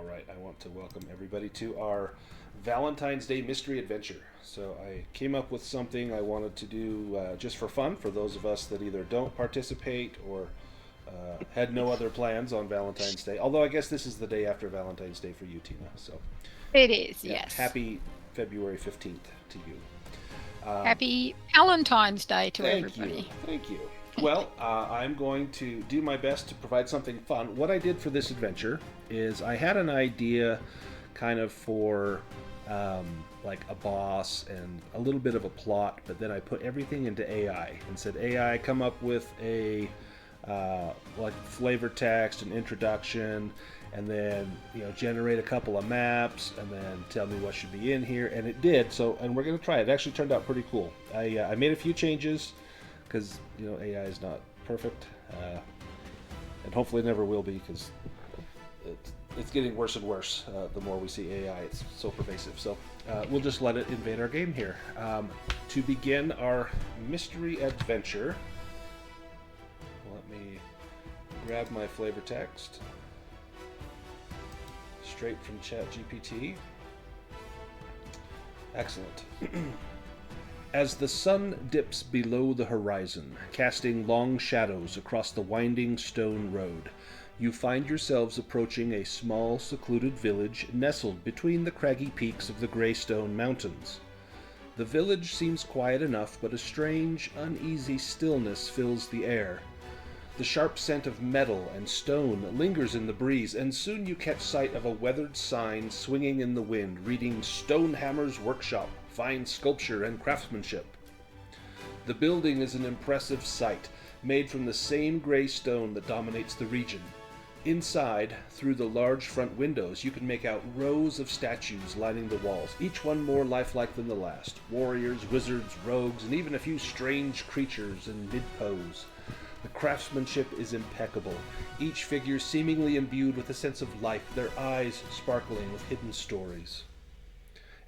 right, I want to welcome everybody to our Valentine's Day mystery adventure. So I came up with something I wanted to do just for fun for those of us that either don't participate or had no other plans on Valentine's Day. Although I guess this is the day after Valentine's Day for you, Tina. So It is, yeah, yes. happy February 15th to you. Happy Valentine's Day to Thank you. everybody. Thank you. Well, I'm going to do my best to provide something fun. What I did for this adventure is I had an idea kind of for like a boss and a little bit of a plot, but then I put everything into AI and said, AI, come up with a like flavor text, an introduction, and then generate a couple of maps, and then tell me what should be in here, and it did. So, and we're gonna try it. It actually turned out pretty cool. I made a few changes because AI is not perfect, and hopefully never will be because it's getting worse and worse the more we see AI. It's so pervasive. So we'll just let it invade our game here. To begin our mystery adventure, let me grab my flavor text straight from ChatGPT. Excellent. As the sun dips below the horizon, casting long shadows across the winding stone road, you find yourselves approaching a small, secluded village nestled between the craggy peaks of the Greystone Mountains. The village seems quiet enough, but a strange, uneasy stillness fills the air. The sharp scent of metal and stone lingers in the breeze, and soon you catch sight of a weathered sign swinging in the wind, reading Stonehammer's Workshop, Fine Sculpture and Craftsmanship. The building is an impressive sight, made from the same gray stone that dominates the region. Inside, through the large front windows, you can make out rows of statues lining the walls, each one more lifelike than the last. Warriors, wizards, rogues, and even a few strange creatures in mid-pose. The craftsmanship is impeccable, each figure seemingly imbued with a sense of life, their eyes sparkling with hidden stories.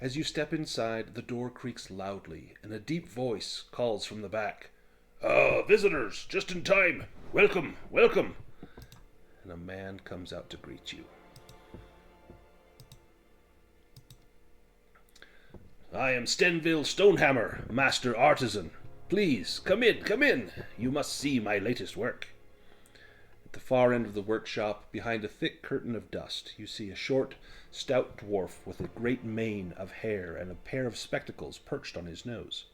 As you step inside, the door creaks loudly, and a deep voice calls from the back. Visitors, just in time! Welcome, welcome! And a man comes out to greet you. I am Stenville Stonehammer, Master Artisan. Please, come in, come in. You must see my latest work. At the far end of the workshop, behind a thick curtain of dust, you see a short, stout dwarf with a great mane of hair and a pair of spectacles perched on his nose.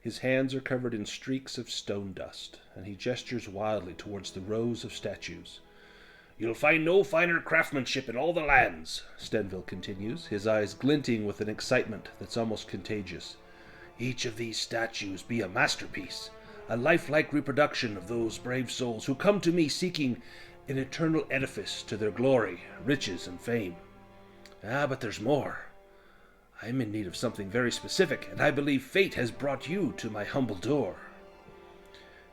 His hands are covered in streaks of stone dust, and he gestures wildly towards the rows of statues. You'll find no finer craftsmanship in all the lands, Stenville continues, his eyes glinting with an excitement that's almost contagious. Each of these statues be a masterpiece, a lifelike reproduction of those brave souls who come to me seeking an eternal edifice to their glory, riches, and fame. But there's more. I'm in need of something very specific, and I believe fate has brought you to my humble door.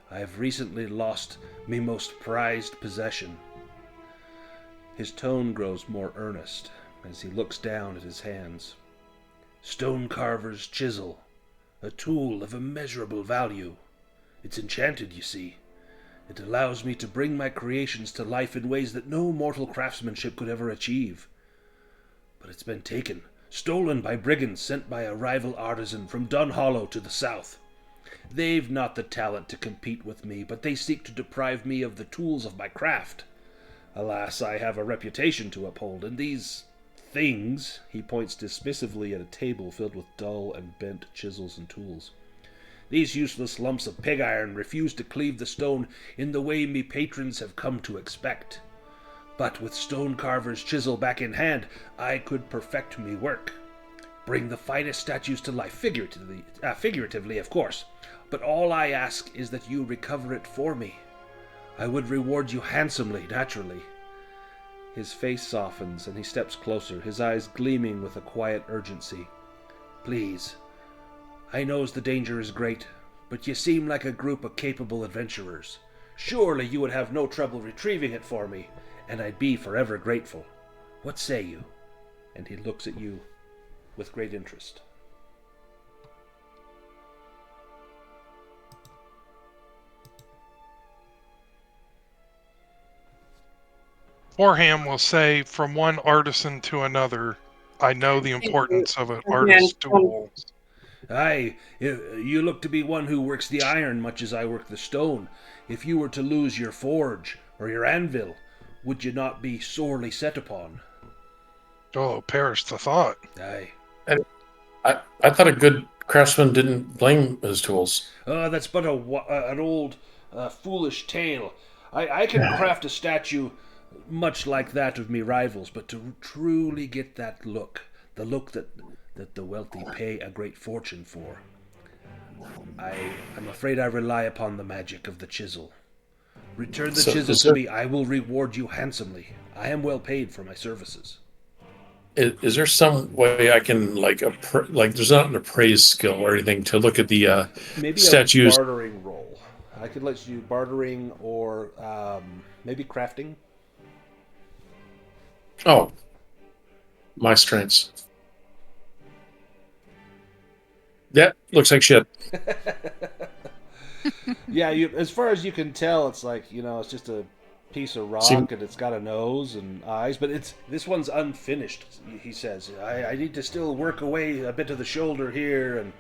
I have recently lost me most prized possession. His tone grows more earnest as he looks down at his hands. Stonecarver's chisel, a tool of immeasurable value. It's enchanted, you see. It allows me to bring my creations to life in ways that no mortal craftsmanship could ever achieve. But it's been taken, stolen by brigands sent by a rival artisan from Dunhollow to the south. They've not the talent to compete with me, but they seek to deprive me of the tools of my craft. Alas, I have a reputation to uphold, and these things, he points dismissively at a table filled with dull and bent chisels and tools. These useless lumps of pig iron refuse to cleave the stone in the way me patrons have come to expect. But with Stonecarver's chisel back in hand, I could perfect me work. Bring the finest statues to life, figuratively, of course. But all I ask is that you recover it for me. I would reward you handsomely, naturally. His face softens and he steps closer, his eyes gleaming with a quiet urgency. Please, I knows the danger is great, but you seem like a group of capable adventurers. Surely you would have no trouble retrieving it for me, and I'd be forever grateful. What say you? And he looks at you with great interest. Warham will say, from one artisan to another, I know the importance of an artist's tools. Aye, you look to be one who works the iron much as I work the stone. If you were to lose your forge or your anvil, would you not be sorely set upon? Oh, perish the thought. Aye. I thought a good craftsman didn't blame his tools. That's but an old, foolish tale. I can craft a statue much like that of me rivals, but to truly get that look, the look that the wealthy pay a great fortune for, I'm afraid I rely upon the magic of the chisel. Return the chisel to me. I will reward you handsomely. I am well paid for my services. Is there some way I can like there's not an appraise skill or anything to look at the maybe statues? A bartering roll. I could let you do bartering or maybe crafting. Oh, my strengths. Yeah, looks like shit. Yeah, as far as you can tell, it's like, it's just a piece of rock and it's got a nose and eyes, but this one's unfinished, he says. I need to still work away a bit of the shoulder here and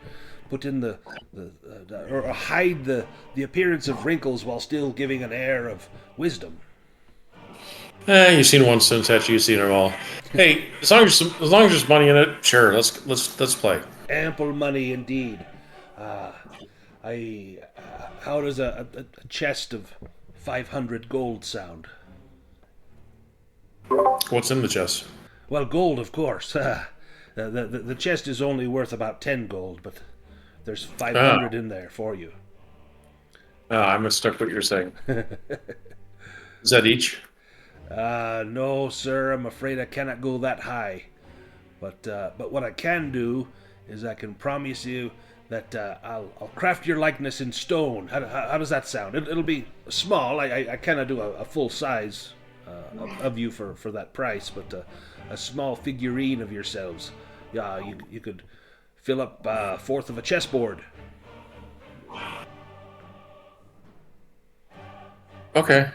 put in or hide the appearance of wrinkles while still giving an air of wisdom. You've seen one stone statue, you've seen them all. Hey, as long as there's money in it, sure, let's play. Ample money indeed. How does a chest of 500 gold sound? What's in the chest? Well, gold, of course. The chest is only worth about 10 gold, but there's 500 in there for you. I mistook what you're saying. Is that each? No, sir. I'm afraid I cannot go that high. But what I can do is I can promise you that I'll craft your likeness in stone. How does that sound? It'll be small. I cannot do a full size of you for that price, but a small figurine of yourselves. Yeah, you could fill up a fourth of a chessboard. Okay.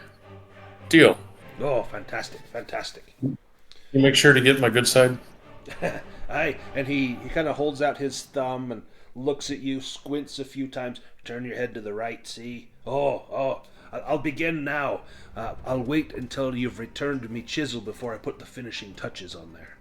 Deal. Oh, fantastic, fantastic. You make sure to get my good side. Aye, and he kind of holds out his thumb and looks at you, squints a few times. Turn your head to the right, see? Oh, I'll begin now. I'll wait until you've returned me chisel before I put the finishing touches on there.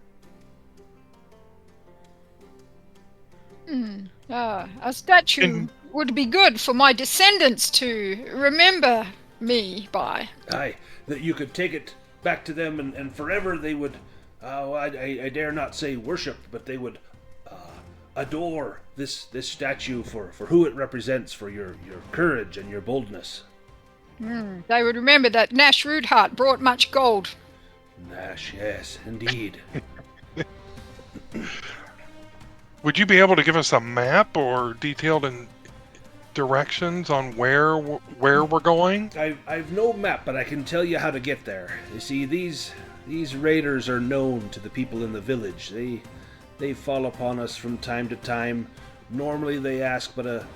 A statue would be good for my descendants to remember me by. Aye, that you could take it back to them and forever they would, I dare not say worship, but they would adore this statue for who it represents, for your courage and your boldness. They would remember that Nash Roodheart brought much gold. Nash, yes, indeed. Would you be able to give us a map or detailed directions on where we're going? I've no map, but I can tell you how to get there. You see, these raiders are known to the people in the village. They fall upon us from time to time. Normally they ask but a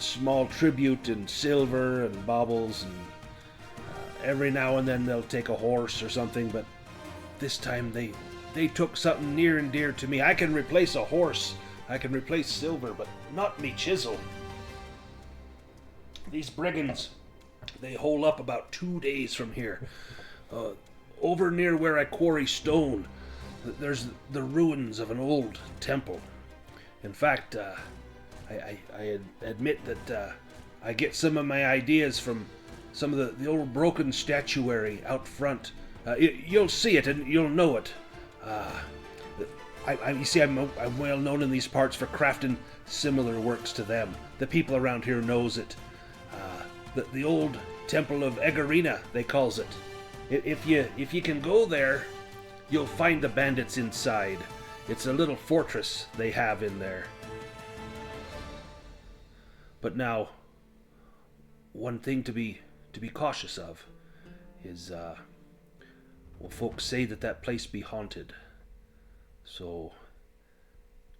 small tribute in silver and baubles, and every now and then they'll take a horse or something, but this time they took something near and dear to me. I can replace a horse, I can replace silver, but not me chisel. These brigands, they hole up about 2 days from here. Over near where I quarry stone, there's the ruins of an old temple. In fact, I admit that I get some of my ideas from some of the old broken statuary out front. You'll see it and you'll know it. You see, I'm well known in these parts for crafting similar works to them. The people around here knows it. The old temple of Aegorina, they calls it. If you can go there, you'll find the bandits inside. It's a little fortress they have in there. But now, one thing to be cautious of is, folks say that place be haunted. So,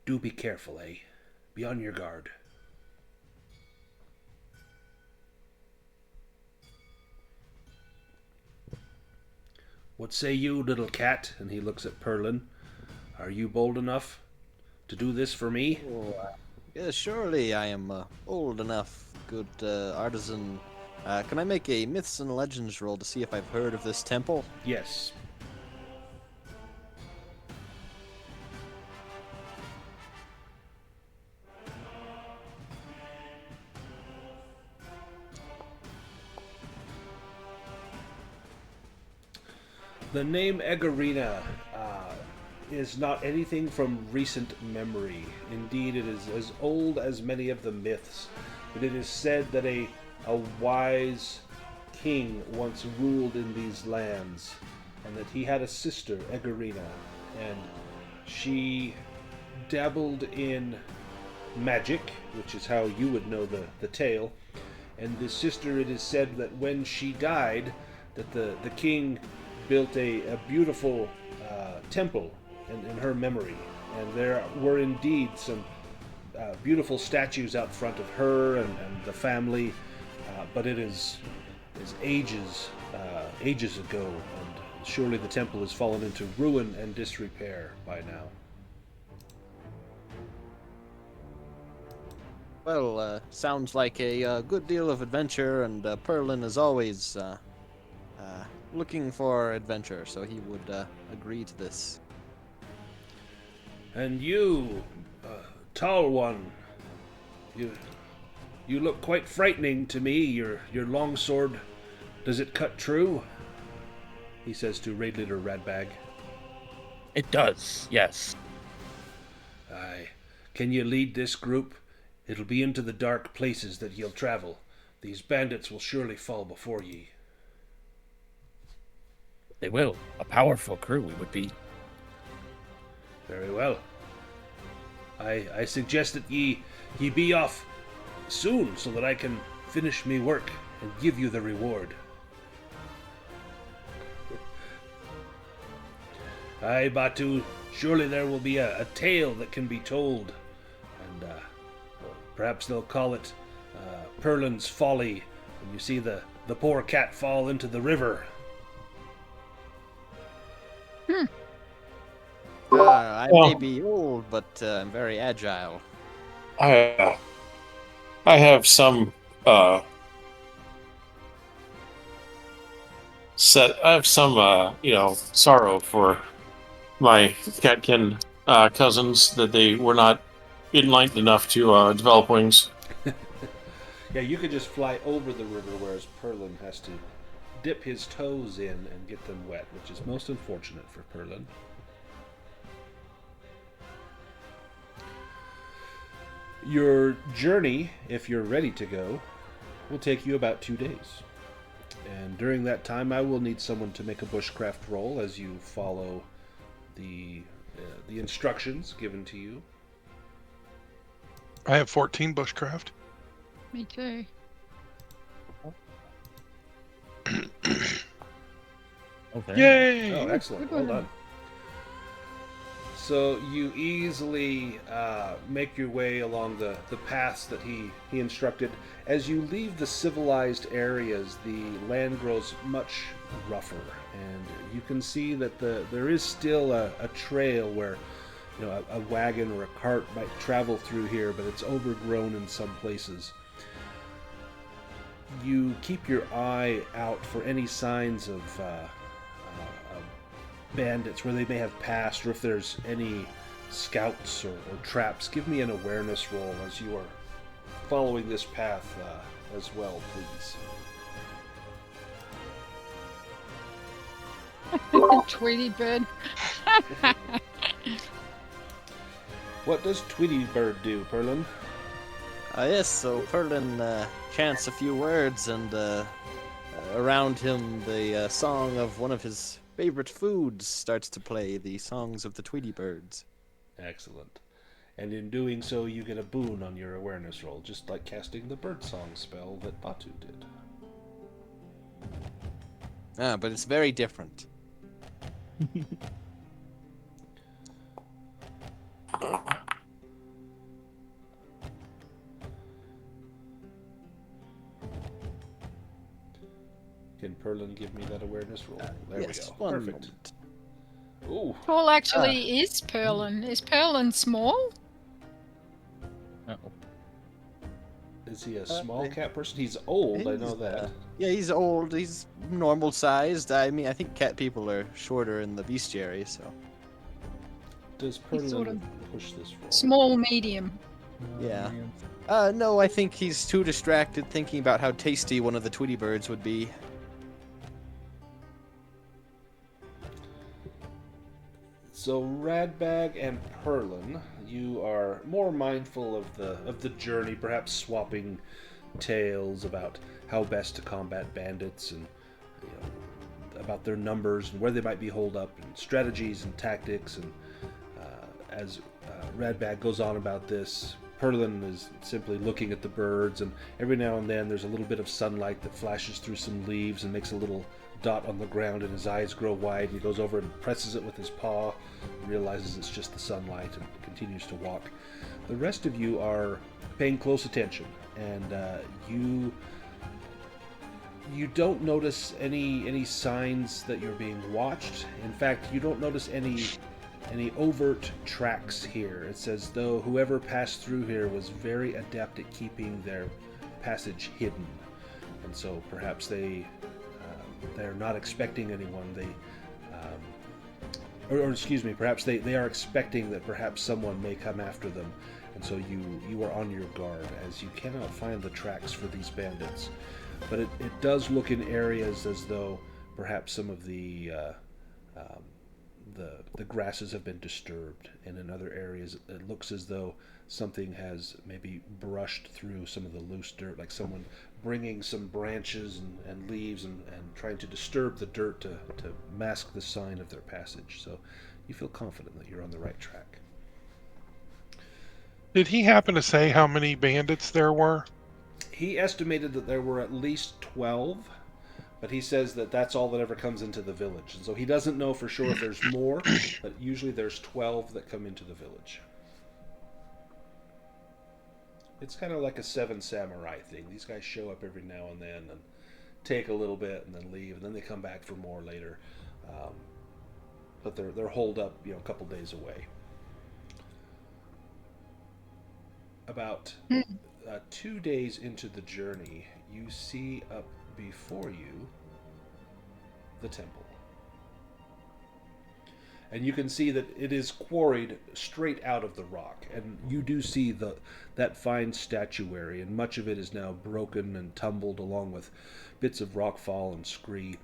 do be careful, eh? Be on your guard. What say you, little cat? And he looks at Perlin. Are you bold enough to do this for me? Oh, yes, surely I am old enough, good artisan. Can I make a myths and legends roll to see if I've heard of this temple? Yes. The name Aegorina is not anything from recent memory. Indeed, it is as old as many of the myths. But it is said that a wise king once ruled in these lands, and that he had a sister, Aegorina, and she dabbled in magic, which is how you would know the tale. And the sister, it is said that when she died, that the king built a beautiful temple in her memory. And there were indeed some beautiful statues out front of her and the family, but it is ages ago, and surely the temple has fallen into ruin and disrepair by now. Well, sounds like a good deal of adventure, and Perlin is always looking for adventure, so he would agree to this. And you, tall one, you look quite frightening to me. Your longsword, does it cut true? He says to Raid Leader Radbag. It does, yes. Aye. Can you lead this group? It'll be into the dark places that ye'll travel. These bandits will surely fall before ye. They will. A powerful crew we would be. Very well. I suggest that ye be off soon, so that I can finish me work and give you the reward. Aye, Batu, surely there will be a tale that can be told, and perhaps they'll call it Perlin's Folly, when you see the poor cat fall into the river. I may be old, but I'm very agile. I have some sorrow for my catkin cousins that they were not enlightened enough to develop wings. Yeah, you could just fly over the river, whereas Perlin has to dip his toes in and get them wet, which is most unfortunate for Perlin. Your journey, if you're ready to go, will take you about 2 days. And during that time, I will need someone to make a bushcraft roll as you follow the instructions given to you. I have 14 bushcraft. Me too. Okay. Yay! Oh, excellent. Well done. So you easily make your way along the paths that he instructed. As you leave the civilized areas, the land grows much rougher, and you can see that there is still a trail where a wagon or a cart might travel through here, but it's overgrown in some places. You keep your eye out for any signs of bandits where they may have passed, or if there's any scouts or traps. Give me an awareness roll as you are following this path as well, please. Tweety bird. What does Tweety Bird do, Perlin? Yes, so Perlin chants a few words, and around him the song of one of his favorite foods starts to play, the songs of the Tweety Birds. Excellent. And in doing so, you get a boon on your awareness roll, just like casting the birdsong spell that Batu did. But it's very different. Can Perlin give me that awareness roll? There Yes, we go. one Perfect. moment. Ooh. Tall actually is Perlin. Is Perlin small? Uh-oh. Is he a small cat person? He's old, I know that. Yeah, he's old. He's normal sized. I mean, I think cat people are shorter in the bestiary, so. Does He's Perlin sort of push this roll? Small, medium. Yeah. No, I think he's too distracted thinking about how tasty one of the Tweety birds would be. So Radbag and Perlin, you are more mindful of the journey, perhaps swapping tales about how best to combat bandits and about their numbers and where they might be holed up and strategies and tactics. And as Radbag goes on about this, Perlin is simply looking at the birds, and every now and then there's a little bit of sunlight that flashes through some leaves and makes a little dot on the ground, and his eyes grow wide, and he goes over and presses it with his paw and realizes it's just the sunlight and continues to walk. The rest of you are paying close attention, and you don't notice any signs that you're being watched. In fact, you don't notice any overt tracks here. It's as though whoever passed through here was very adept at keeping their passage hidden, and so perhaps they're not expecting anyone. Perhaps they are expecting that perhaps someone may come after them, and so you are on your guard, as you cannot find the tracks for these bandits. But it does look in areas as though perhaps some of the grasses have been disturbed, and in other areas it looks as though something has maybe brushed through some of the loose dirt, like someone bringing some branches and leaves and trying to disturb the dirt to mask the sign of their passage. So you feel confident that you're on the right track. Did he happen to say how many bandits there were? He estimated that there were at least 12, but he says that that's all that ever comes into the village. And so he doesn't know for sure if there's more, but usually there's 12 that come into the village. It's kind of like a Seven Samurai thing. These guys show up every now and then and take a little bit and then leave, and then they come back for more later. But they're holed up, a couple days away. About 2 days into the journey, you see up before you the temple. And you can see that it is quarried straight out of the rock. And you do see that fine statuary, and much of it is now broken and tumbled, along with bits of rockfall and scree.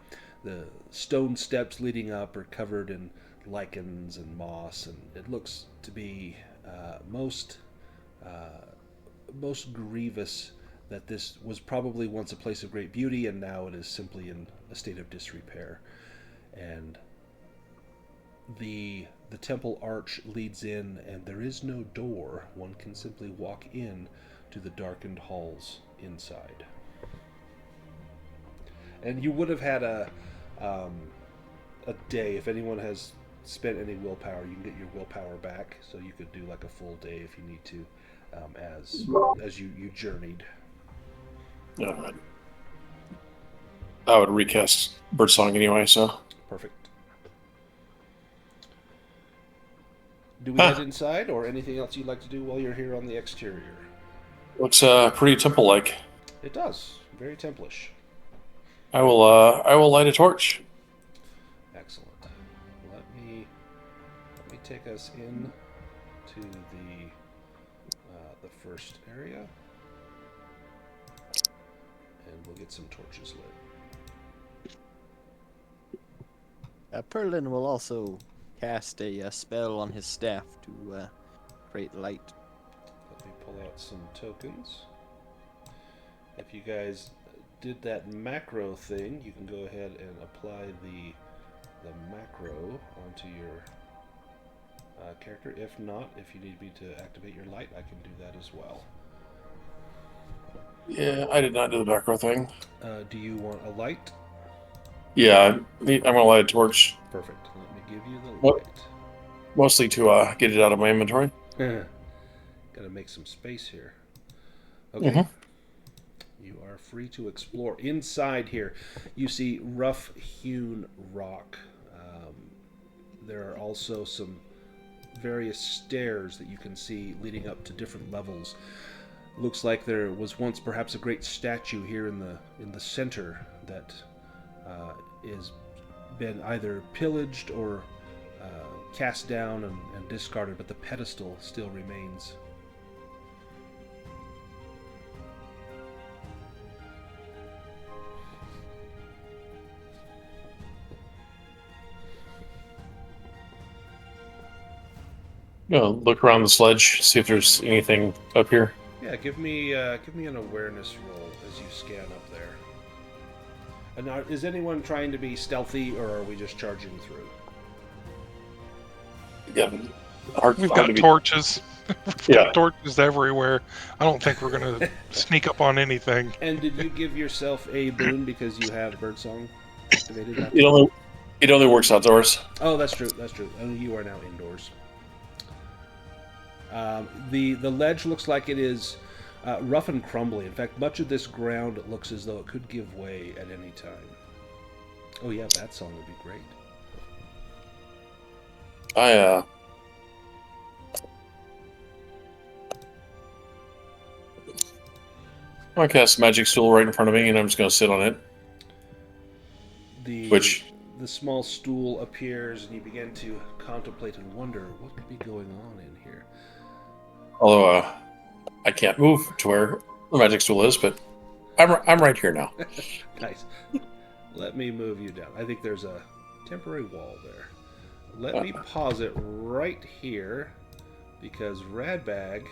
The stone steps leading up are covered in lichens and moss, and it looks to be most grievous that this was probably once a place of great beauty, and now it is simply in a state of disrepair. And the temple arch leads in, and there is no door. One can simply walk in to the darkened halls inside. And you would have had a day. If anyone has spent any willpower, you can get your willpower back, so you could do like a full day if you need to, as you journeyed. All right. I would recast Birdsong anyway, so. Perfect. Do we head inside, or anything else you'd like to do while you're here on the exterior? Looks pretty temple-like. It does. Very templish. I will light a torch. Excellent. Let me take us in to the first area, and we'll get some torches lit. Perlin will also cast a spell on his staff to create light. Let me pull out some tokens. If you guys did that macro thing, you can go ahead and apply the macro onto your character. If not, if you need me to activate your light, I can do that as well. Yeah, I did not do the macro thing. Do you want a light? Yeah, I'm gonna light a torch. Perfect. Let me give you the What? light. Mostly to get it out of my inventory. Gotta make some space here. Okay. You are free to explore. Inside here, you see rough-hewn rock. There are also some various stairs that you can see leading up to different levels. Looks like there was once perhaps a great statue here in the center that is been either pillaged or cast down and discarded, but the pedestal still remains. Look around the sledge, see if there's anything up here. Yeah, give me an awareness roll as you scan up there. And now, is anyone trying to be stealthy, or are we just charging through? Yeah, We've got torches. We've Yeah. got torches everywhere. I don't think we're going to sneak up on anything. And did you give yourself a boon because you have birdsong activated? It only works outdoors. Oh, that's true. That's true. And you are now indoors. The ledge looks like it is rough and crumbly. In fact, much of this ground looks as though it could give way at any time. Oh yeah, that song would be great. I cast a magic stool right in front of me, and I'm just going to sit on it. The small stool appears, and you begin to contemplate and wonder what could be going on in here. Although I can't move to where the magic stool is, but I'm right here now. Nice. Let me move you down. I think there's a temporary wall there. Let me pause it right here, because Radbag,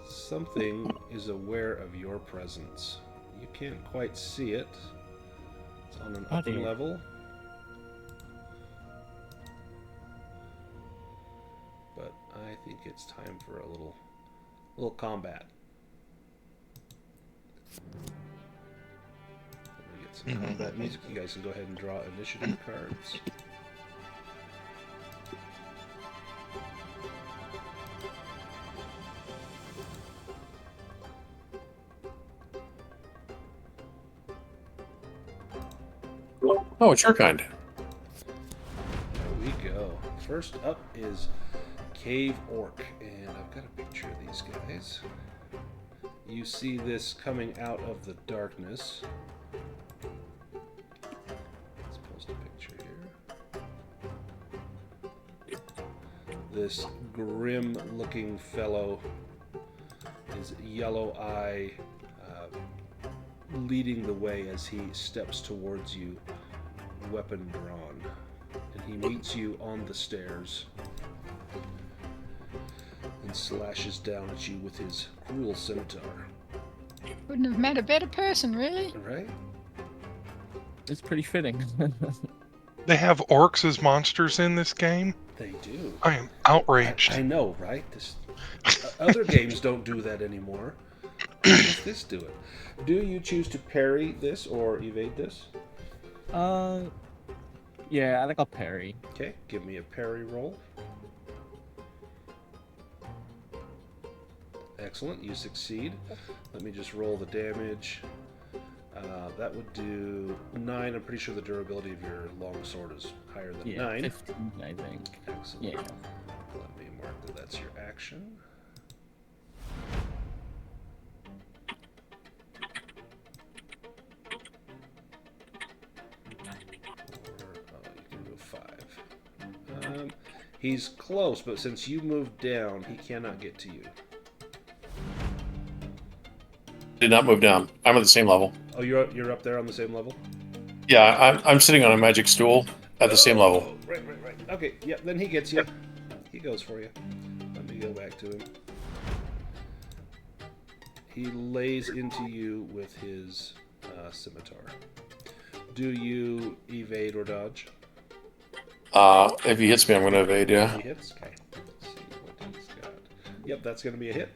something is aware of your presence. You can't quite see it. It's on an upper level. But I think it's time for a little combat. Let me get some combat music. You guys can go ahead and draw initiative cards. Oh, it's your kind. There we go. First up is Cave Orc, and I've got a picture of these guys. You see this coming out of the darkness. Let's post a picture here. This grim-looking fellow, his yellow eye leading the way as he steps towards you, weapon drawn. And he meets you on the stairs and slashes down at you with his cruel scimitar. Couldn't have met a better person, really. Right? It's pretty fitting. They have orcs as monsters in this game? They do. I am outraged. I know, right? Other games don't do that anymore. Why does this do it? Do you choose to parry this or evade this? Yeah, I think I'll parry. Okay, give me a parry roll. Excellent, you succeed. Let me just roll the damage. That would do 9. I'm pretty sure the durability of your long sword is higher than 9. 15, I think. Excellent. Yeah. Let me mark that that's your action. You can move 5. He's close, but since you moved down, he cannot get to you. Did not move down. I'm at the same level. Oh, you're up there on the same level? Yeah, I'm sitting on a magic stool at the same level. Oh, right. Okay, yep, then he gets you. He goes for you. Let me go back to him. He lays into you with his scimitar. Do you evade or dodge? If he hits me, I'm going to evade, yeah. He hits? Okay. Let's see what he's got. Yep, that's going to be a hit.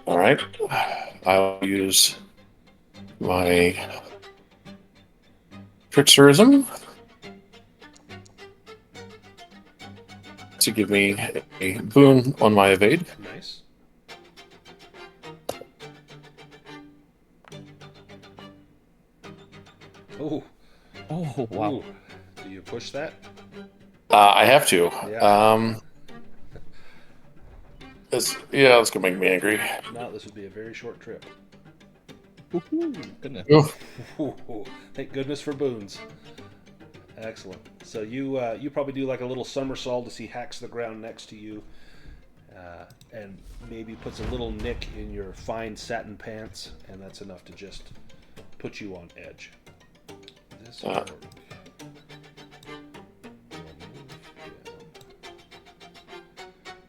All right. I'll use my tricksterism to give me a boon on my evade. Nice. push that? I have to. Yeah. That's gonna make me angry. Now this would be a very short trip. Woohoo! Goodness. Oof. Thank goodness for boons. Excellent. So you probably do like a little somersault as he hacks the ground next to you, and maybe puts a little nick in your fine satin pants, and that's enough to just put you on edge. This will work.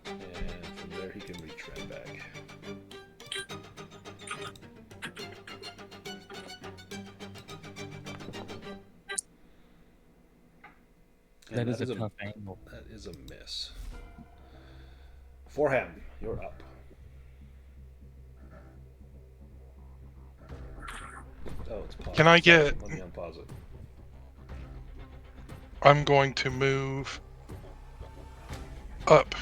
And from there he can reach right back. That And is a tough angle. That is a miss. Foreham, you're up. Oh, it's paused. Can I get- Let me unpause it. I'm going to move up.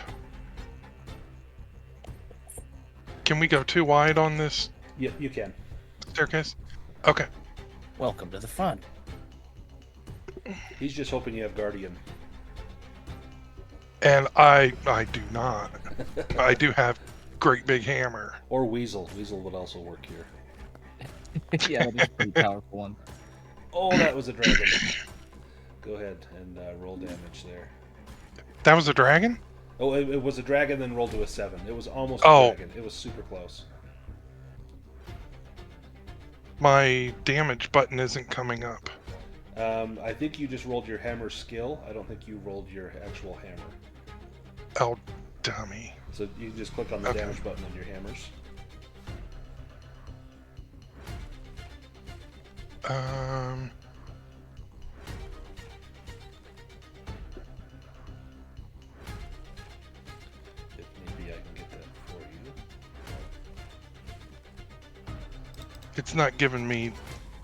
Can we go too wide on this Yep, you can. staircase? Okay. Welcome to the fun. He's just hoping you have Guardian. And I do not. I do have great big hammer. Or Weasel. Weasel would also work here. Yeah, that is a pretty powerful one. Oh, that was a dragon. Go ahead and roll damage there. That was a dragon? Oh, it was a dragon, then rolled to a 7. It was almost Oh. a dragon. It was super close. My damage button isn't coming up. I think you just rolled your hammer skill. I don't think you rolled your actual hammer. Oh, dummy. So you can just click on the Okay. damage button on your hammers. If maybe I can get that for you. It's not giving me.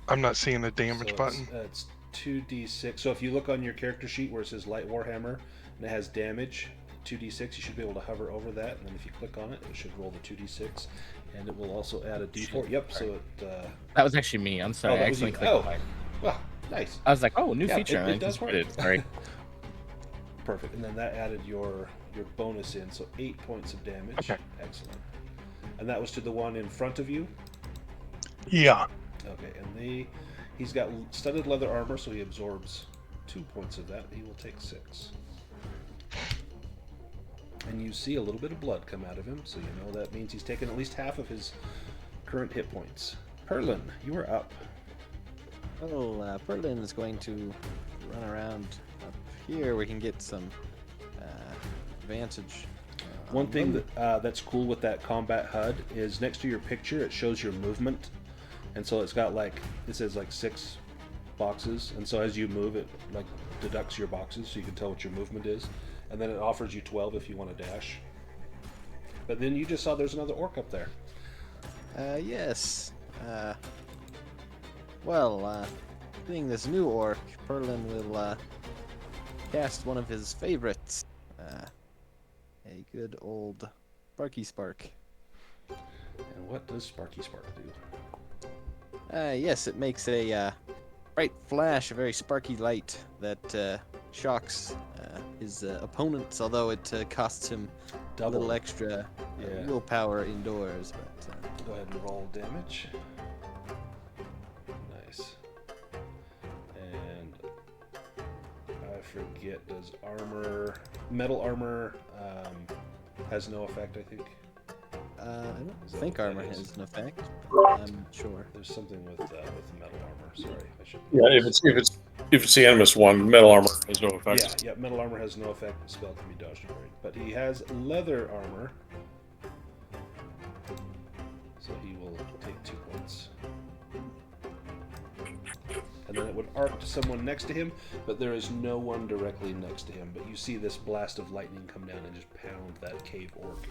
I'm not seeing the damage So button. It's 2d6. So if you look on your character sheet where it says Light Warhammer and it has damage, 2d6, you should be able to hover over that, and then if you click on it, it should roll the 2d6, and it will also add a d4. Yep. So it. That was actually me. I'm sorry. Oh, that I was you. accidentally clicked Oh. Well, nice. I was like, oh, new Yeah, feature. it and I does work. anticipated. Sorry. Perfect. And then that added your bonus in, so 8 points of damage. Okay. Excellent. And that was to the one in front of you. Yeah. Okay, and he's got studded leather armor, so he absorbs 2 points of that. He will take 6. And you see a little bit of blood come out of him, so you know that means he's taken at least half of his current hit points. Perlin, you are up. Well, Perlin is going to run around up here. We can get some advantage. One thing that's cool with that combat HUD is next to your picture, it shows your movement. And so it's got it says 6 boxes. And so as you move, it deducts your boxes so you can tell what your movement is. And then it offers you 12 if you want to dash. But then you just saw there's another orc up there. Yes. Being this new orc, Perlin will cast one of his favorites. A good old Sparky Spark. And what does Sparky Spark do? Yes, it makes a bright flash, a very sparky light that shocks his opponents, although it costs him a little extra willpower indoors. But Go ahead and roll damage. Nice. And I forget, does metal armor has no effect, I think? I don't Is that think what armor that is? has an effect. But I'm sure. There's something with metal armor. Sorry, I should. Yeah, if it's the Animus one, metal armor has no effect. Yeah, metal armor has no effect. The spell can be dodged or parried. But he has leather armor, so he will take 2 points. And then it would arc to someone next to him, but there is no one directly next to him. But you see this blast of lightning come down and just pound that cave orc.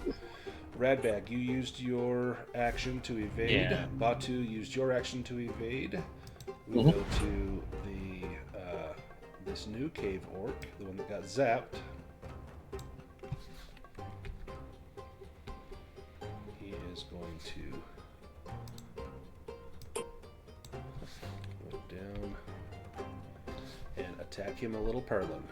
Radbag, you used your action to evade. Yeah. Batu used your action to evade. We go to the this new cave orc, the one that got zapped. He is going to go down and Attack him a little Perlin.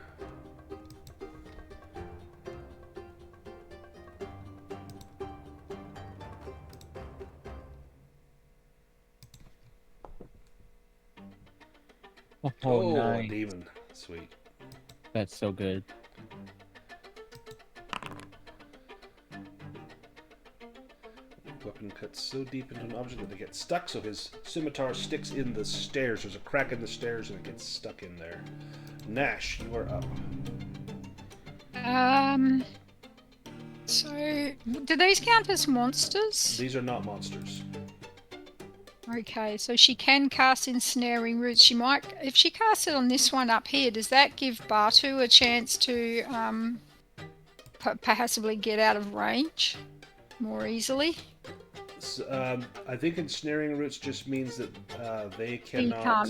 Oh, A nice. demon. Sweet. That's so good. Weapon cuts so deep into an object that it gets stuck, so his scimitar sticks in the stairs. There's a crack in the stairs and it gets stuck in there. Nash, you are up. So, do these count as monsters? These are not monsters. Okay, so she can cast Ensnaring Roots. She might, if she casts it on this one up here, does that give Batu a chance to possibly get out of range more easily? I think ensnaring roots just means that they cannot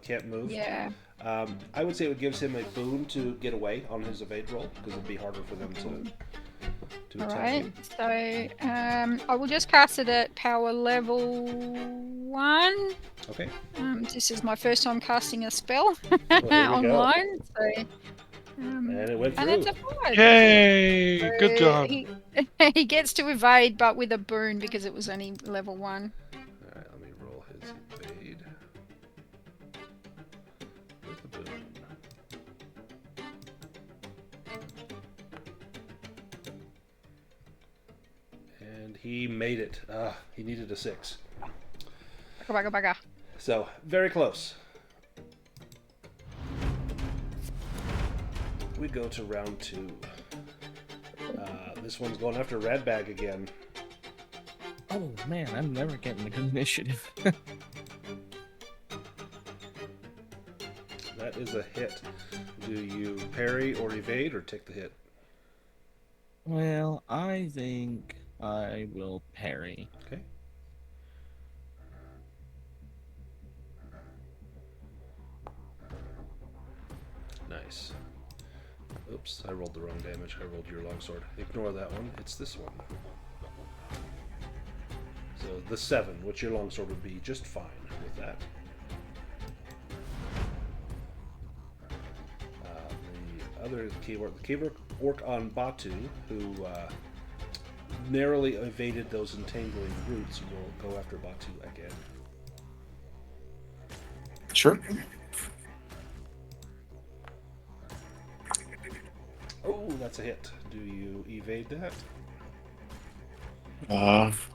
can't move. Yeah. I would say it gives him a boon to get away on his evade roll because it'd be harder for them to All attack right. him. So I will just cast it at power level 1. Okay. This is my first time casting a spell Well, there we go. online. So. And it went And through. it's a 5. Yay! So Good job. He gets to evade, but with a boon because it was only level 1. Alright, let me roll his evade. With a boon. And he made it. He needed a 6. Baga. So, very close. We go to round 2. This one's going after Radbag again. Oh man, I'm never getting a good initiative. That is a hit. Do you parry or evade or take the hit? Well, I think I will parry. Okay. Nice. Oops, I rolled the wrong damage. I rolled your longsword. Ignore that one. It's this one. So the 7, which your longsword would be just fine with that. The other cave orc on Batu, who narrowly evaded those entangling roots, will go after Batu again. Sure. Oh, that's a hit. Do you evade that?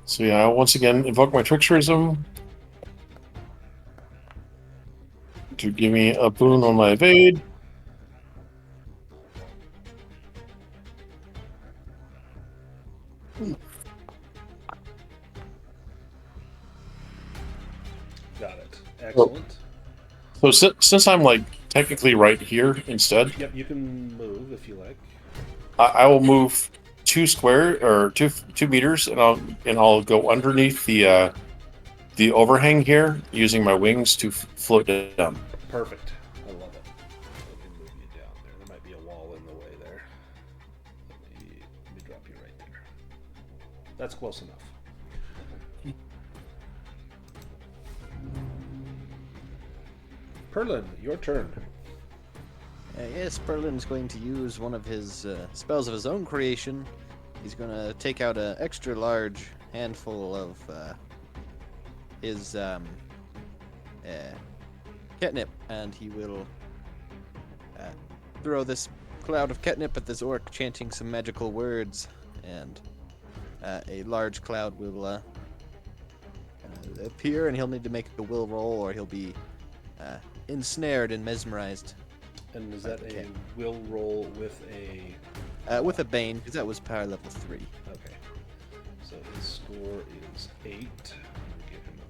So yeah, once again, invoke my Tricksterism to give me a boon on my evade. Got it. Excellent. So since I'm like technically right here instead, Yep, you can move if you like. I will move 2 square or 2 meters, and I'll go underneath the overhang here using my wings to float down. Perfect. I love it. Let me move you down there. There might be a wall in the way there. Let me drop you right there. That's close enough. Perlin, your turn. Yes, Perlin's going to use one of his spells of his own creation. He's going to take out an extra large handful of his catnip, and he will throw this cloud of catnip at this orc, chanting some magical words, and a large cloud will appear, and he'll need to make a will roll, or he'll be ensnared and mesmerized. And is that a will roll with a... With a Bane, because that was power level 3. Okay. So his score is 8. We'll give him a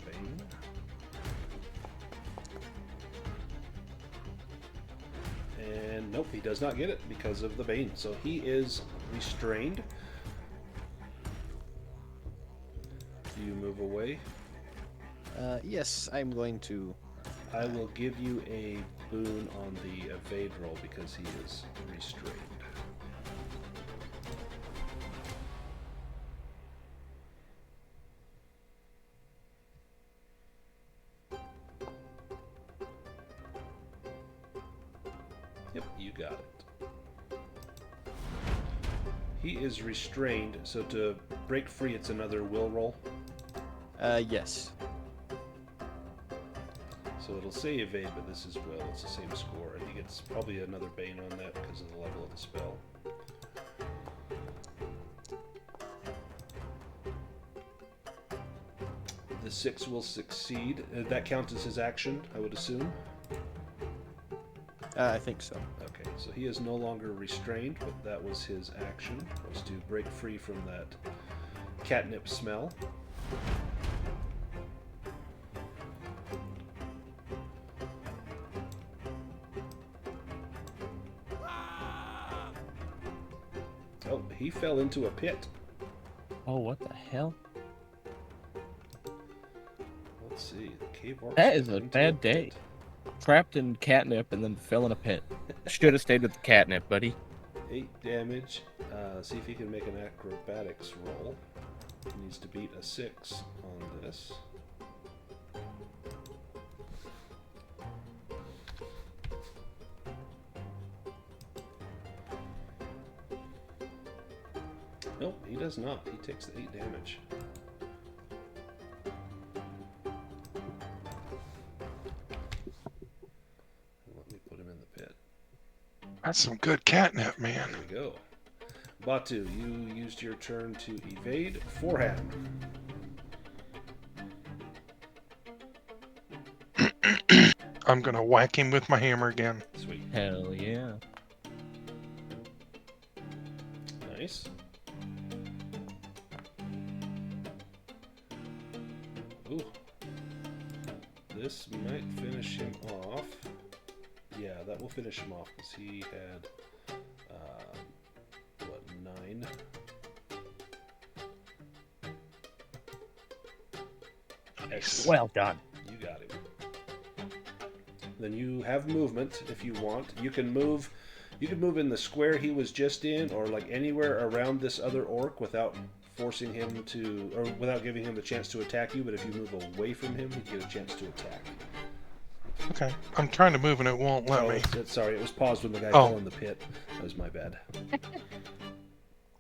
Bane. And nope, he does not get it because of the Bane. So he is restrained. Do you move away? Yes, I'm going to... I will give you a boon on the evade roll because he is restrained. He is restrained, so to break free, it's another will roll. Yes. So it'll say evade, but this is will. It's the same score. I think it's probably another bane on that because of the level of the spell. The 6 will succeed. That counts as his action, I would assume. I think so. Okay, so he is no longer restrained, but that was his action, was to break free from that catnip smell. Oh, he fell into a pit. Oh, what the hell? Let's see, the cave orcs That is fell a into bad pit. day. Trapped in catnip and then fell in a pit. Should have stayed with the catnip, buddy. 8 damage. See if he can make an acrobatics roll. He needs to beat a 6 on this. Nope, he does not. He takes the 8 damage. Let me put him in the pit. That's some good catnip, man. There we go. Batu, you used your turn to evade. Forehand. I'm gonna whack him with my hammer again. Sweet. Hell yeah. Nice. Ooh. This might finish him off. Yeah, that will finish him off because he had, what, 9? Excellent. Well done. You got him. Then you have movement if you want. You can move in the square he was just in, or like anywhere around this other orc without forcing him to, or without giving him the chance to attack you. But if you move away from him, you get a chance to attack. Okay, I'm trying to move and it won't let me. Sorry, it was paused when the guy fell in the pit. That was my bad.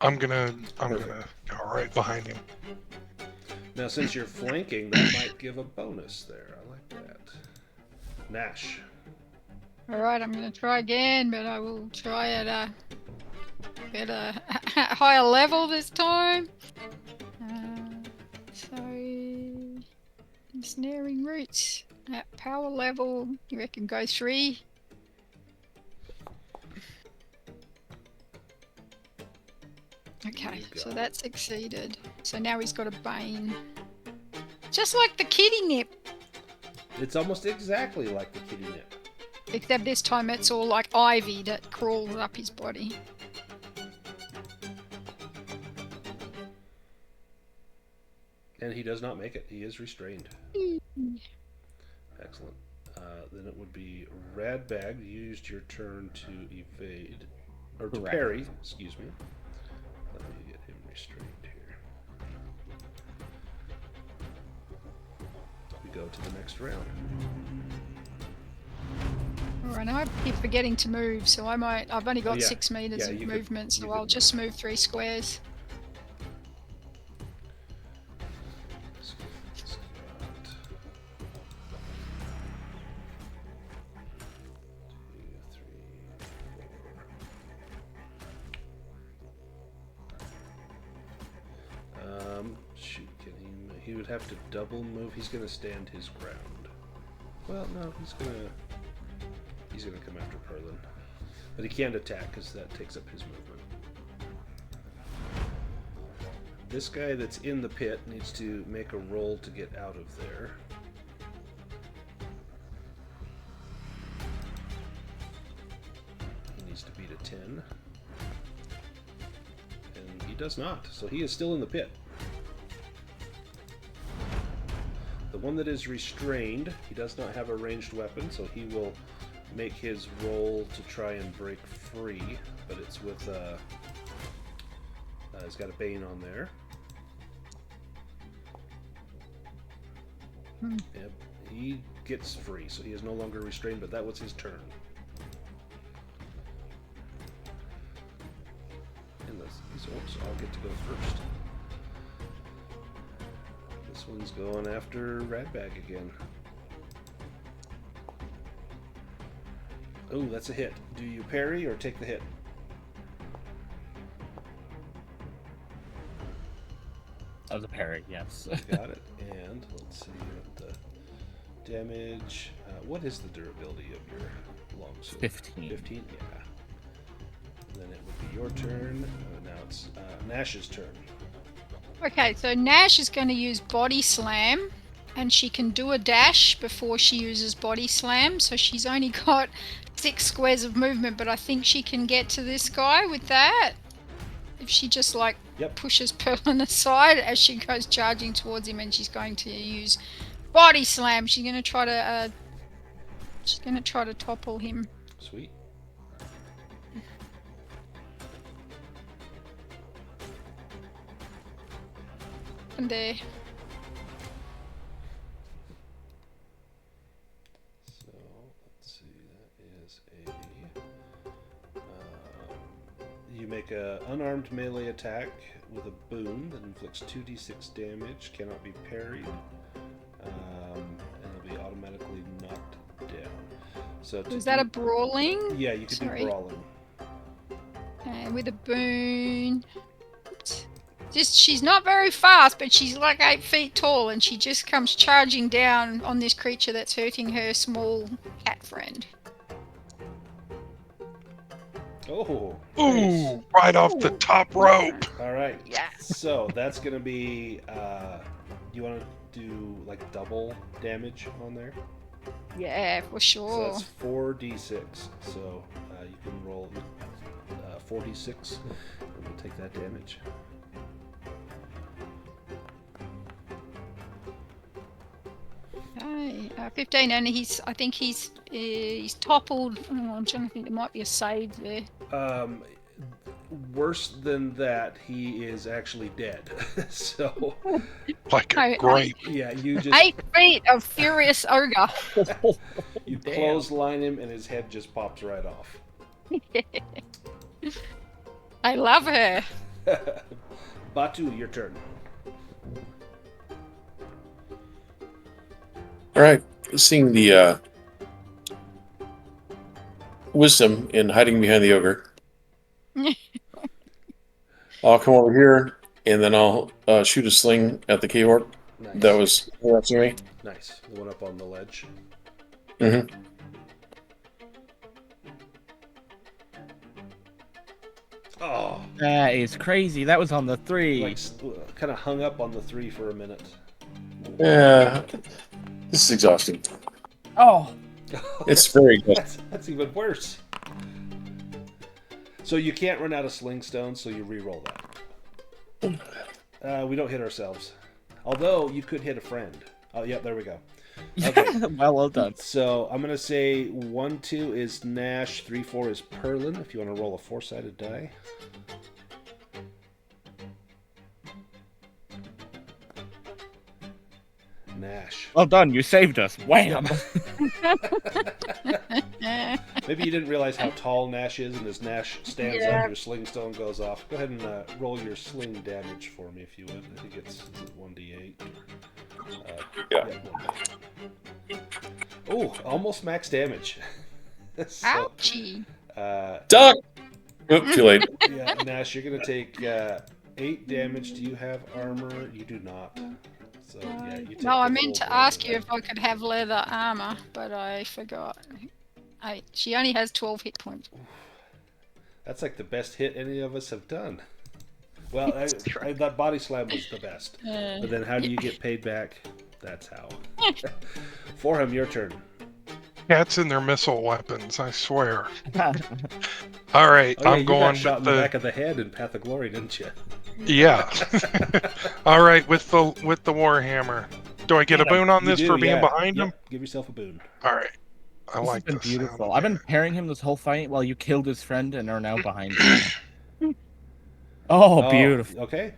I'm gonna go right behind him. Now, since you're flanking, that might give a bonus there. I like that. Nash. Alright, I'm going to try again, but I will try at a higher level this time. So, ensnaring roots at power level, you reckon go 3? Okay, so that succeeded. So now he's got a bane. Just like the kitty nip. It's almost exactly like the kitty nip. Except this time it's all like ivy that crawls up his body. And he does not make it. He is restrained. Excellent. Then it would be Radbag. You used your turn to evade. Or to Correct. parry, excuse me. Let me get him restrained here. We go to the next round. Alright, I keep forgetting to move, so I've only got yeah. 6 meters Yeah, of you could- movement, so you I'll could just move 3 squares. Shoot, he would have to double move. He's gonna stand his ground. Well, no, he's gonna come after Perlin. But he can't attack because that takes up his movement. This guy that's in the pit needs to make a roll to get out of there. He needs to beat a 10. And he does not, so he is still in the pit. The one that is restrained, he does not have a ranged weapon, so he will make his roll to try and break free, but it's with he's got a bane on there. Yep, he gets free, so he is no longer restrained, but that was his turn. In the These orcs all get to go first. This one's going after Radbag again. Oh, that's a hit. Do you parry or take the hit? That was a parry, yes. Got it. And let's see what the damage. What is the durability of your longsword? 15. 15? Yeah. Then it would be your turn. Now it's Nash's turn. Okay, so Nash is going to use Body Slam, and she can do a dash before she uses Body Slam, so she's only got 6 squares of movement, but I think she can get to this guy with that. If she just like pushes Perlin aside as she goes charging towards him, and she's going to use Body Slam. She's going to try to topple him. Sweet. And there. So let's see. That is you make a unarmed melee attack with a boon that inflicts 2d6 damage, cannot be parried, and it'll be automatically knocked down. So Was that a brawling? Yeah, you could do brawling. And with a boon. She's not very fast, but she's like 8 feet tall, and she just comes charging down on this creature that's hurting her small cat friend. Oh, Ooh, nice. right off the top rope. All right. Yeah. So that's going to be, you want to do like double damage on there? Yeah, for So sure. that's 4d6. So you can roll 4d6, and we'll take that damage. Okay, 15, and I think he's toppled. Oh, I'm trying to think. There might be a save there. Worse than that, he is actually dead. So Like a Oh, grape. yeah, you just 8 feet of furious ogre. you Damn. clothesline him, and his head just pops right off. I love her. Batu, your turn. All right, seeing the wisdom in hiding behind the ogre, I'll come over here and then I'll shoot a sling at the cave orc Nice. that was harassing me. Nice. The one up on the ledge. Mm-hmm. Oh, That is crazy. That was on the 3. like kind of hung up on the 3 for a minute. Yeah, this is exhausting. Oh, It's very good. That's even worse. So you can't run out of sling stones, so you re-roll that. We don't hit ourselves. Although you could hit a friend. Oh, yeah, there we go. Okay. well done. So I'm going to say 1-2 is Nash, 3-4 is Perlin, if you want to roll a 4-sided die. Nash. Well done. You saved us. Wham! Maybe you didn't realize how tall Nash is, and as Nash stands up, your sling stone goes off. Go ahead and roll your sling damage for me, if you would. I think it's 1d8. Yeah. 1d8. Oh, almost max damage. So, Ouchie. Duck! Oop, too late. yeah, Nash, you're going to take 8 damage. Do you have armor? You do not. So, yeah, you take No, I the meant full to damage ask of you that. if I could have leather armor, but I forgot. She only has 12 hit points. That's like the best hit any of us have done. Well, that body slam was the best. But then how do you get paid back? That's how. For him, your turn. Cats and their missile weapons, I swear. All right, Oh, yeah, I'm you going got shot in with the back of the head in Path of Glory, didn't you? Yeah. All right, with the Warhammer. Do I get a boon on You this do, for being yeah. behind Yep, him? give yourself a boon. All right. I This like has been this. sound beautiful. of I've been it. pairing him this whole fight while you killed his friend and are now behind him. Oh, beautiful. Okay.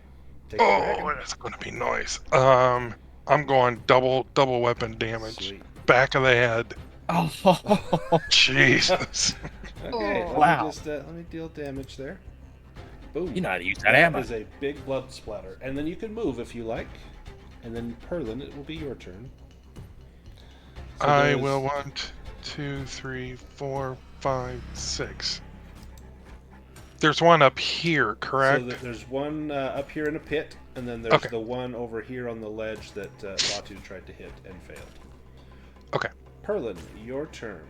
Take the dragon. Oh, that's going to be nice. I'm going double weapon damage. Sweet. Back of the head. Oh, Jesus. Okay, Oh. let Wow. me just let me deal damage there. Boom. You know how to use that ammo. Is a big blood splatter. And then you can move if you like. And then Perlin, it will be your turn. So I there's- will 1, 2, 3, 4, 5, 6. There's one up here, correct? So there's one up here in a pit, and then there's Okay. the one over here on the ledge that Batu tried to hit and failed. Okay. Perlin, your turn.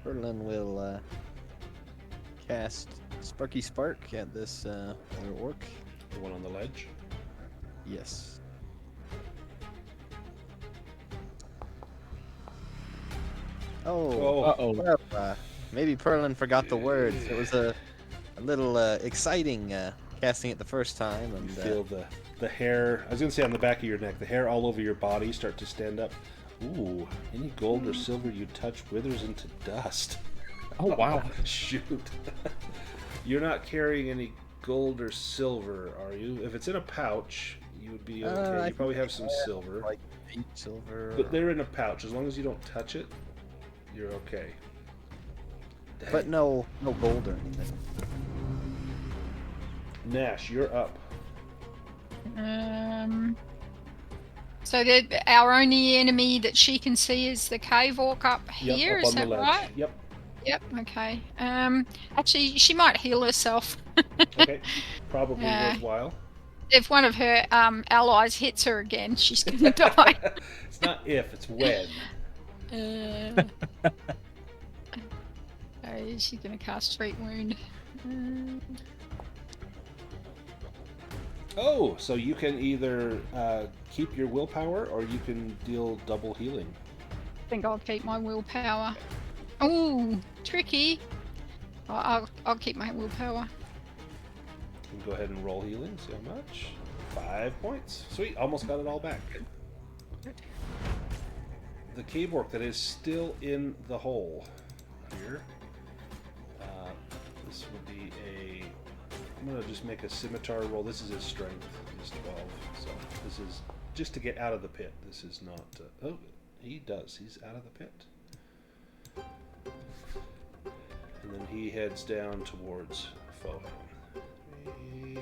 Berlin will cast Sparky Spark at this other orc. The one on the ledge. Yes. Oh, Uh-oh. well, maybe Perlin forgot the words. It was a little exciting casting it the first time, and You feel the hair, I was going to say on the back of your neck, the hair all over your body start to stand up. Ooh, any gold or silver you touch withers into dust. Oh, wow. Shoot. You're not carrying any gold or silver, are you? If it's in a pouch, you would be okay. I You probably have some think I have, silver. like 8 silver. But they're in a pouch. As long as you don't touch it, you're okay. But Dang. no gold or anything. Nash, you're up. So our only enemy that she can see is the cave orc up here. Yep, up Is on the that ledge. right? Yep. Yep. Okay. Actually, she might heal herself. Okay. Probably Yeah. worthwhile. If one of her allies hits her again, she's gonna die. It's not if, it's when. She's gonna cast Straight Wound. Oh, so you can either keep your willpower or you can deal double healing. I think I'll keep my willpower. Ooh, tricky. I'll keep my willpower. You can go ahead and roll healing. See how much? 5 points. Sweet, almost got it all back. The cave orc that is still in the hole here. This would be a. I'm gonna just make a scimitar roll. This is his strength. He's 12. So this is just to get out of the pit. This is not. Oh, he does. He's out of the pit. And then he heads down towards Foham. 3,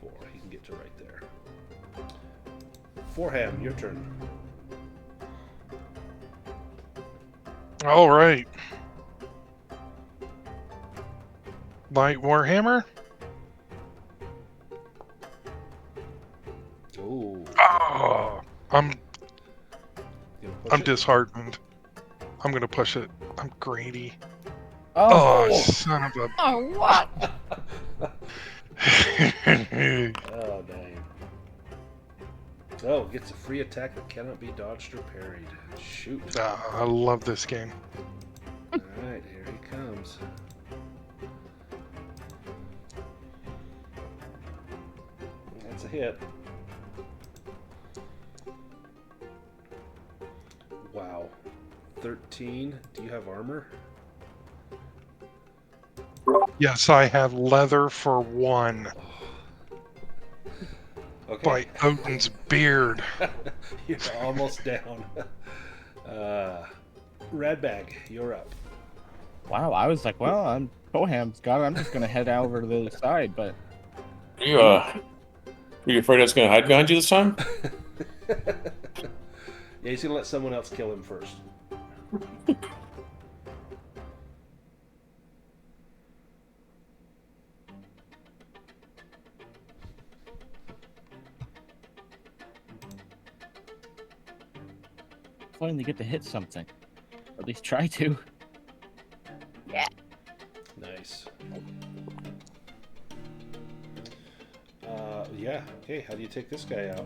4. He can get to right there. Forham, your turn. All right. Light Warhammer? Oh, Oh, I'm you gonna push I'm it? disheartened. I'm gonna push it. I'm greedy. Oh, Oh, son of a. Oh, what? Oh, dang. Oh, gets a free attack that cannot be dodged or parried. Shoot. I love this game. Alright, here he comes. That's a hit. Wow. 13. Do you have armor? Yes, I have leather for 1 Okay. by Odin's beard. You're almost down. Radbag, you're up. wow. I was like, well, I'm Boham's got it. I'm just going to head over to the other side, but Are you afraid I was going to hide behind you this time? Yeah, he's gonna let someone else kill him first. finally get to hit something. Or at least try to. Nice. Yeah. Okay, how do you take this guy out?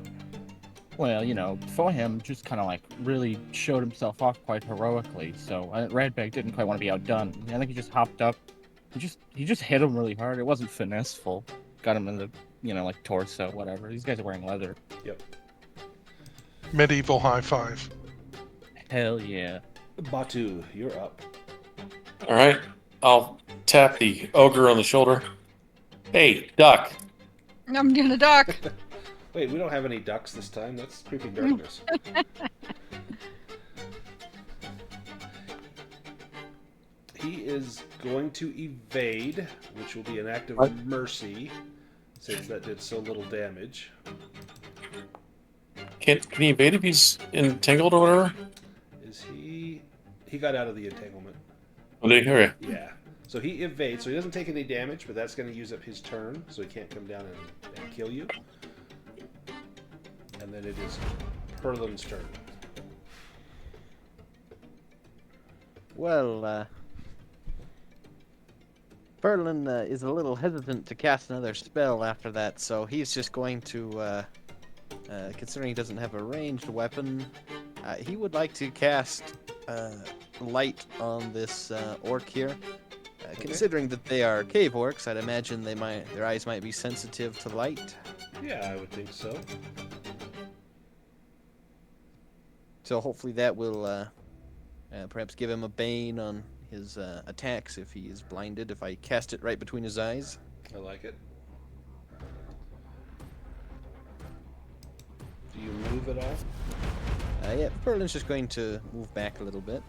Well, you know, Foham just kind of like really showed himself off quite heroically. So Radbag didn't quite want to be outdone. I think he just hopped up. He just hit him really hard. It wasn't finesseful. Got him in the, you know, like torso, whatever. These guys are wearing leather. Yep. Medieval high five. Hell yeah. Batu, you're up. All right. I'll tap the ogre on the shoulder. Hey, duck. I'm gonna duck. Wait, we don't have any ducks this time. That's creeping darkness. he is going to evade, which will be an act of What? mercy, since that did so little damage. Can he evade if he's entangled or whatever? Is he? He got out of the entanglement. Oh, did he? Okay. Yeah. So he evades, so he doesn't take any damage, but that's going to use up his turn, so he can't come down and kill you. And then it is Perlin's turn. Well, Berlin is a little hesitant to cast another spell after that, so he's just going to, considering he doesn't have a ranged weapon, he would like to cast light on this orc here. Considering that they are cave orcs, I'd imagine their eyes might be sensitive to light. Yeah, I would think so. So hopefully that will perhaps give him a bane on his attacks if he is blinded, if I cast it right between his eyes. I like it. Do you move at all? Yeah, Berlin's just going to move back a little bit.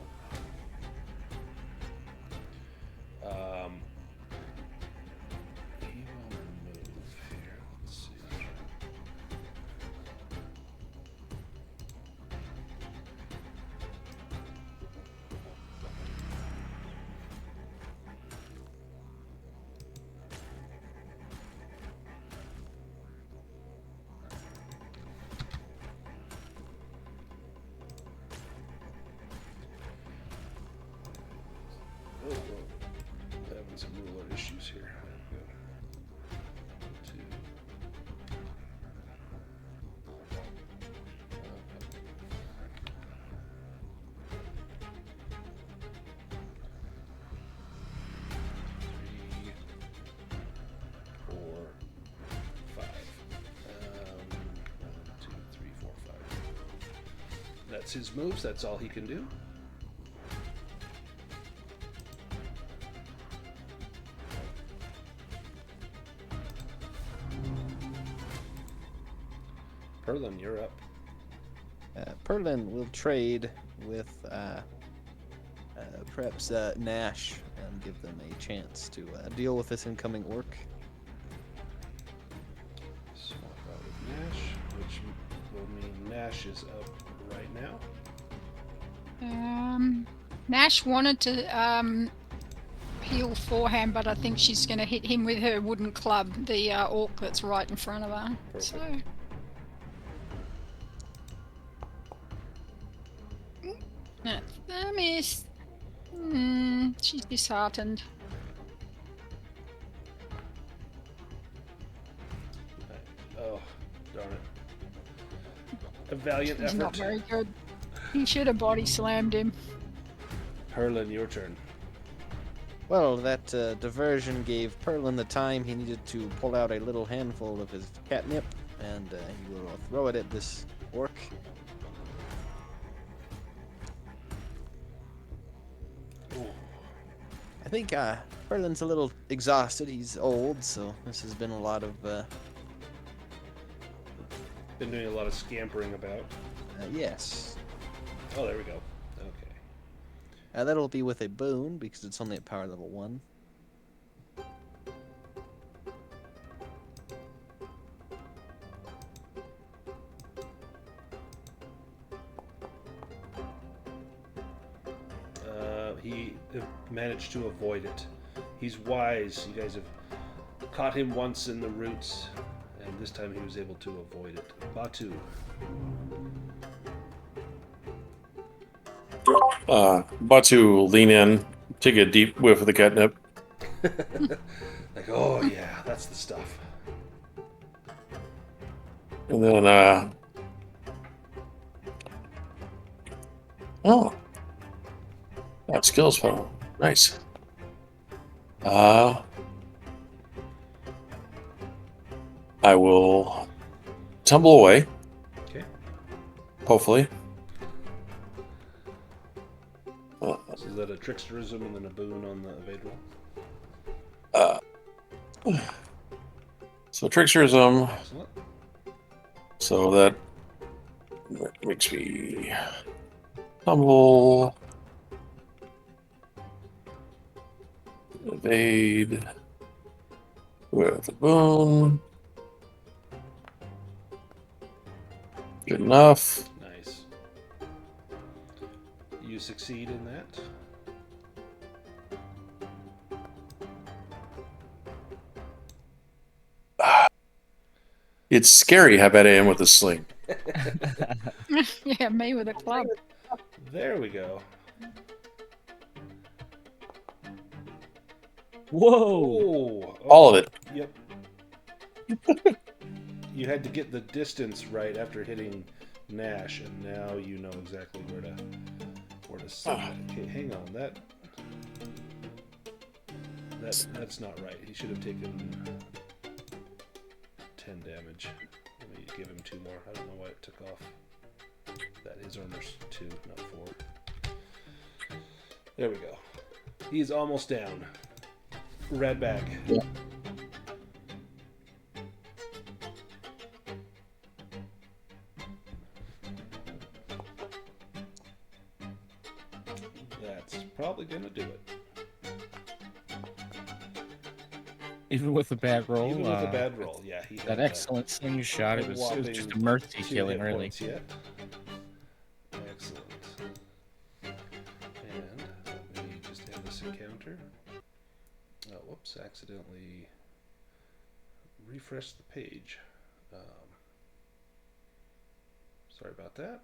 He will move here. Let's see. Oh, having some ruler issues here. Two. Three, 4, 5. 1, 2, 3, 4, 5. That's his moves. That's all he can do. Perlin, you're up. Perlin will trade with perhaps Nash and give them a chance to deal with this incoming orc. Swap out with Nash, which will mean Nash is up right now. Nash wanted to heal forehand, but I think she's going to hit him with her wooden club, the orc that's right in front of her. Perfect. So. That's a miss. She's disheartened. Oh, darn it. A valiant He's effort. not very good. He should have body slammed him. Perlin, your turn. Well, that diversion gave Perlin the time he needed to pull out a little handful of his catnip, and he will throw it at this orc. I think Perlin's a little exhausted. He's old, so this has been a lot of Been doing a lot of scampering about. yes. Oh, there we go. Okay. That'll be with a boon because it's only at power level 1. He managed to avoid it. He's wise. You guys have caught him once in the roots, and this time he was able to avoid it. Batu. Batu will lean in, take a deep whiff of the catnip. Like, oh yeah, that's the stuff. And then, oh, that skills funnel. Nice. I will tumble away. Okay. Hopefully. So is that a tricksterism and then a boon on the evade roll? So tricksterism. Excellent. So that makes me tumble. evade with a boon. Good enough. Nice. You succeed in that. It's scary how bad I am with a sling. Yeah, me with a club. There we go. Whoa! Oh, All of it. Yep. You had to get the distance right after hitting Nash, and now you know exactly where to send it. Okay, hang on. That's not right. He should have taken 10 damage. Let me give him 2 more. I don't know why it took off. That his armor's 2, not 4. There we go. He's almost down. Red bag. Yeah. That's probably gonna do it. Even with a bad roll. Even with a bad roll, yeah. He That had excellent slingshot. It was just a mercy 2 killing, hit really. points yet. Excellent. And let me just end this encounter. Oh, whoops! Accidentally refreshed the page. Sorry about that.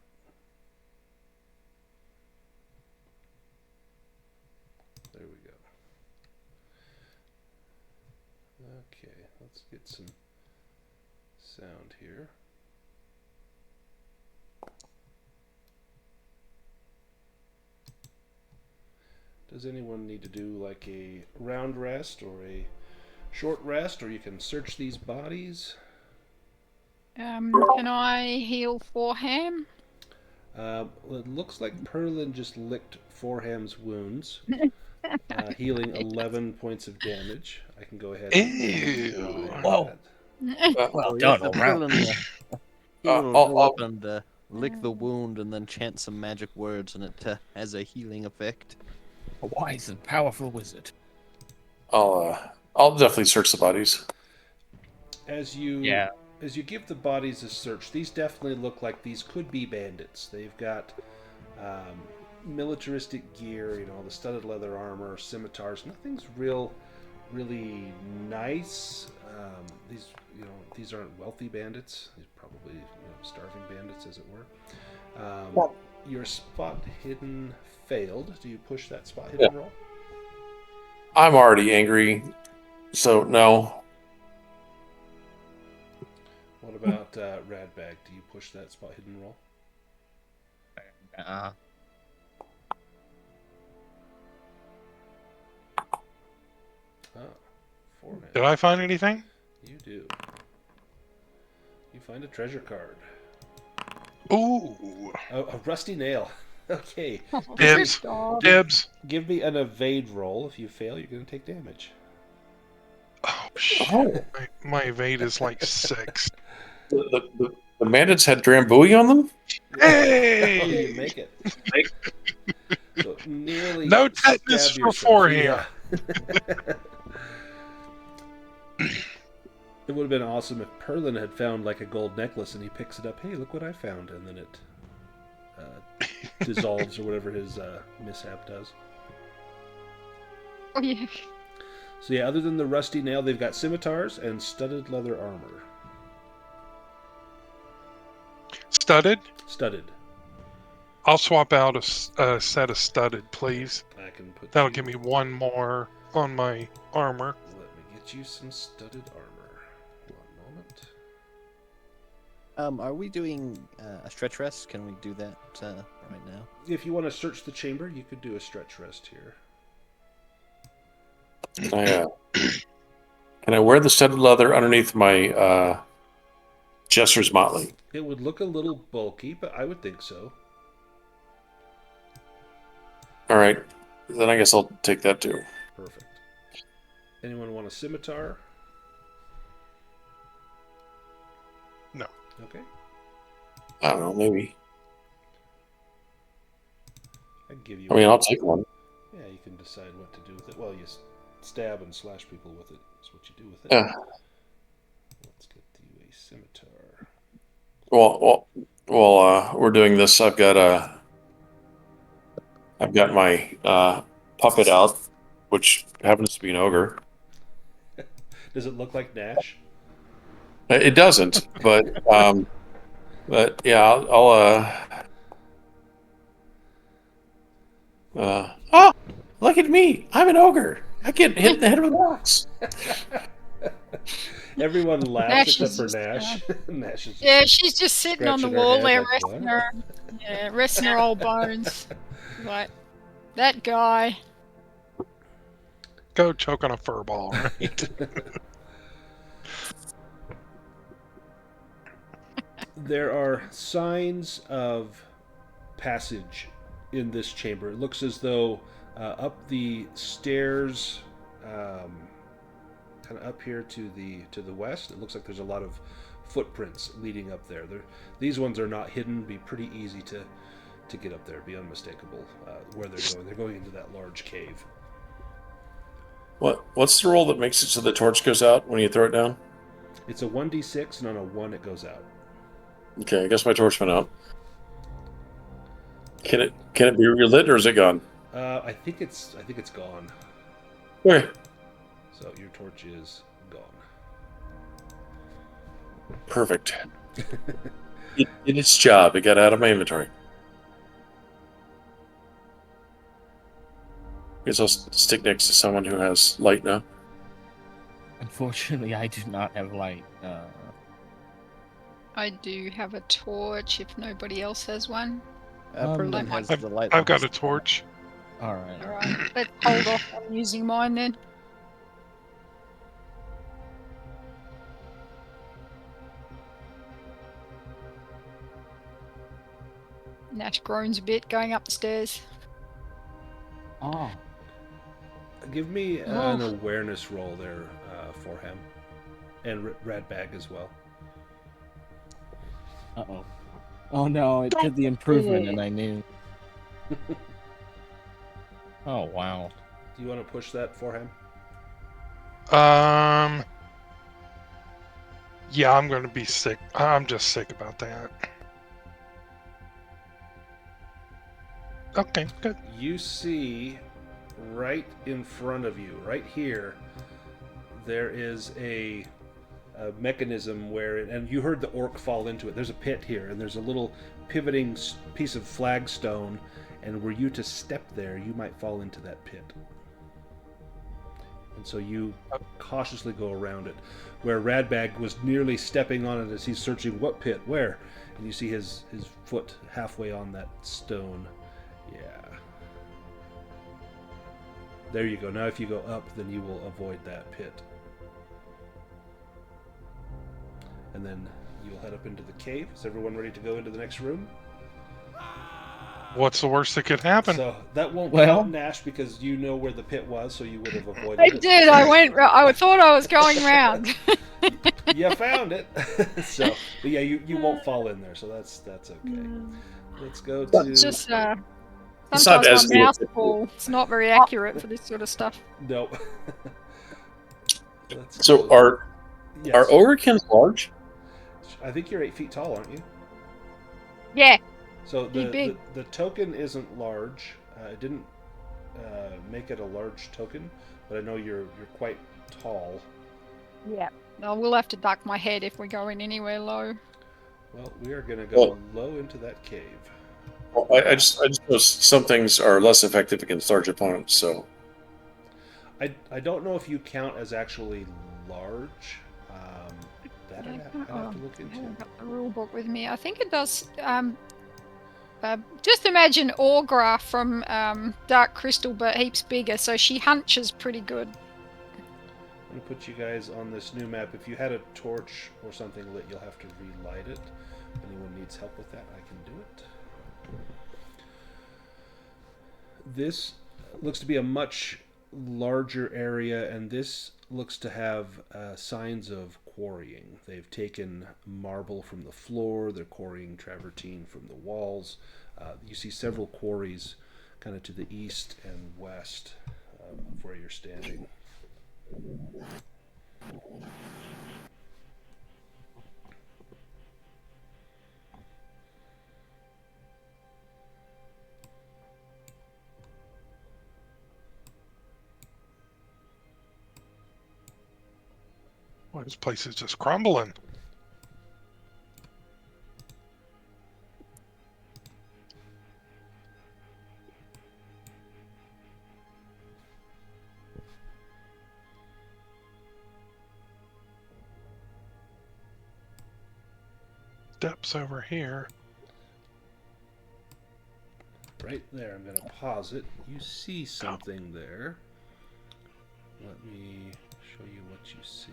There we go. Okay, let's get some sound here. Does anyone need to do like a round rest or a short rest, or you can search these bodies? Can I heal Forham? Well, it looks like Perlin just licked Forham's wounds, healing 11 points of damage. I can go ahead and try Whoa. that. Well So done, the all right. Perlin, he will I'll- go up and lick the wound and then chant some magic words, and it has a healing effect. A wise and powerful wizard. I'll definitely search the bodies. As you give the bodies a search, these definitely look like these could be bandits. They've got militaristic gear, the studded leather armor, scimitars. Nothing's really nice. These aren't wealthy bandits. These are probably starving bandits, as it were. Your spot hidden failed. Do you push that spot hidden roll? I'm already angry, so no. What about Radbag? Do you push that spot hidden roll? Oh, 4 now. Did I find anything? You do. You find a treasure card. Ooh. A rusty nail. Okay. Dibs. Dibs. Give me an evade roll. If you fail, you're going to take damage. Oh, shit. Oh. My evade is like 6. The bandits had Drambuie on them? Hey! Oh, you make it. So nearly No tetanus stab for yourself. Forehand. Yeah. It would have been awesome if Perlin had found like a gold necklace and he picks it up. Hey, look what I found, and then it dissolves or whatever his mishap does. Oh, yeah. So yeah, other than the rusty nail, they've got scimitars and studded leather armor. Studded? Studded. I'll swap out a set of studded, please. I can put. That'll give me 1 more on my armor. Let me get you some studded armor. 1 moment. Are we doing a stretch rest? Can we do that right now? If you want to search the chamber, you could do a stretch rest here. Can I wear the studded leather underneath my Jester's motley? It would look a little bulky, but I would think so. All right, then I guess I'll take that too. Perfect. Anyone want a scimitar? No. Okay. I don't know, maybe. I can give you. I mean, I'll take one. Yeah, you can decide what to do with it. Well, stab and slash people with it. That's what you do with it. Yeah. Let's get you a scimitar. Well, we're doing this. I've got my puppet out, which happens to be an ogre. Does it look like Nash? It doesn't, but yeah, oh, look at me! I'm an ogre. I get hit in the head with rocks. Everyone laughs Nash except is for just, Nash. Nash is just Yeah, she's just sitting on the scratching her wall head there, like, resting what? resting her old bones. Like that guy. Go choke on a fur ball, right? There are signs of passage in this chamber. It looks as though up the stairs, kind of up here to the west, it looks like there's a lot of footprints leading up there. These ones are not hidden. Be pretty easy to get up there. Be unmistakable where they're going. They're going into that large cave. What's the roll that makes it so the torch goes out when you throw it down? It's a 1d6, and on a 1 it goes out. Okay, I guess my torch went out. Can it be relit or is it gone? I think it's gone. Okay. So your torch is gone. Perfect. It did its job. It got out of my inventory. Guess I'll stick next to someone who has light now. Unfortunately, I do not have light. I do have a torch if nobody else has one. Perlin has the light. I've got a torch. All right. Alright, let's hold off on using mine then. Nash groans a bit going up the stairs. Oh. Give me an awareness roll there for him, and Radbag as well. Uh-oh. Oh no, it did the improvement and I knew. Oh wow. Do you want to push that for him? Yeah, I'm going to be sick. I'm just sick about that. Okay, good. You see right in front of you, right here, there is a mechanism where, and you heard the orc fall into it. There's a pit here, and there's a little pivoting piece of flagstone, and were you to step there, you might fall into that pit. And so you cautiously go around it, where Radbag was nearly stepping on it as he's searching what pit, where, and you see his foot halfway on that stone. Yeah. There you go. Now if you go up, then you will avoid that pit. And then you'll head up into the cave. Is everyone ready to go into the next room? What's the worst that could happen? So that won't Well- count, Nash, because you know where the pit was, so you would have avoided I it. did, I thought I was going round. You found it. So, but yeah, you won't fall in there, so that's okay. Let's go to... It's just, It's not sometimes as my mouse ball, it's not very accurate for this sort of stuff. No. Let's So go- are Yes. Ogrekins large? I think you're 8 feet tall, aren't you? Yeah, So Pretty big. the token isn't large. It didn't make it a large token, but I know you're quite tall. yeah. No, we'll have to duck my head if we go in anywhere low. Well, we are going to go Well- low into that cave. Well, I just know some things are less effective against large opponents. So I don't know if you count as actually large. That I'd have to look I into. haven't got the rule book with me. I think it does. Just imagine Augra from Dark Crystal, but heaps bigger, so she hunches pretty good. I'm going to put you guys on this new map. If you had a torch or something lit, you'll have to relight it. If anyone needs help with that, I can do it. This looks to be a much larger area, and this looks to have signs of quarrying. They've taken marble from the floor, they're quarrying travertine from the walls. You see several quarries kind of to the east and west of where you're standing. Boy, this place is just crumbling. Steps over here. Right there. I'm going to pause it. You see something there. Let me show you what you see.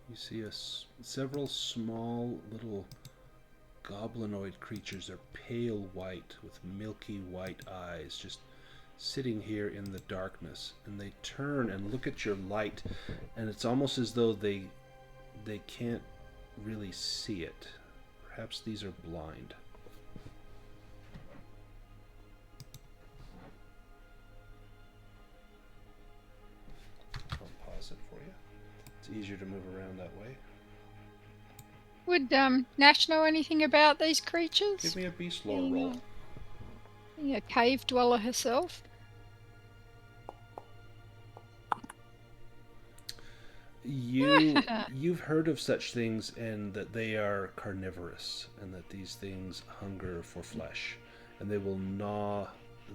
You see several small little goblinoid creatures. They're pale white with milky white eyes, just sitting here in the darkness. And they turn and look at your light, and it's almost as though they can't really see it. Perhaps these are blind. I'll pause it for you. It's easier to move around that way. Would Nash know anything about these creatures? Give me a beast lore roll. Being a cave dweller herself. You've heard of such things, and that they are carnivorous, and that these things hunger for flesh, and they will gnaw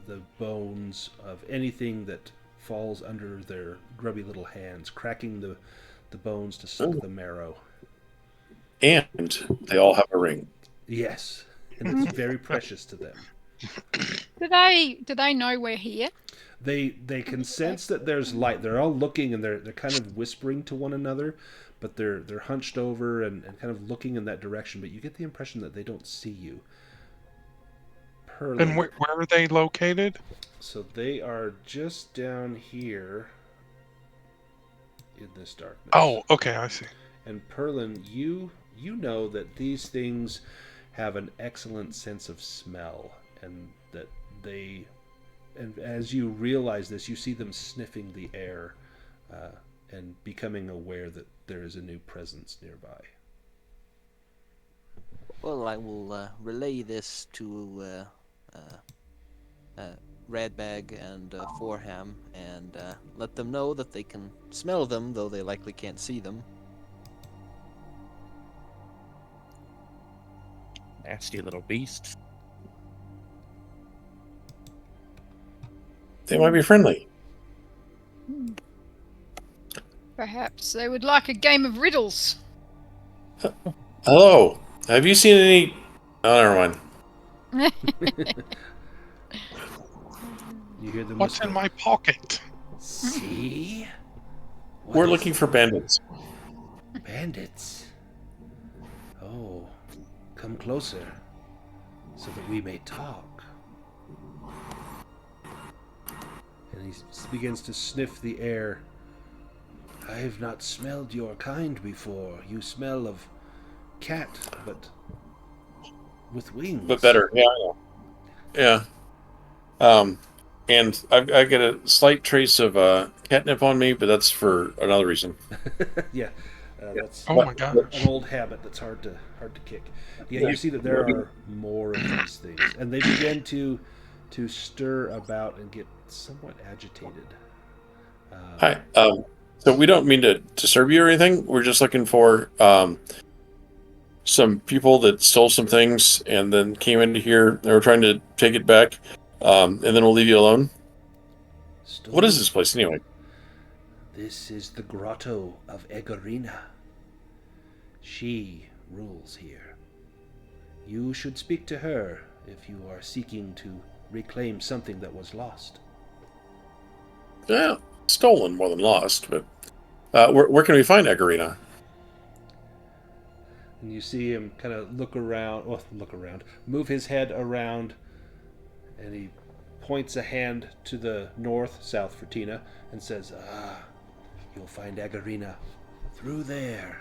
the bones of anything that falls under their grubby little hands, cracking the bones to suck the marrow. And they all have a ring. Yes, and it's very precious to them. Do they know we're here? They can sense that there's light. They're all looking, and they're kind of whispering to one another, but they're hunched over and kind of looking in that direction. But you get the impression that they don't see you. And where are they located? So they are just down here in this darkness. Oh, okay, I see. And Perlin, you know that these things have an excellent sense of smell, and that they... And as you realize this, you see them sniffing the air and becoming aware that there is a new presence nearby. Well, I will relay this to Radbag and Forham, and let them know that they can smell them, though they likely can't see them. Nasty little beast. They might be friendly. Perhaps they would like a game of riddles. Hello. Have you seen any... Oh, never mind. You hear them What's whisper, in my pocket? See? What We're is looking for bandits. bandits. Oh, come closer so that we may talk. And he begins to sniff the air. I have not smelled your kind before. You smell of cat, but with wings. But better. Yeah, I know. Yeah. And I get a slight trace of catnip on me, but that's for another reason. Yeah, that's Oh my gosh. an old habit that's hard to kick. Yeah, you see that there are more of these things, and they begin to stir about and get somewhat agitated. Hi. So we don't mean to disturb you or anything. We're just looking for some people that stole some things and then came into here. They were trying to take it back, and then we'll leave you alone. What is this place anyway? This is the Grotto of Aegorina. She rules here. You should speak to her if you are seeking to reclaim something that was lost. Yeah, stolen more than lost. But where can we find Aegorina? And you see him kind of move his head around, and he points a hand to the north, south for Tina, and says, you'll find Aegorina through there.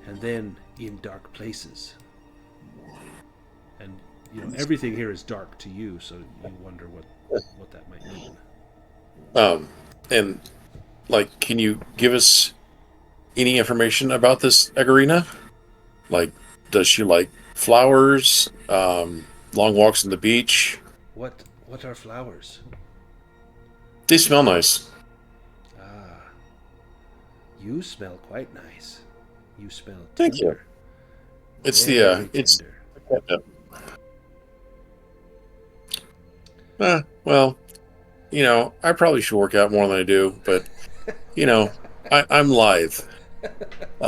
and then in dark places. And everything here is dark to you, so you wonder what that might mean. And like, can you give us any information about this Aegorina? Like, does she like flowers? Long walks on the beach? What are flowers? They smell nice. Ah, you smell quite nice. You smell Thank you. tender. It's Very it's. tender. Well, I probably should work out more than I do, but I'm lithe,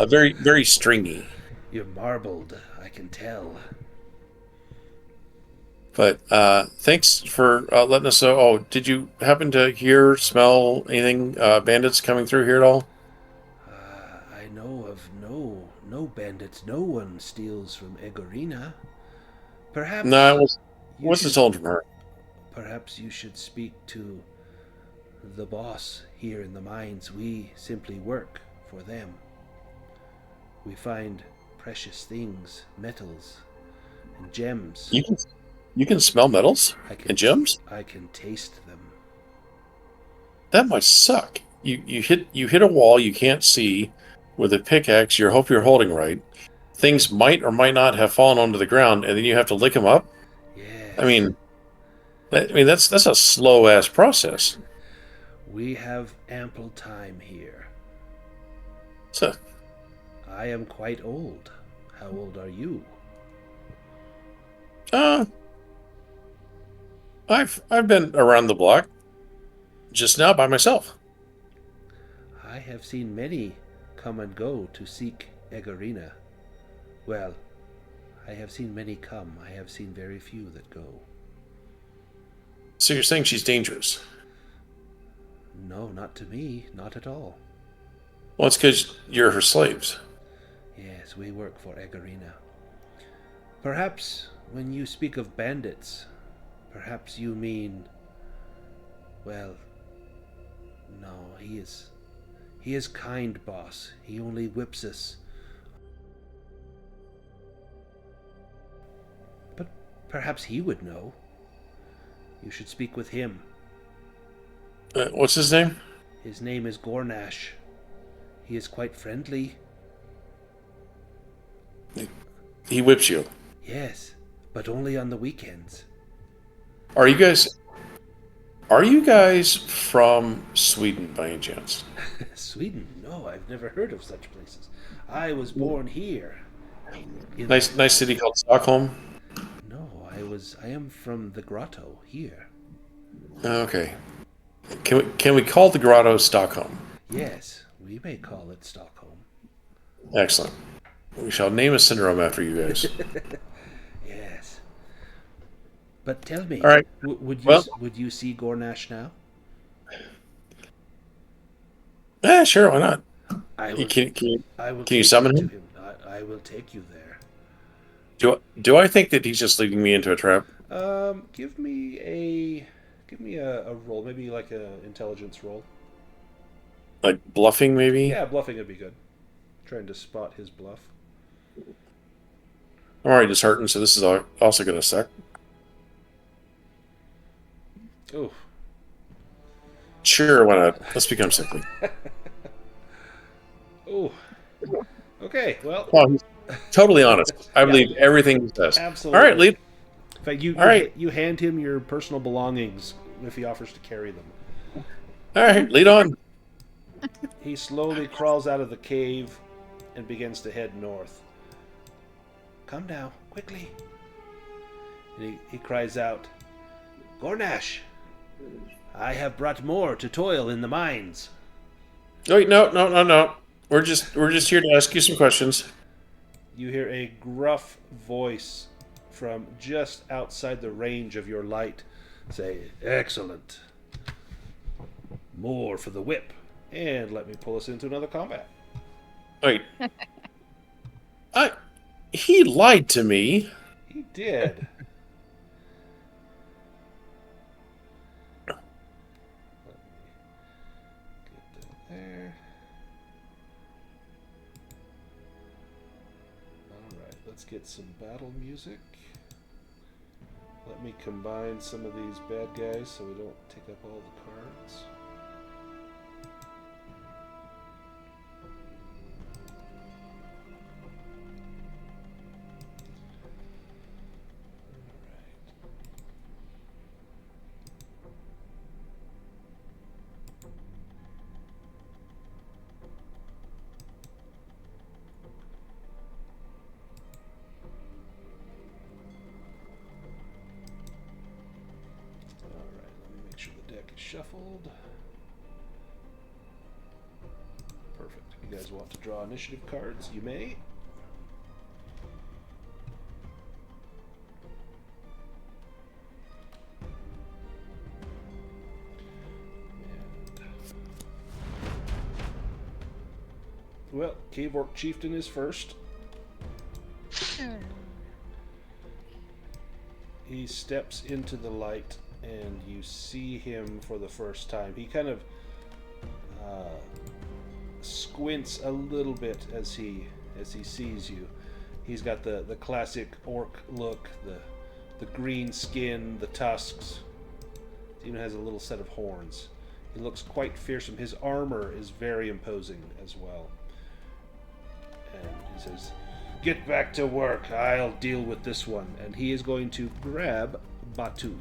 very very stringy. You're marbled, I can tell. But thanks for letting us know. Oh, did you happen to smell anything? Bandits coming through here at all? I know of no bandits. No one steals from Aegorina. Perhaps No, you wasn't should, told from her. perhaps you should speak to the boss here in the mines. We simply work for them. We find precious things, metals, and gems. You can smell metals and gems. I can taste them. That must suck. You hit a wall you can't see with a pickaxe. You hope you're holding right. Things might or might not have fallen onto the ground, and then you have to lick them up. Yes. I mean, that's a slow ass process. We have ample time here. So, I am quite old. How old are you? I've been around the block just now by myself. I have seen many come and go to seek Aegorina. Well, I have seen many come. I have seen very few that go. So you're saying she's dangerous? No, not to me. Not at all. Well, it's because you're her slaves. Yes, we work for Aegorina. Perhaps when you speak of bandits, perhaps you mean... Well, no, he is kind, boss. He only whips us. But perhaps he would know. You should speak with him. What's his name? His name is Gornash. He is quite friendly. He whips you. Yes, but only on the weekends. Are you guys from Sweden by any chance? Sweden? No, I've never heard of such places. I was born here. Nice city called Stockholm. No, I am from the Grotto here. Okay. Can we call the Grotto Stockholm? Yes, we may call it Stockholm. Excellent. We shall name a syndrome after you guys. Yes. But tell me, All right. Would you see Gornash now? Sure, why not? Can you summon him? I will take you there. Do I think that he's just leading me into a trap? Give me a roll, maybe like a intelligence roll. Like bluffing, maybe? Yeah, bluffing would be good. Trying to spot his bluff. I'm already disheartened, so this is also going to suck. Oh. Sure, why not? Let's become sickly. Oh. Okay, well. Totally honest. I believe everything he says. Absolutely. All right, lead. In fact, you hand him your personal belongings if he offers to carry them. All right, lead on. He slowly crawls out of the cave and begins to head north. Come now, quickly. And he cries out, Gornash, I have brought more to toil in the mines. Wait, no. We're just here to ask you some questions. You hear a gruff voice from just outside the range of your light say, Excellent. More for the whip. And let me pull us into another combat. Wait. He lied to me. He did. Let me get that there. let's get some battle music. Let me combine some of these bad guys so we don't take up all the cards. Shuffled. Perfect. You guys want to draw initiative cards? You may. And well, Cave Orc Chieftain is first. He steps into the light. And you see him for the first time. He kind of squints a little bit as he sees you. He's got the classic orc look, the green skin, the tusks. He even has a little set of horns. He looks quite fearsome. His armor is very imposing as well. And he says, "Get back to work. I'll deal with this one." And he is going to grab Batu.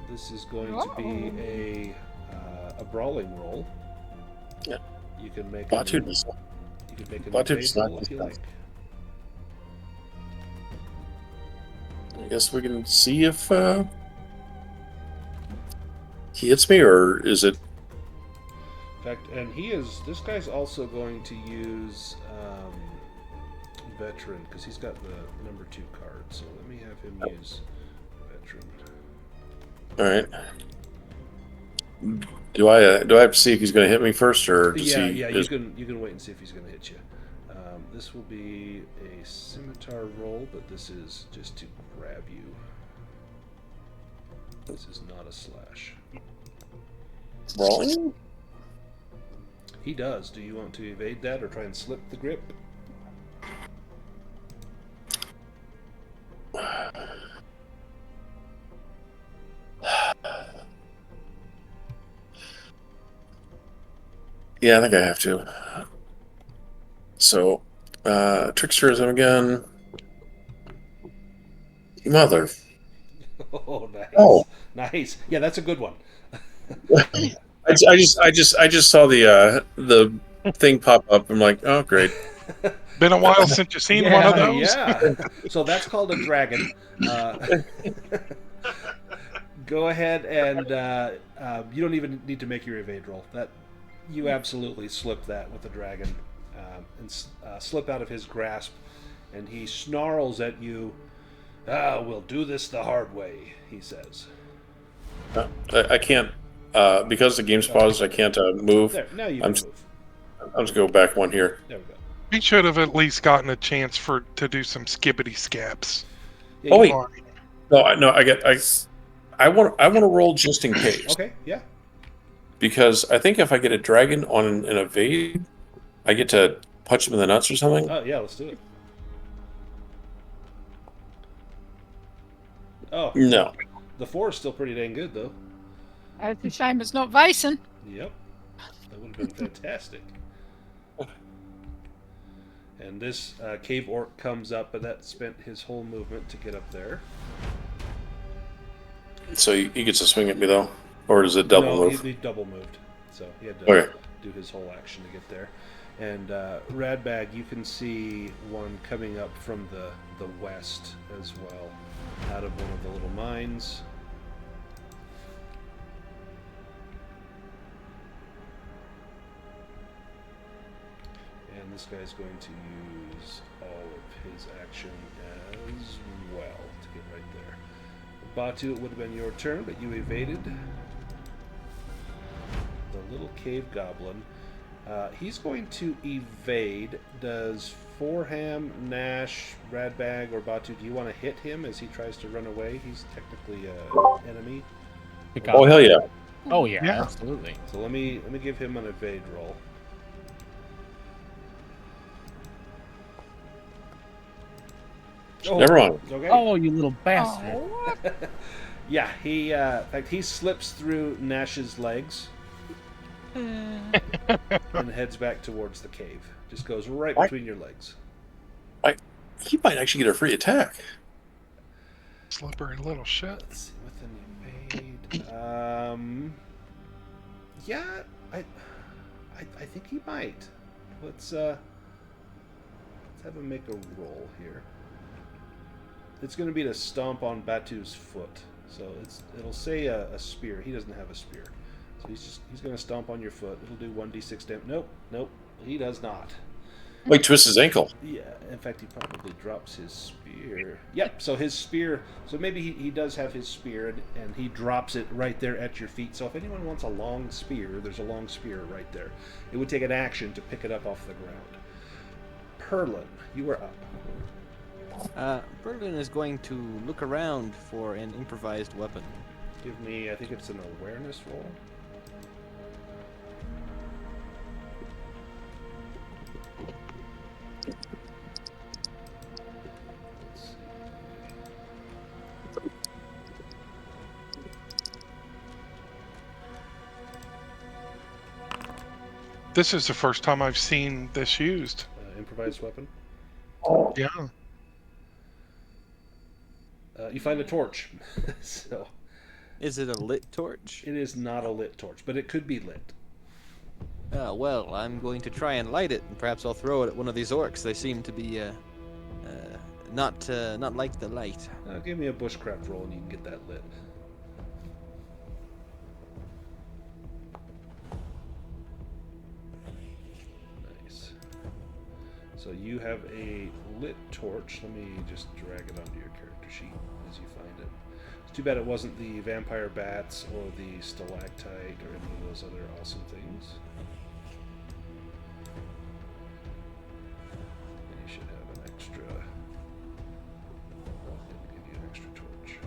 This is going to be a brawling roll. Yeah. You can make Batu an evade roll if you like. I guess we can see if he hits me, or is it? In fact, and this guy's also going to use veteran because he's got the number 2 card. So let me have him use veteran. All right. Do I have to see if he's going to hit me first, or does yeah, he? Yeah. You can wait and see if he's going to hit you. This will be a scimitar roll, but this is just to grab you. This is not a slash. Brawling? He does. Do you want to evade that or try and slip the grip? Yeah, I think I have to. So, tricksterism again. Mother. Oh, nice. Oh. Nice. Yeah, that's a good one. I just saw the thing pop up. I'm like, oh, great. Been a while since you've seen one of those. Yeah. So that's called a dragon. Go ahead and you don't even need to make your evade roll. That you absolutely slip that with the dragon and slip out of his grasp, and he snarls at you. We'll do this the hard way, he says. I can't because the game's paused. I can't move. There, now you can move. I'm just going to go back one here. There we go. We should have at least gotten a chance to do some skibbity scaps. Yeah, Oh wait, I want to roll just in case. Okay, yeah. Because I think if I get a dragon on an evade, I get to punch him in the nuts or something. Oh yeah, let's do it. Oh No. The 4 is still pretty dang good though. It's a shame it's not Vason. Yep, that would have been fantastic. And this cave orc comes up, and that spent his whole movement to get up there. So he gets to swing at me though, or is it double move? He double moved, so he had to do his whole action to get there. And Radbag, you can see one coming up from the west as well, out of one of the little mines. And this guy's going to use all of his action as well to get right there. Batu, it would have been your turn, but you evaded. The little cave goblin. He's going to evade. Does Forham, Nash, Radbag, or Batu, do you want to hit him as he tries to run away? He's technically an enemy. Oh hell yeah! Oh yeah, Yeah. absolutely. So let me give him an evade roll. Oh. Never mind. Okay. Oh, you little bastard. Oh. Yeah, he in fact he slips through Nash's legs and heads back towards the cave. Just goes right What? between your legs. He might actually get a free attack. Slippery little shit. Let's see what then he paid. Yeah, I think he might. Let's have him make a roll here. It's going to be to stomp on Batu's foot. So it'll say a spear. He doesn't have a spear. So he's going to stomp on your foot. It'll do 1d6 damage. Nope, he does not. Like twist his ankle. Yeah, in fact, he probably drops his spear. Yep, so his spear... So maybe he does have his spear, and he drops it right there at your feet. So if anyone wants a long spear, there's a long spear right there. It would take an action to pick it up off the ground. Perlin, you are up. Berlin is going to look around for an improvised weapon. Give me, I think it's an awareness roll. Let's see. This is the first time I've seen this used. Improvised weapon. Yeah. You find a torch. So Is it a lit torch? it is not a lit torch, but it could be lit. Well, I'm going to try and light it, and perhaps I'll throw it at one of these orcs. They seem to be not like the light. Give me a bushcraft roll and you can get that lit. Nice. So you have a lit torch. Let me just drag it onto your character sheet as you find it. It's too bad it wasn't the vampire bats or the stalactite or any of those other awesome things. And you should have an extra... Oh, didn't give you an extra torch.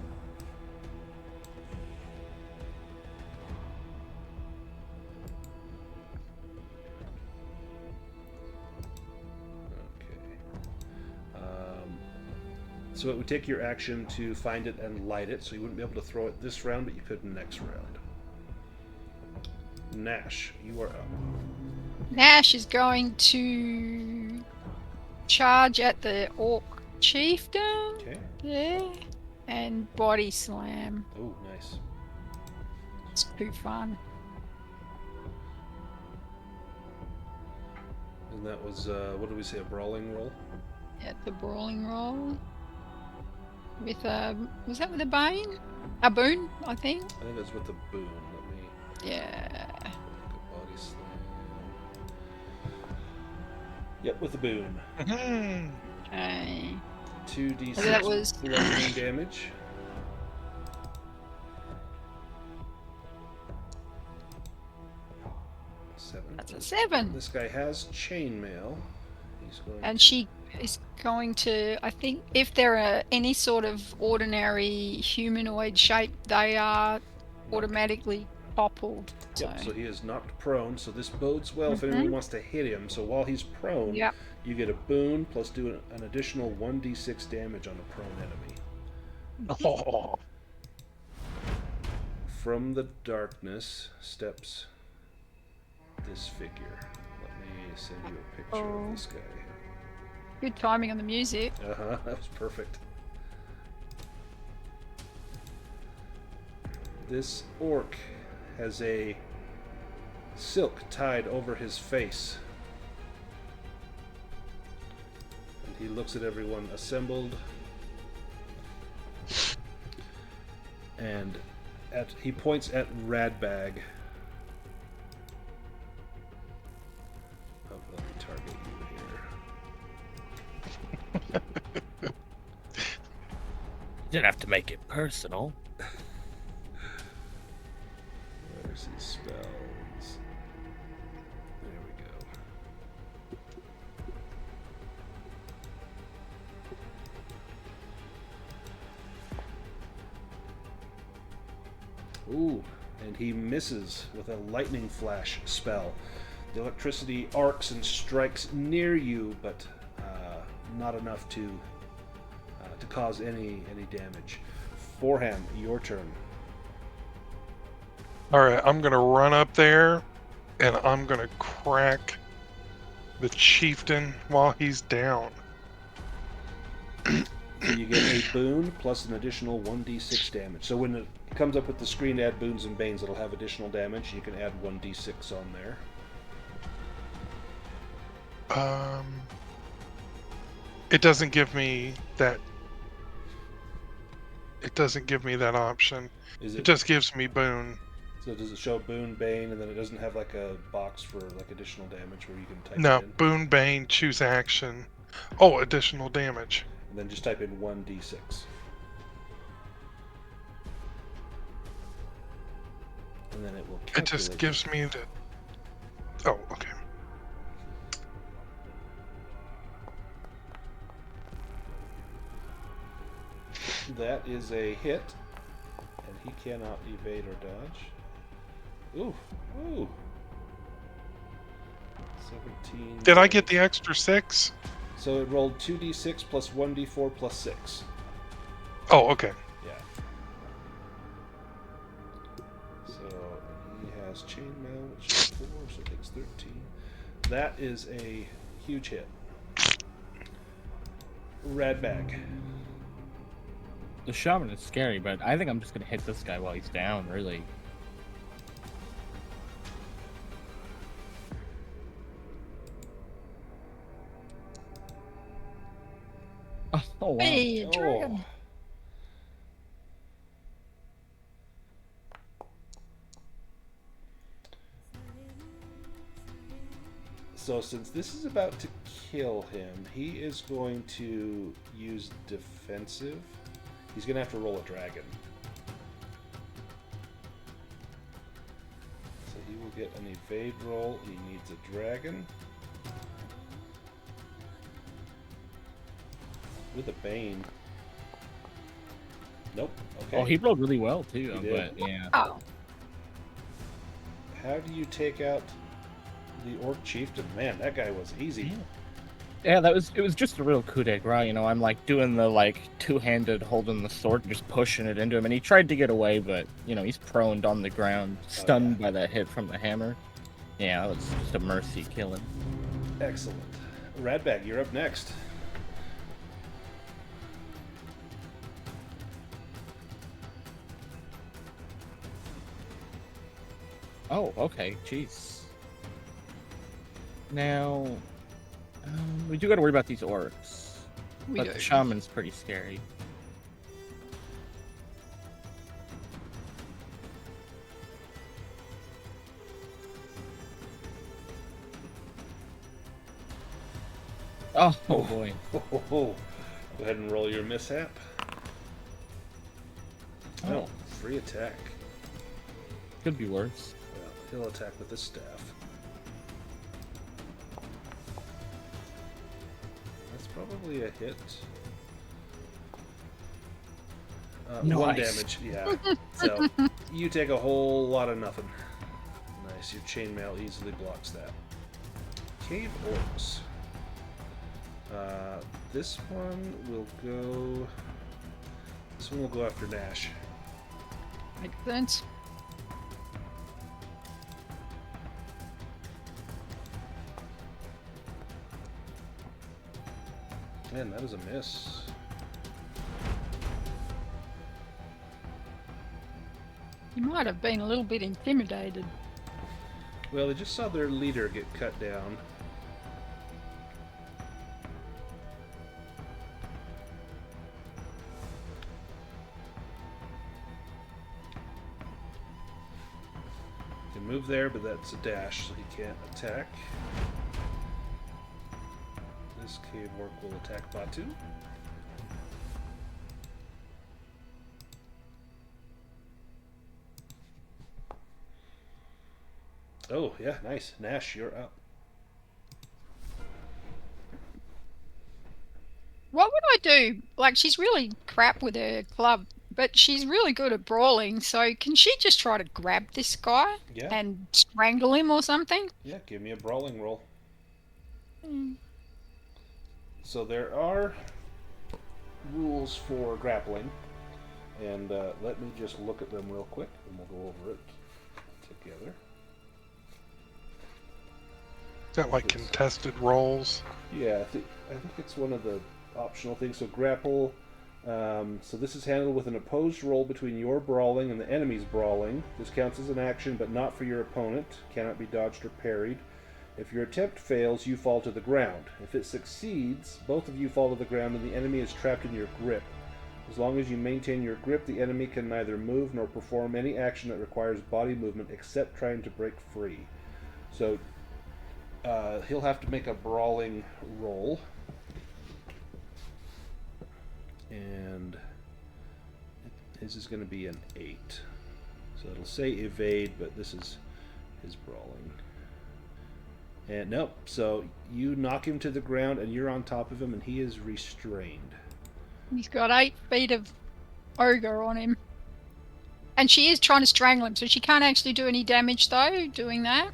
So it would take your action to find it and light it, so you wouldn't be able to throw it this round, but you could next round. Nash, you are up. Nash is going to charge at the orc chieftain. Okay. Yeah. And body slam. Oh, nice. It's too fun. And that was, what did we say, a brawling roll? At the brawling roll. With was that with a bane? A boon, I think. I think it's with the boon. Let me Yeah. look at body slam. Yep, with the boon. Okay. 2d6 So that was- bludgeoning damage. That's a 7. This guy has chainmail. He's going And she is going to, I think, if there are any sort of ordinary humanoid shape, they are automatically toppled. Yep, so he is knocked prone, so this bodes well if anyone wants to hit him. So while he's prone, Yep. you get a boon plus do an additional 1d6 damage on a prone enemy. Oh. From the darkness steps this figure. Let me send you a picture of this guy. Good timing on the music. Uh-huh, that was perfect. This orc has a silk tied over his face. And he looks at everyone assembled. And he points at Radbag. Oh, let me target you here. You didn't have to make it personal. Where's his spells? There we go. Ooh, and he misses with a lightning flash spell. The electricity arcs and strikes near you, but not enough to to cause any damage. Foreham, your turn. All right, I'm gonna run up there, and I'm gonna crack the chieftain while he's down. So you get a boon plus an additional 1d6 damage. So when it comes up with the screen add boons and banes, it'll have additional damage. You can add 1d6 on there. It doesn't give me that. It doesn't give me that option. It just gives me boon. So does it show boon, bane, and then it doesn't have like a box for like additional damage where you can type No, it in? boon, bane, choose action. Oh, additional damage. And then just type in 1d6. And then it will calculate. It just gives me the... Oh, okay. That is a hit, and he cannot evade or dodge. Ooh, ooh. 17. Did I get the extra 6? So it rolled 2d6 plus 1d4 plus 6. Oh, okay. Yeah. So he has chainmail, which is 4, so it takes 13. That is a huge hit. Radbag. The shaman is scary, but I think I'm just gonna hit this guy while he's down, really. Oh, wow. Hey, a dragon. So since this is about to kill him, he is going to use defensive. He's going to have to roll a dragon. So he will get an evade roll. He needs a dragon. With a bane. Nope. Okay. Oh, he rolled really well, too, He did. but yeah. Oh, How do you take out the Orc Chieftain? Man, that guy was easy. Yeah, it was just a real coup de grace, you know. I'm like doing the like two-handed holding the sword and just pushing it into him, and he tried to get away, but you know, he's proned on the ground, stunned by that hit from the hammer. Yeah, that was just a mercy killing. Excellent. Radbag, you're up next. Oh, okay, jeez. Now, we do got to worry about these orcs, but the shaman's pretty scary. Oh boy. Go ahead and roll your mishap. Oh, free attack. Could be worse. Well, he'll attack with his staff. That's probably a hit. One Nice. damage, yeah. So, you take a whole lot of nothing. Nice, your chainmail easily blocks that. Cave Orcs. This one will go... This one will go after Nash. makes sense. Man, that is a miss. You might have been a little bit intimidated. Well, they just saw their leader get cut down. He can move there, but that's a dash, so he can't attack. This cave orc will attack Batu. Oh, yeah, nice. Nash, you're up. What would I do? Like, she's really crap with her club, but she's really good at brawling, so can she just try to grab this guy Yeah. and strangle him or something? Yeah, give me a brawling roll. So there are rules for grappling, and let me just look at them real quick, and we'll go over it together. Is that like contested roles? Yeah, I think it's one of the optional things. So grapple. So this is handled with an opposed roll between your brawling and the enemy's brawling. This counts as an action, but not for your opponent. Cannot be dodged or parried. If your attempt fails, you fall to the ground. If it succeeds, both of you fall to the ground and the enemy is trapped in your grip. As long as you maintain your grip, the enemy can neither move nor perform any action that requires body movement except trying to break free. So he'll have to make a brawling roll. And his is going to be an 8. So it'll say evade, but this is his brawling. And nope, so you knock him to the ground and you're on top of him and he is restrained. He's got 8 feet of ogre on him. And she is trying to strangle him, so she can't actually do any damage though, doing that.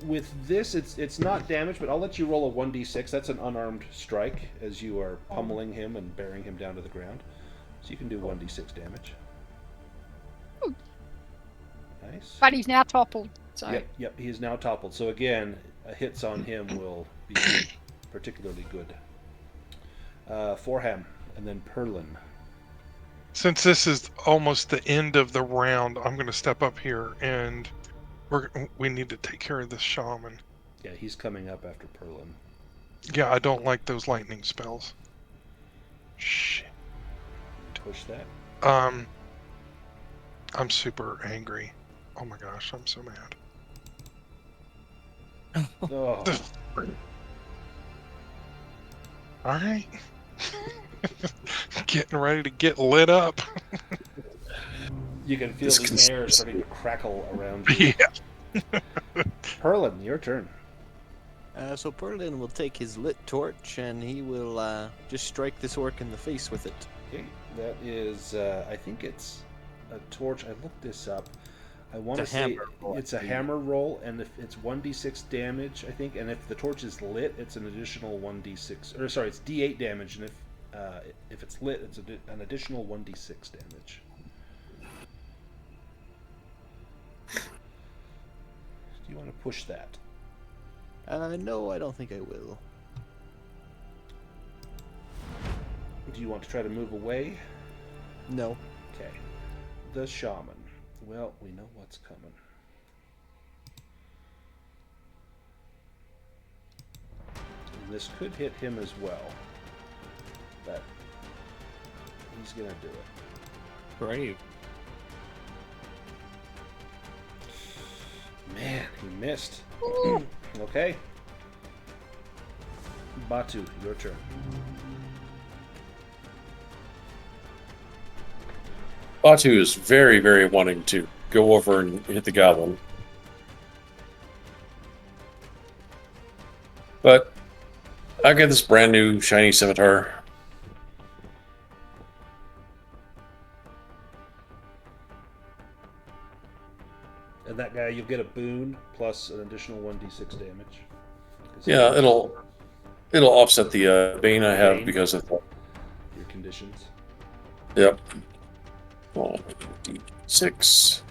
With this, it's not damage, but I'll let you roll a 1d6. That's an unarmed strike as you are pummeling him and bearing him down to the ground. So you can do 1d6 damage. Ooh. Nice. But he's now toppled. So. Yep, he is now toppled. So again, hits on him will be particularly good. Forham, and then Perlin. Since this is almost the end of the round, I'm going to step up here, and we need to take care of this shaman. Yeah, he's coming up after Perlin. Yeah, I don't like those lightning spells. Shit. Push that. I'm super angry. Oh my gosh, I'm so mad. Oh. Alright. Getting ready to get lit up. You can feel the air starting to crackle around you. Yeah. Perlin, your turn. So Perlin will take his lit torch and he will just strike this orc in the face with it. Okay, that is, I think it's a torch. I looked this up. I want to say it's a hammer roll, and if it's 1d6 damage, I think, and if the torch is lit, it's an additional 1d6. Or sorry, it's d8 damage, and if it's lit, it's an additional 1d6 damage. Do you want to push that? No, I don't think I will. Do you want to try to move away? No. Okay. The shaman. Well, we know what's coming. And this could hit him as well. But he's going to do it. Brave. Man, he missed. Okay. Batu, your turn. Batu is very, very wanting to go over and hit the goblin. But I got this brand new shiny scimitar. And that guy, you'll get a boon plus an additional 1d6 damage. Yeah, it'll offset the bane I have because of your conditions. Yep. 1d6.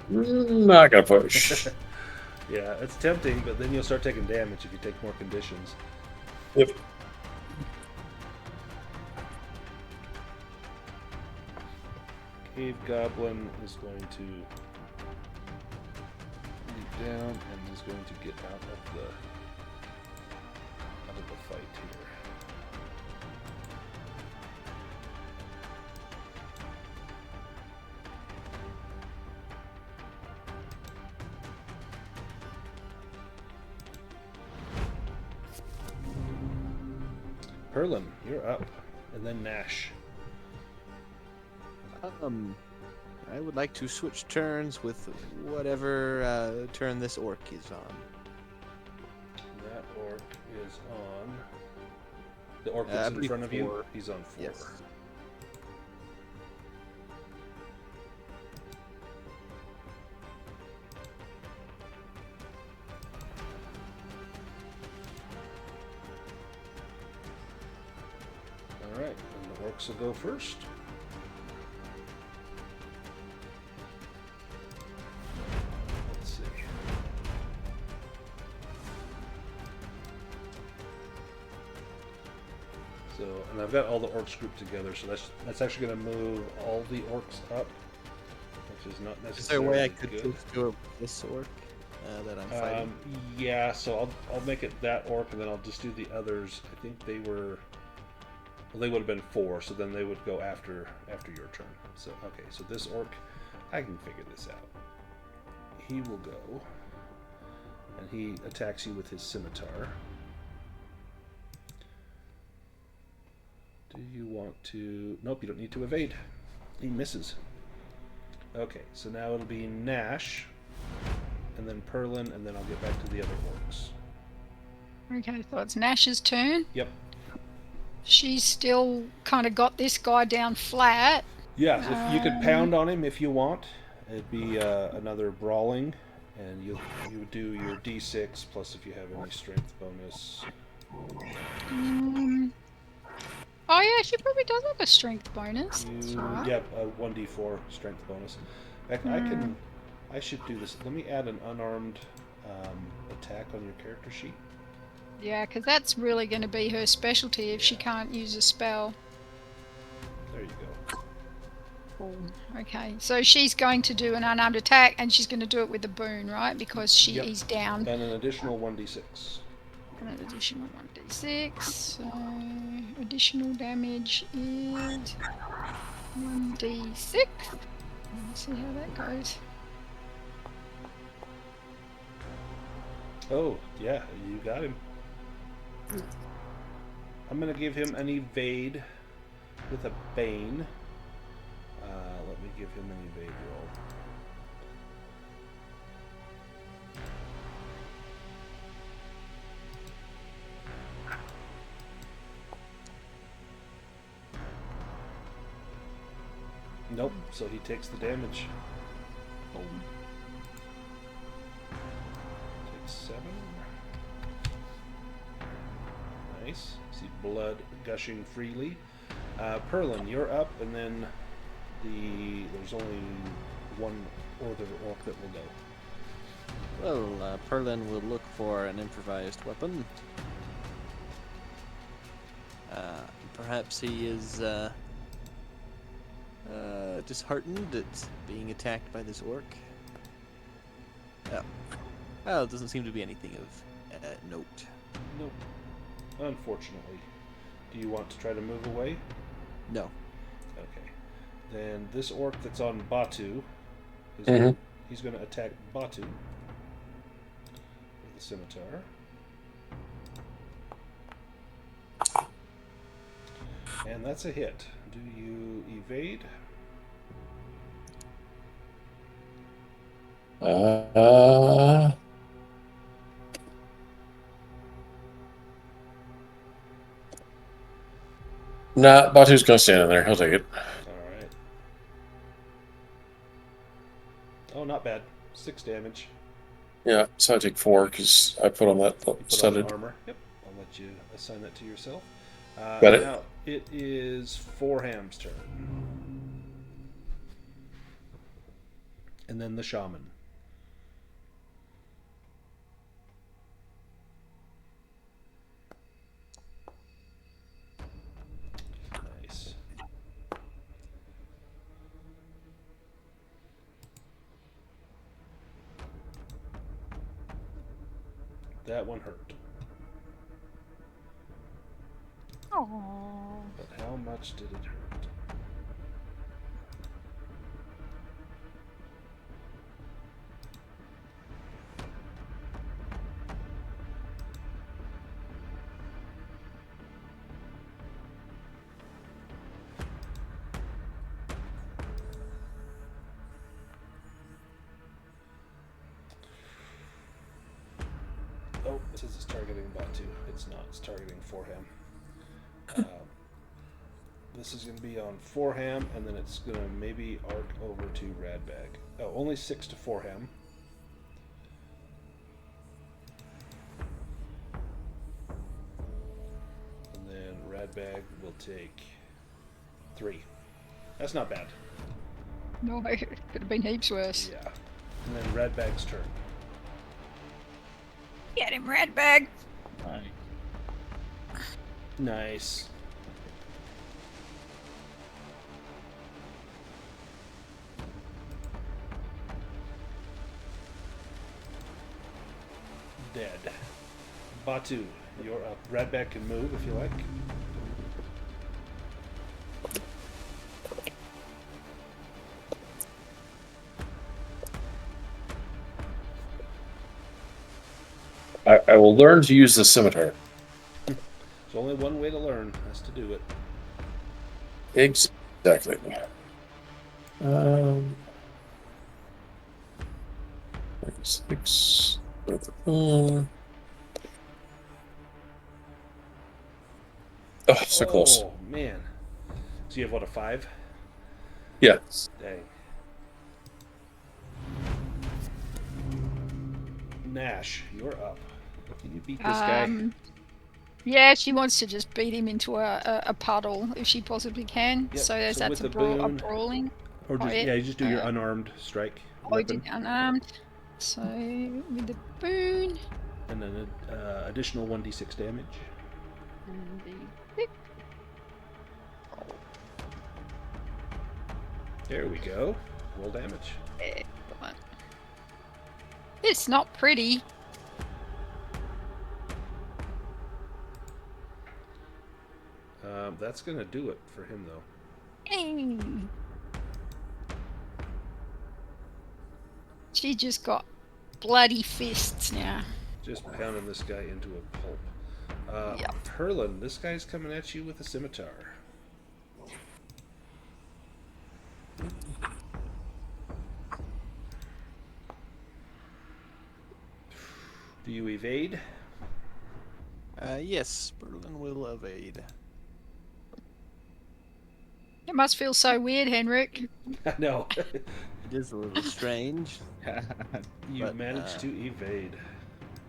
Not gonna push. Yeah, it's tempting, but then you'll start taking damage if you take more conditions. Yep. Cave Goblin is going to leap down and is going to get out of the fight here. Perlin, you're up, and then Nash. I would like to switch turns with whatever turn this orc is on. That orc is on. The orc that's in front of you. He's on 4. Yes. orcs will go first. Let's see. So, and I've got all the orcs grouped together, so that's actually going to move all the orcs up, which is not necessarily Is there a way I could good. do it with this orc that I'm fighting? Yeah, so I'll make it that orc, and then I'll just do the others. I think they were, well, they would have been 4, so then they would go after your turn. So okay, so this orc, I can figure this out. He will go, and he attacks you with his scimitar. Do you want to? Nope, you don't need to evade. He misses. Okay, so now it'll be Nash, and then Perlin, and then I'll get back to the other orcs. Okay, so it's Nash's turn. Yep. She's still kind of got this guy down flat. Yeah, so if you could pound on him if you want. It'd be another brawling, and you would do your d6 plus if you have any strength bonus. Oh yeah, she probably does have a strength bonus. That's You, right. yep, a 1d4 strength bonus. In fact, I should do this. Let me add an unarmed attack on your character sheet. Yeah, because that's really going to be her specialty if she can't use a spell. There you go. Cool. Okay, so she's going to do an unarmed attack, and she's going to do it with a boon, right? Because she Yep. is down. And an additional 1d6. And an additional 1d6. So additional damage is 1d6. Let's see how that goes. Oh, yeah, you got him. I'm going to give him an evade with a bane. Let me give him an evade roll. Nope, so he takes the damage. Takes 7. Nice. See blood gushing freely. Perlin, you're up, and then there's only one other orc that will go. Well, Perlin will look for an improvised weapon. Perhaps he is disheartened at being attacked by this orc. Oh. Well, it doesn't seem to be anything of note. Nope. Unfortunately. Do you want to try to move away? No. Okay. Then this orc that's on Batu, he's going to attack Batu with the scimitar. And that's a hit. Do you evade? Nah, Batu's gonna stand in there. He'll take it. Alright. Oh, not bad. 6 damage. Yeah, so I take 4 because I put on that You put on the studded. armor. Yep. I'll let you assign that to yourself. Got it. Now, it is Forham's turn. And then the shaman. Nice. That one hurt. Oh. But how much did it hurt? Oh, it says it's targeting Batu. It's not. It's targeting Forham. This is going to be on Forham, and then it's going to maybe arc over to Radbag. Oh, only 6 to Forham. And then Radbag will take 3. That's not bad. No, it could have been heaps worse. Yeah. And then Radbag's turn. Get him, Radbag. Nice. Nice. Dead. Batu, you're up. Radbag can move if you like. I will learn to use the scimitar. There's only one way to learn. That's to do it. Exactly. Six. Oh, so close. Oh, man. So you have what, a 5? Yeah. Dang. Nash, you're up. Can you beat this guy? Yeah, she wants to just beat him into a puddle if she possibly can. Yep, So so that's with a, the a boon- ball Or just, yeah. yeah, you just do your unarmed strike I weapon. did unarmed. So with the boon. And then additional 1d6 damage. And the There we go. Roll damage. excellent. It's not pretty. That's going to do it for him, though. Hey. She just got bloody fists now. Just pounding this guy into a pulp. Yep. Herlin, this guy's coming at you with a scimitar. Do you evade? Yes, Berlin will evade. It must feel so weird, Henrik. I know. It is a little strange. You But, managed to evade.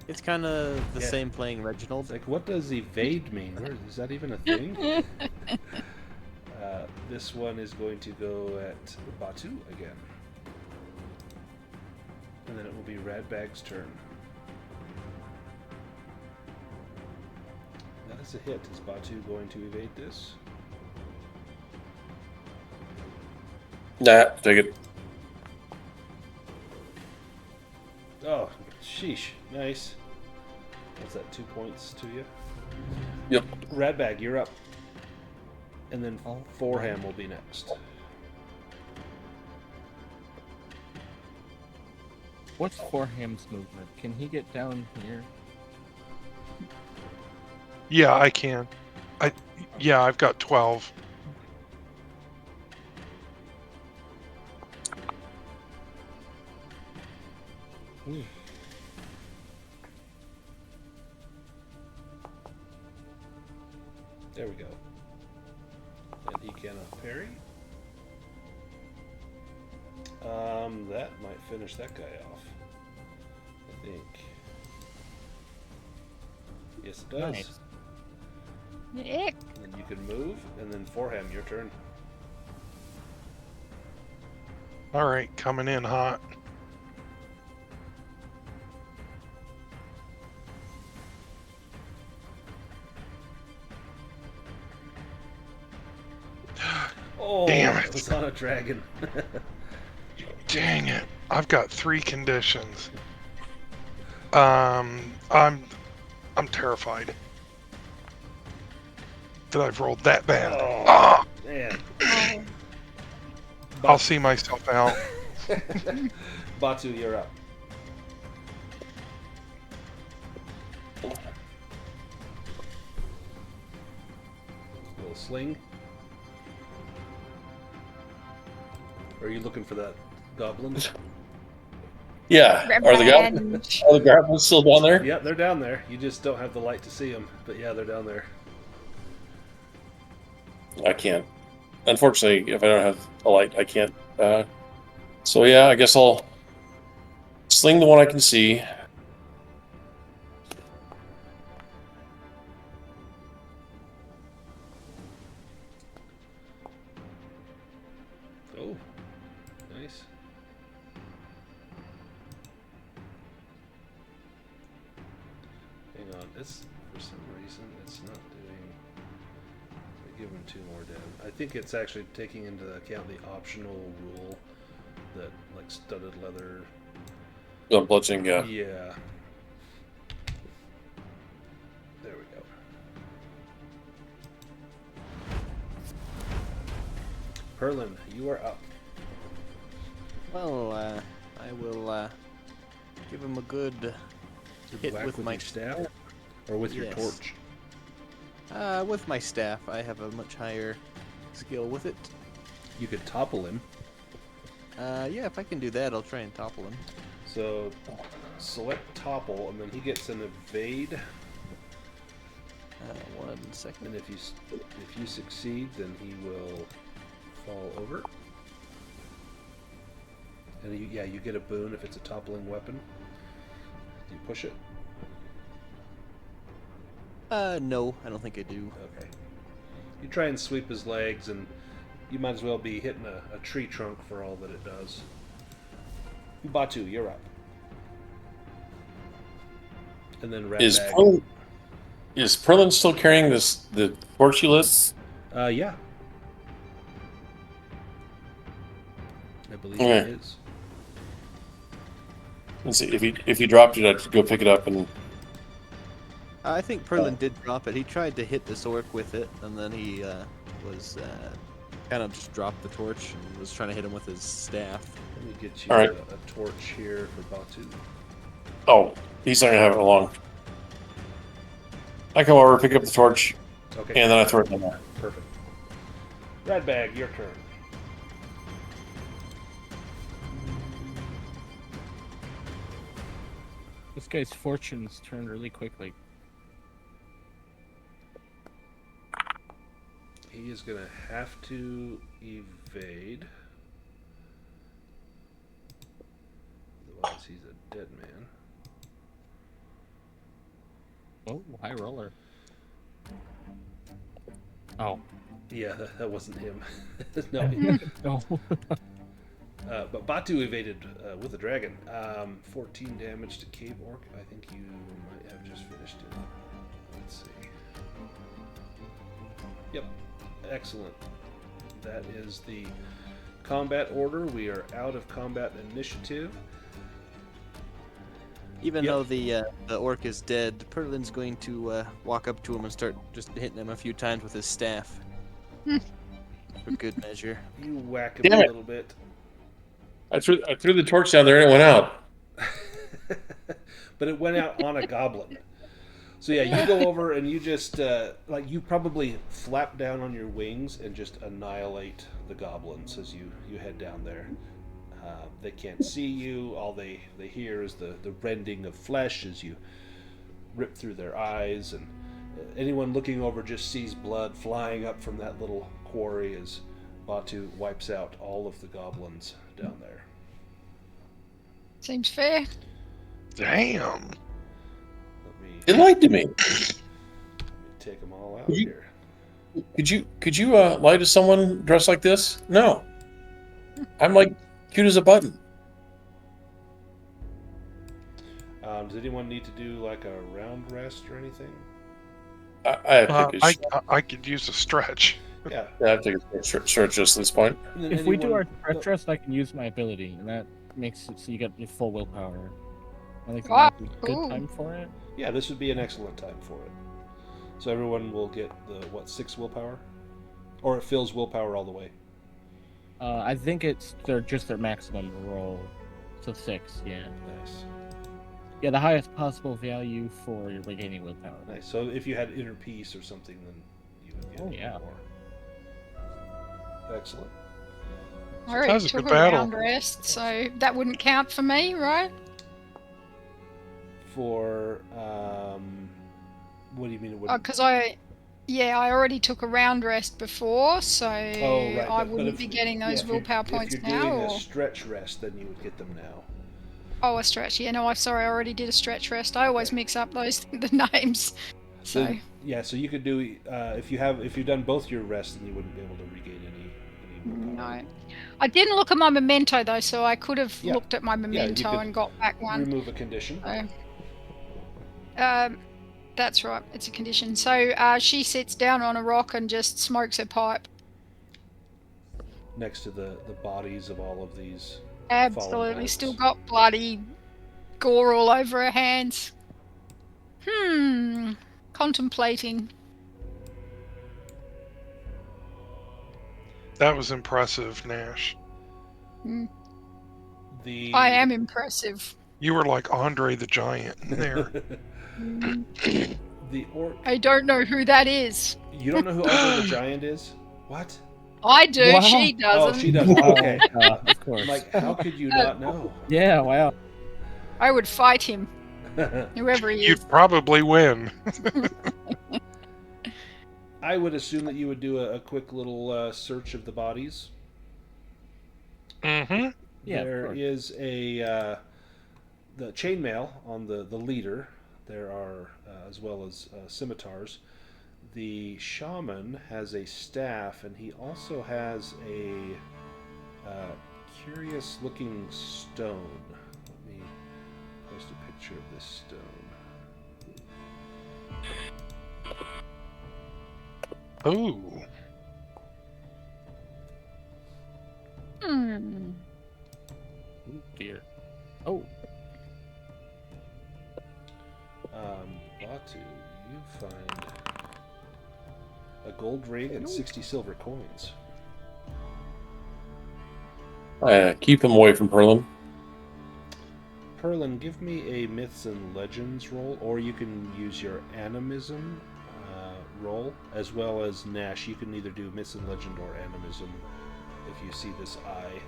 It's kind of the Yeah. same playing Reginald. It's like, what does evade mean? Is that even a thing? This one is going to go at Batu again. And then it will be Radbag's turn. That is a hit. Is Batu going to evade this? Nah, take it. Oh, sheesh. Nice. What's that, 2 points to you? Yep. Radbag, you're up. And then Foreham will be next. What's Foreham's movement? Can he get down here? Yeah, I can. I've got 12. There we go. And he cannot parry. That might finish that guy off. I think. Yes, it does. Nice. Yeah. And then you can move, and then Foreham, your turn. All right, coming in hot. Oh, Damn it. it was on a dragon. Dang it! I've got 3 conditions. I'm terrified that I've rolled that bad. Oh, Ah! man. I'll see myself out. Batu, you're up. Little sling. Or are you looking for that goblin? Yeah. Are the goblins still down there? Yep, they're down there. You just don't have the light to see them. But yeah, they're down there. I can't. Unfortunately, if I don't have a light, I can't. So yeah, I guess I'll sling the one I can see. Oh, nice. Hang on, it's for some reason it's not doing. I give him 2 more down. I think it's actually taking into account the optional rule that like studded leather. Oh, bludgeoning, yeah. Yeah. There we go. Perlin, you are up. Well, I will give him a good hit Whack with my your staff, or with your Yes. torch. With my staff. I have a much higher skill with it. You could topple him. Yeah, if I can do that, I'll try and topple him. So select topple, and then he gets an evade. 1 second. And if you succeed, then he will fall over. And you get a boon if it's a toppling weapon. Do you push it? No, I don't think I do. Okay. You try and sweep his legs, and you might as well be hitting a tree trunk for all that it does. Batu, you're up. And then Is Ratbag. Perlin still carrying the torch you lit? Yeah. I believe Okay. it is. Let's see. If he dropped it, I'd go pick it up and. I think Perlin did drop it. He tried to hit this orc with it, and then he was kind of just dropped the torch and was trying to hit him with his staff. Let me get you All right. a torch here for Batu. Oh, he's not gonna have it long. I come over, pick up the torch, Okay. and then I throw it in there. Perfect. Ratbag, your turn. This guy's fortunes turned really quickly. He is going to have to evade. Otherwise, he's a dead man. Oh, high roller. Oh. Yeah, that wasn't him. No. No. But Batu evaded with a dragon. 14 damage to Cave Orc. I think you might have just finished it. Let's see. Yep. Excellent. That is the combat order. We are out of combat initiative. Even Yep. though the orc is dead, Perlin's going to walk up to him and start just hitting him a few times with his staff. For good measure. You whack him Damn a it. little bit. I threw the torch down there and it went out. But it went out on a goblin. So yeah, you go over and you just you probably flap down on your wings and just annihilate the goblins as you head down there. They can't see you. All they hear is the rending of flesh as you rip through their eyes, and anyone looking over just sees blood flying up from that little quarry as Batu wipes out all of the goblins down there. Seems fair. Damn. Let me It lied to me. take them all out You- here. Could you lie to someone dressed like this? No. I'm like cute as a button. Does anyone need to do like a round rest or anything? I have to take I could use a stretch. Yeah. I have to take a stretch just at this point. And then If we do our anyone- stretch rest, I can use my ability, and that makes it so you get your full willpower. I think Ah, that might be a good cool. time for it. Yeah, this would be an excellent time for it. So everyone will get the 6 willpower, or it fills willpower all the way. I think it's just their maximum roll, so 6. Yeah, Nice, yeah, the highest possible value for your regaining willpower. nice. So if you had inner peace or something, then you would get Oh, even yeah. more. Excellent. I That already was a took good a battle. round rest, so that wouldn't count for me, right? For what do you mean it wouldn't? Because I already took a round rest before, so Oh, right. I but wouldn't if- be getting yeah, those if you're- willpower points If you're now. doing Or... a stretch rest, then you would get them now. Oh, a stretch. Yeah, no, I'm sorry, I already did a stretch rest. I always mix up those the names. So Yeah, so you could do if you've done both your rests, then you wouldn't be able to regain any No. I didn't look at my memento though, so I could have Yeah. looked at my you memento could and got back one. remove a condition. So, that's right. It's a condition. So she sits down on a rock and just smokes her pipe. Next to the bodies of all of these Absolutely. fallen Still orcs. got bloody gore all over her hands. Contemplating. That was impressive, Nash. I am impressive. You were like Andre the Giant in there. The orc. I don't know who that is. You don't know who Andre the Giant is? What? I do. Wow. She doesn't. Oh, she doesn't. Okay. Of course. Like, how could you not know? Yeah, wow. I would fight him, whoever he is. You'd probably win. I would assume that you would do a quick little search of the bodies. Mm-hmm. Yeah, of There course. is the chainmail on the leader. There are, as well as scimitars. The shaman has a staff, and he also has a curious-looking stone. Let me post a picture of this stone. Ooh. Oh, dear. Oh. Batu, you find a gold ring and 60 silver coins. Keep him away from Perlin. Perlin, give me a myths and legends roll, or you can use your animism roll, as well as Nash. You can either do myths and legend or animism if you see this eye.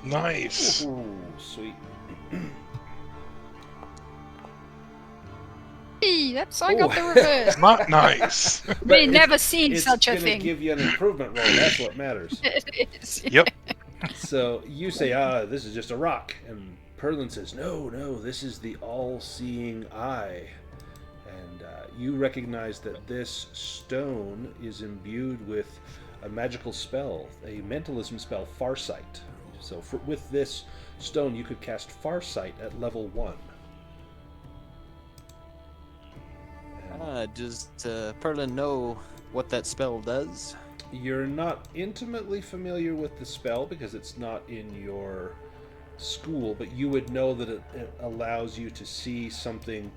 Nice. Ooh, sweet. Hey, I got the reverse. Not nice. We never seen such a It's thing. gonna give you an improvement roll. That's what matters. It is. Yep. So you say, this is just a rock. And Perlin says, no, this is the all-seeing eye. And you recognize that this stone is imbued with a magical spell, a mentalism spell, Farsight. So with this stone, you could cast Farsight at level 1. Does Perlin know what that spell does? You're not intimately familiar with the spell because it's not in your school, but you would know that it allows you to see something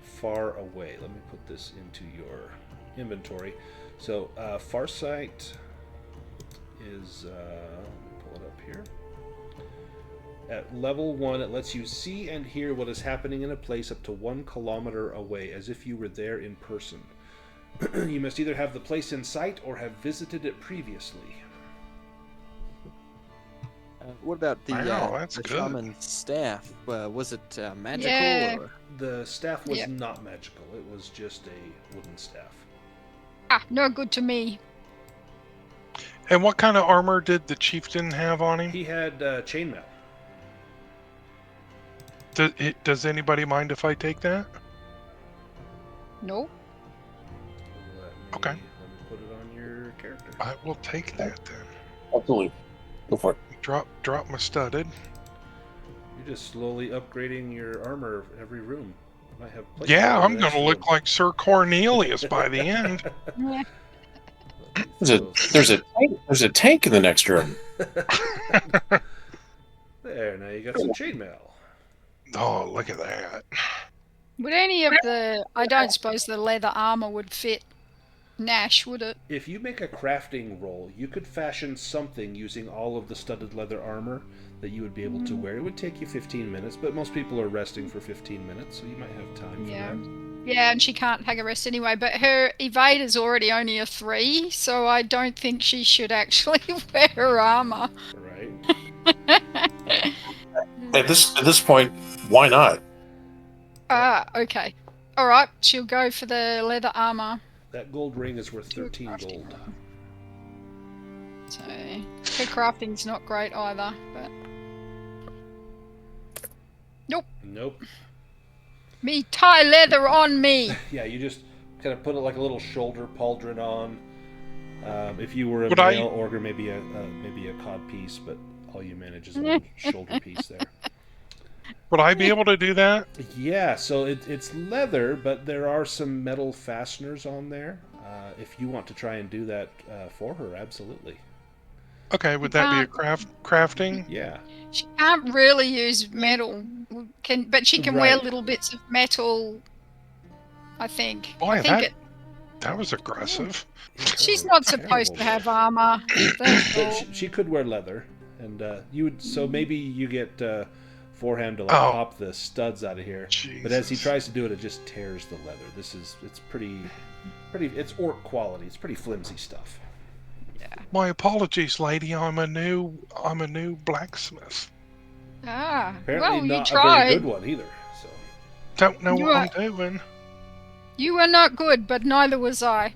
far away. Let me put this into your inventory. So, Farsight is, let me pull it up here. At level 1, it lets you see and hear what is happening in a place up to 1 kilometer away, as if you were there in person. You must either have the place in sight or have visited it previously. What about the, Wow, the good. shaman's staff? Was it magical? Yeah. Or? The staff was Yep. not magical. It was just a wooden staff. No good to me. And what kind of armor did the chieftain have on him? He had chainmail. Does anybody mind if I take that? No. Okay. Let me put it on your character. I will take that then. Absolutely. Go for it. Drop my studded. You're just slowly upgrading your armor every room. You might have places Yeah, in I'm the next gonna look room. like Sir Cornelius by the end. Yeah. There's a tank in the next room. There, now you got some chainmail. Oh, look at that. Would any of the... I don't suppose the leather armor would fit Nash, would it? If you make a crafting roll, you could fashion something using all of the studded leather armor that you would be able to wear. It would take you 15 minutes, but most people are resting for 15 minutes, so you might have time for Yeah. that. Yeah, and she can't take a rest anyway, but her evade is already only a 3, so I don't think she should actually wear her armor. Right? At this point, why not? Okay. Alright, she'll go for the leather armor. That gold ring is worth 13 gold. So, her crafting's not great either, but... Nope. Me tie leather on me! Yeah, you just kind of put it like a little shoulder pauldron on. If you were a Would I- male ogre, maybe a cod piece, but all you manage is one shoulder piece there. Would I be able to do that? Yeah, so it's leather, but there are some metal fasteners on there. If you want to try and do that for her, absolutely. Okay, would that be a crafting? Yeah. She can't really use metal, but she can wear Right. little bits of metal. I think. Boy, I think that was aggressive. she's not supposed to have armor. That's But all. she could wear leather, and you would. So maybe you get Foreham to Oh. pop the studs out of here. But as he Jesus. tries to do it, it just tears the leather. It's pretty. It's orc quality. It's pretty flimsy stuff. My apologies, lady. I'm a new blacksmith. Apparently Well, you not a tried. very good one either. So Don't know You what are- I'm doing. You were not good, but neither was I.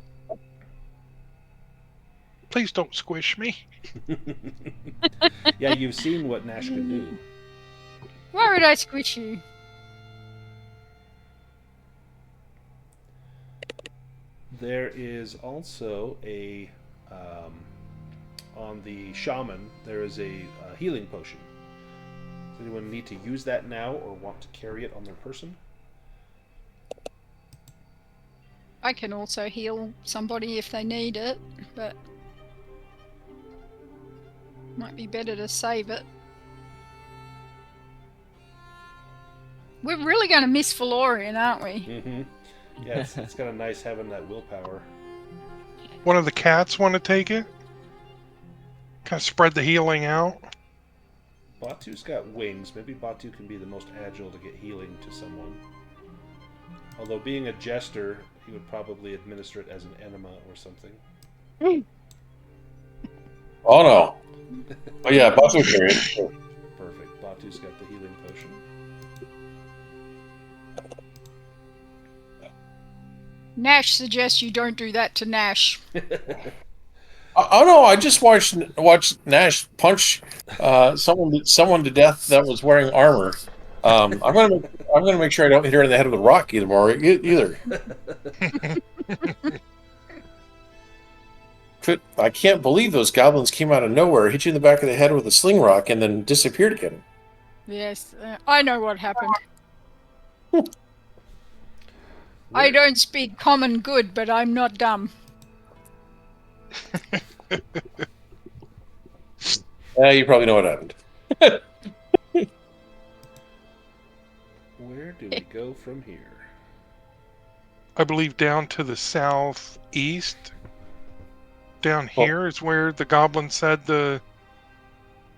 Please don't squish me. yeah, you've seen what Nash can do. Why would I squish you? There is also on the shaman, there is a healing potion. Does anyone need to use that now or want to carry it on their person? I can also heal somebody if they need it, but might be better to save it. We're really going to miss Valorian, aren't we? Mm-hmm. Yeah, it's kind of nice having that willpower. One of the cats want to take it? Kind of spread the healing out. Batu's got wings. Maybe Batu can be the most agile to get healing to someone. Although being a jester, he would probably administer it as an enema or something. Oh no. Oh yeah, Batu carry it. Perfect. Batu's got the healing potion. Nash suggests you don't do that to Nash. Oh no! I just watched Nash punch someone to death that was wearing armor. I'm gonna make sure I don't hit her in the head with a rock either. I can't believe those goblins came out of nowhere, hit you in the back of the head with a sling rock, and then disappeared again. Yes, I know what happened. I don't speak common good, but I'm not dumb. You probably know what happened. Where do we go from here? I believe down to the southeast. Down here is where the goblin said the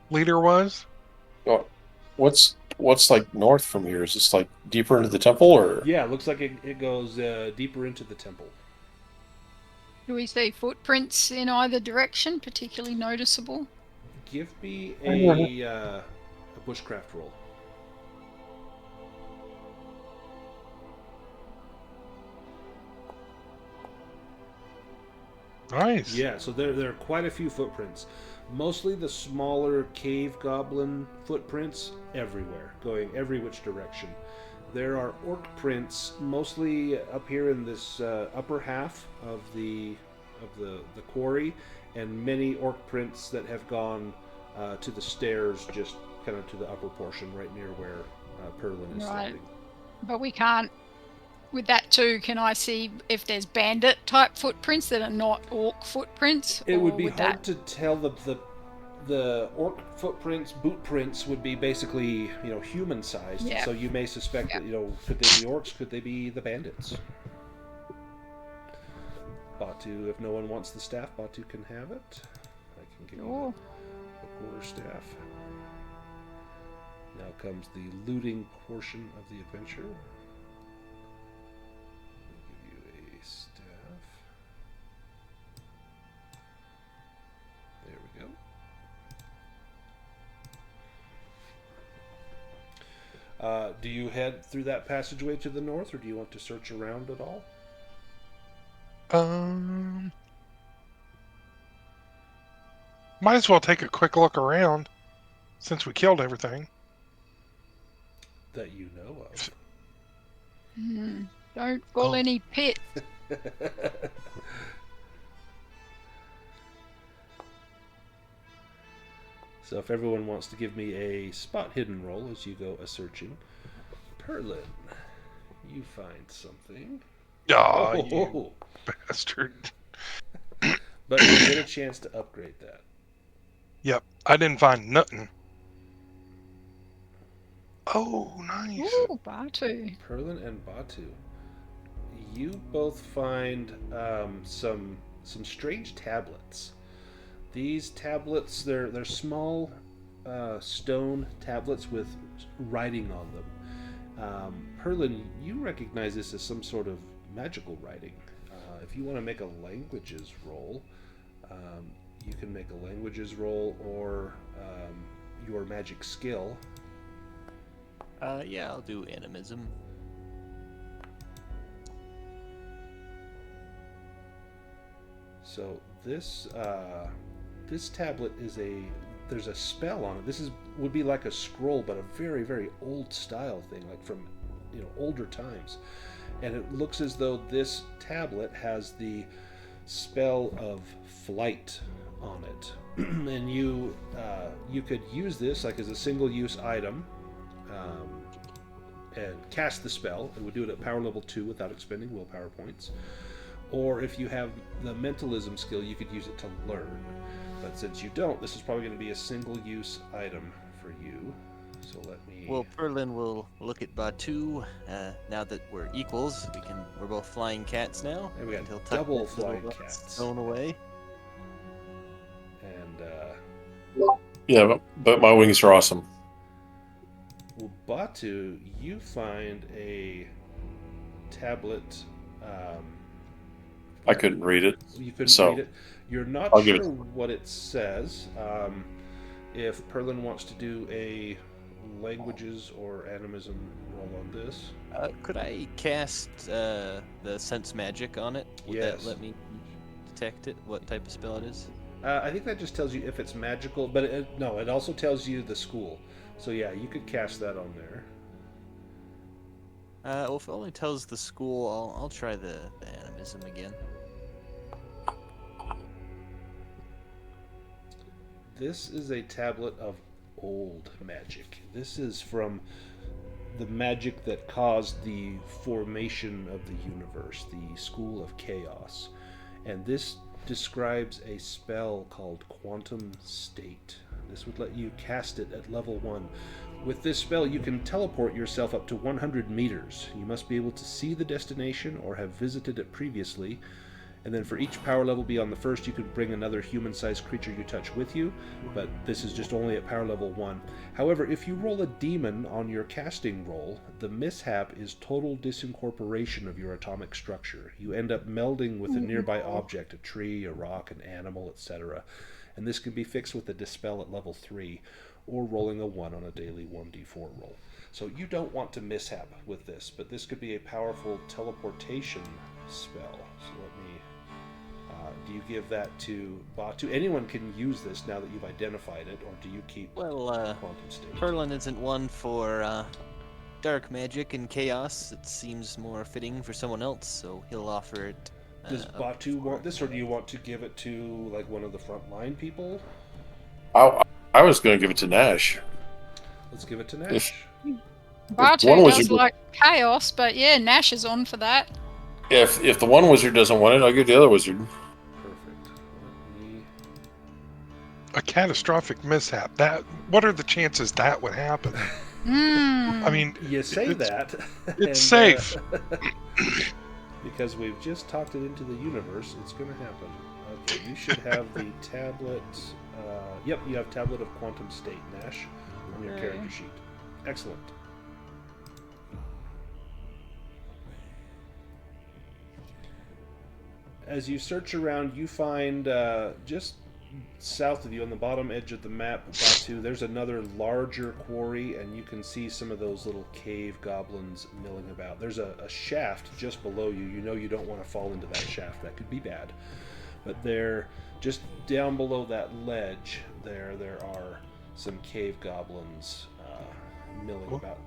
leader was. Oh, what's like north from here? Is this like deeper into the temple, or? Yeah, it looks like it goes deeper into the temple. Do we see footprints in either direction, particularly noticeable? Give me a bushcraft roll. Nice. Yeah, so there are quite a few footprints. Mostly the smaller cave goblin footprints everywhere, going every which direction. There are orc prints mostly up here in this upper half of the quarry, and many orc prints that have gone to the stairs, just kind of to the upper portion, right near where Perlin is Right. standing. But we can't. With that too, can I see if there's bandit type footprints that are not orc footprints? It or would be would hard that... to tell. The orc footprints, boot prints, would be basically human sized. Yeah. So you may suspect that could they be orcs? Could they be the bandits? Batu, if no one wants the staff, Batu can have it. I can give you the quarterstaff. Now comes the looting portion of the adventure. I'll give you a staff. There we go. Do you head through that passageway to the north, or do you want to search around at all? Might as well take a quick look around, since we killed everything. That you know of. Don't fall any pit. So if everyone wants to give me a spot hidden roll as you go a-searching. Perlin, you find something. Ah, you bastard. But you get a chance to upgrade that. Yep, I didn't find nothing. Oh, nice. Ooh, Batu. Perlin and Batu, you both find some strange tablets. These tablets, they're small stone tablets with writing on them. Perlin, you recognize this as some sort of magical writing. If you want to make a languages roll, you can make a languages roll or your magic skill. Yeah, I'll do animism. So this tablet is there's a spell on it. This would be like a scroll, but a very, very old style thing, like from older times. And it looks as though this tablet has the spell of flight on it. And you could use this like as a single use item and cast the spell. It would do it at power level 2 without expending willpower points. Or if you have the mentalism skill, you could use it to learn. But since you don't, this is probably going to be a single use item for you. So let me... Well, Perlin will look at Batu. Now that we're equals, we're both flying cats now. And we got and he'll tuck double that little flying cats. stone away. And Yeah, but my wings are awesome. well, Batu, you find a tablet. I couldn't read it. You couldn't So, read it. You're not I'll give sure what it says. If Perlin wants to do a languages or animism roll on this. Could I cast the sense magic on it? Would Yes. that let me detect it? What type of spell it is? I think that just tells you if it's magical, but it also tells you the school. So yeah, you could cast that on there. Well, if it only tells the school, I'll try the animism again. This is a tablet of old magic. This is from the magic that caused the formation of the universe, the School of Chaos. And this describes a spell called Quantum State. This would let you cast it at level 1. With this spell, you can teleport yourself up to 100 meters. You must be able to see the destination or have visited it previously. And then for each power level beyond the first, you could bring another human-sized creature you touch with you, but this is just only at power level 1. However, if you roll a demon on your casting roll, the mishap is total disincorporation of your atomic structure. You end up melding with a nearby object, a tree, a rock, an animal, etc. And this can be fixed with a dispel at level 3, or rolling a 1 on a daily 1d4 roll. So you don't want to mishap with this, but this could be a powerful teleportation spell. So let me... do you give that to Batu? Anyone can use this now that you've identified it, or do you keep Quantum State? Perlin isn't one for dark magic and chaos. It seems more fitting for someone else, so he'll offer it. Does Batu want this, or do you want to give it to like one of the frontline people? I was going to give it to Nash. Let's give it to Nash. Batu one does wizard- like chaos, but yeah, Nash is on for that. If the one wizard doesn't want it, I'll give the other wizard. Perfect. Let me... A catastrophic mishap. What are the chances that would happen? Hmm. I mean, You say it's- that. It's safe. Because we've just talked it into the universe, it's going to happen. Okay, you should have the tablet. Yep, you have Tablet of Quantum State, Nash, on your character sheet. Excellent. As you search around, you find just south of you on the bottom edge of the map, Batu, there's another larger quarry, and you can see some of those little cave goblins milling about. There's a shaft just below you. You know you don't want to fall into that shaft. That could be bad. But there, just down below that ledge, there are some cave goblins milling about.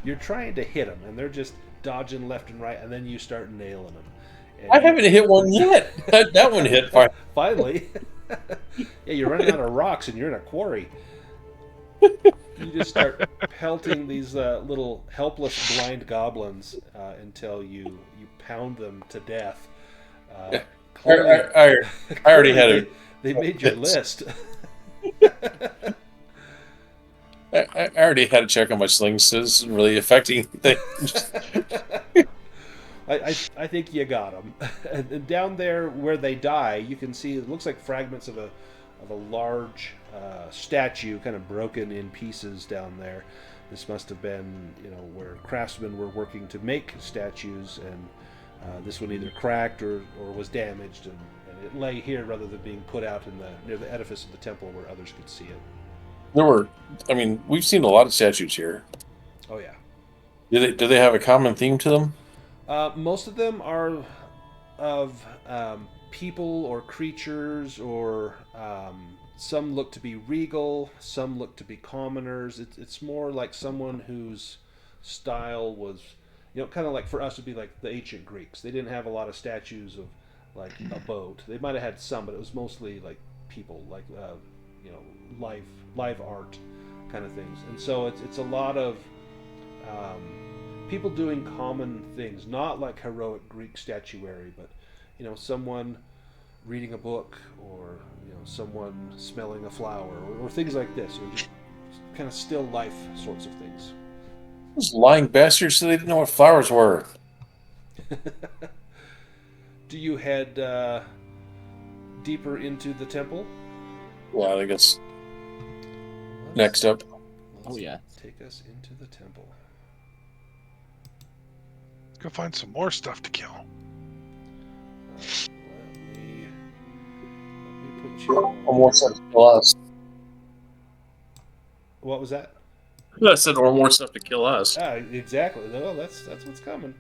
you're trying to hit them, and they're just dodging left and right, and then you start nailing them. And I haven't hit one yet. That one hit fine. Finally. Yeah, you're running out of rocks, and you're in a quarry. You just start pelting these little helpless blind goblins until you pound them to death. I already had it. They made your list. I already had to check on my slings, so this isn't really affecting things. I think you got them. And down there where they die, you can see it looks like fragments of a large statue, kind of broken in pieces down there. This must have been, where craftsmen were working to make statues, and this one either cracked or was damaged, and it lay here rather than being put out near the edifice of the temple where others could see it. We've seen a lot of statues here. Oh yeah. Do they have a common theme to them? Most of them are of people or creatures, or some look to be regal, some look to be commoners. It's more like someone whose style was, kind of like for us would be like the ancient Greeks. They didn't have a lot of statues of like a boat. They might have had some, but it was mostly like people, like live art kind of things. And so it's a lot of people doing common things, not like heroic Greek statuary, but someone reading a book, or someone smelling a flower, or things like this. Just kind of still life sorts of things. Those lying bastards said they didn't know what flowers were. Do you head deeper into the temple? Well, I guess next up. Let's take us into the temple. Go find some more stuff to kill. Let me put you on. Or more stuff to kill us. What was that? I said, or more stuff to kill us. Exactly. Well, that's what's coming.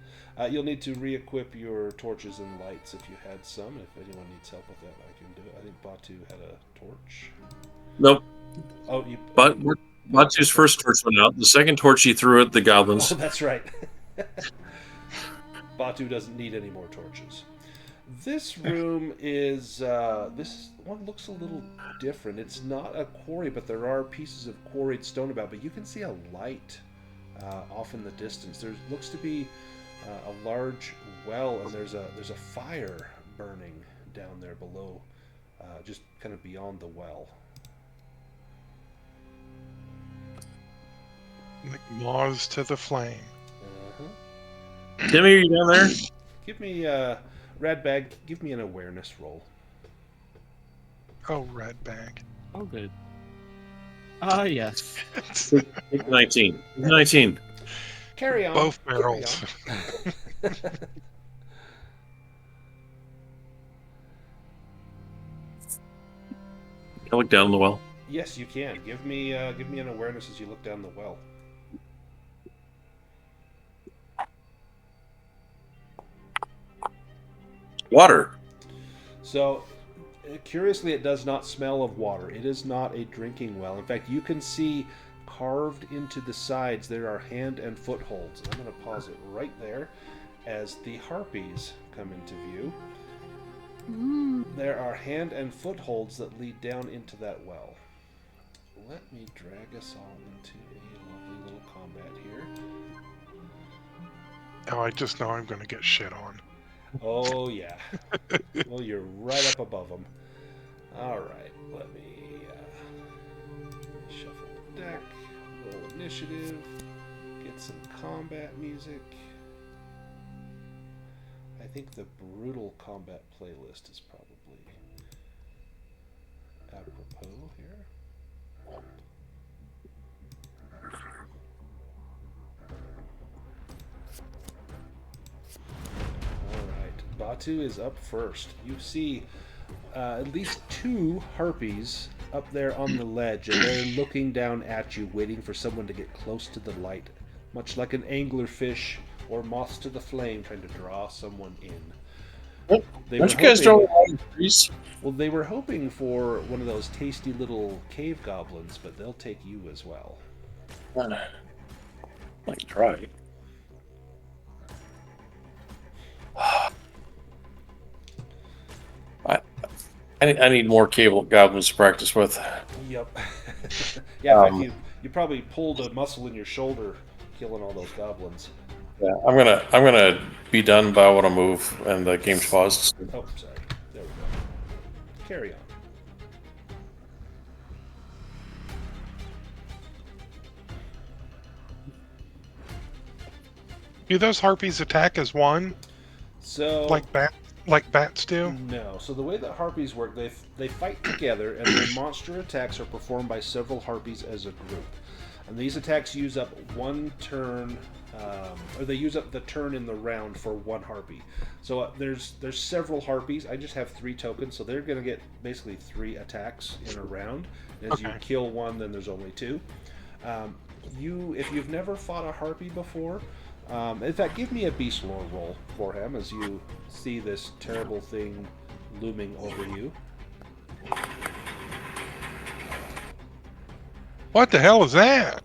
You'll need to re-equip your torches and lights if you had some. If anyone needs help with that, I can do it. I think Batu had a torch. Nope. Oh, Batu's first torch went out. The second torch he threw at the goblins. Oh, that's right. Batu doesn't need any more torches. This room is... this one looks a little different. It's not a quarry, but there are pieces of quarried stone about. But you can see a light off in the distance. There looks to be a large well, and there's a fire burning down there below, just kind of beyond the well. Like moths to the flame. Timmy, are you down there? Give me Radbag. Give me an awareness roll. Oh, red bag. Oh, good. Yes. 19. 19. Carry on. Both barrels. Can I look down the well? Yes, you can. Give me an awareness as you look down the well. Water. So, curiously, it does not smell of water. It is not a drinking well. In fact, you can see carved into the sides there are hand and footholds. I'm going to pause it right there as the harpies come into view. There are hand and footholds that lead down into that well. Let me drag us all into a lovely little combat here. Oh, I just know I'm going to get shit on. Oh, yeah. Well, you're right up above them. All right, let me shuffle the deck, roll initiative, get some combat music. I think the brutal combat playlist is probably apropos here. Batu is up first. You see at least two harpies up there on the ledge, and they're looking down at you, waiting for someone to get close to the light, much like an anglerfish or moth to the flame trying to draw someone in. Aren't you guys drawing trees? Well, they were hoping for one of those tasty little cave goblins, but they'll take you as well. I can try. I need more cable goblins to practice with. Yep. Yeah, in fact, you probably pulled a muscle in your shoulder killing all those goblins. Yeah, I'm gonna be done, but I want to move, and the game's paused. Oh, sorry. There we go. Carry on. Do those harpies attack as one, So like bats do? no. So the way that harpies work, they fight together, and their monster attacks are performed by several harpies as a group. And these attacks use up one turn, or they use up the turn in the round for one harpy. So there's several harpies. I just have 3 tokens, so they're going to get basically 3 attacks in a round. And as you Okay. kill one, then there's only 2. If you've never fought a harpy before, in fact, give me a beast lore roll for him as you see this terrible thing looming over you. What the hell is that?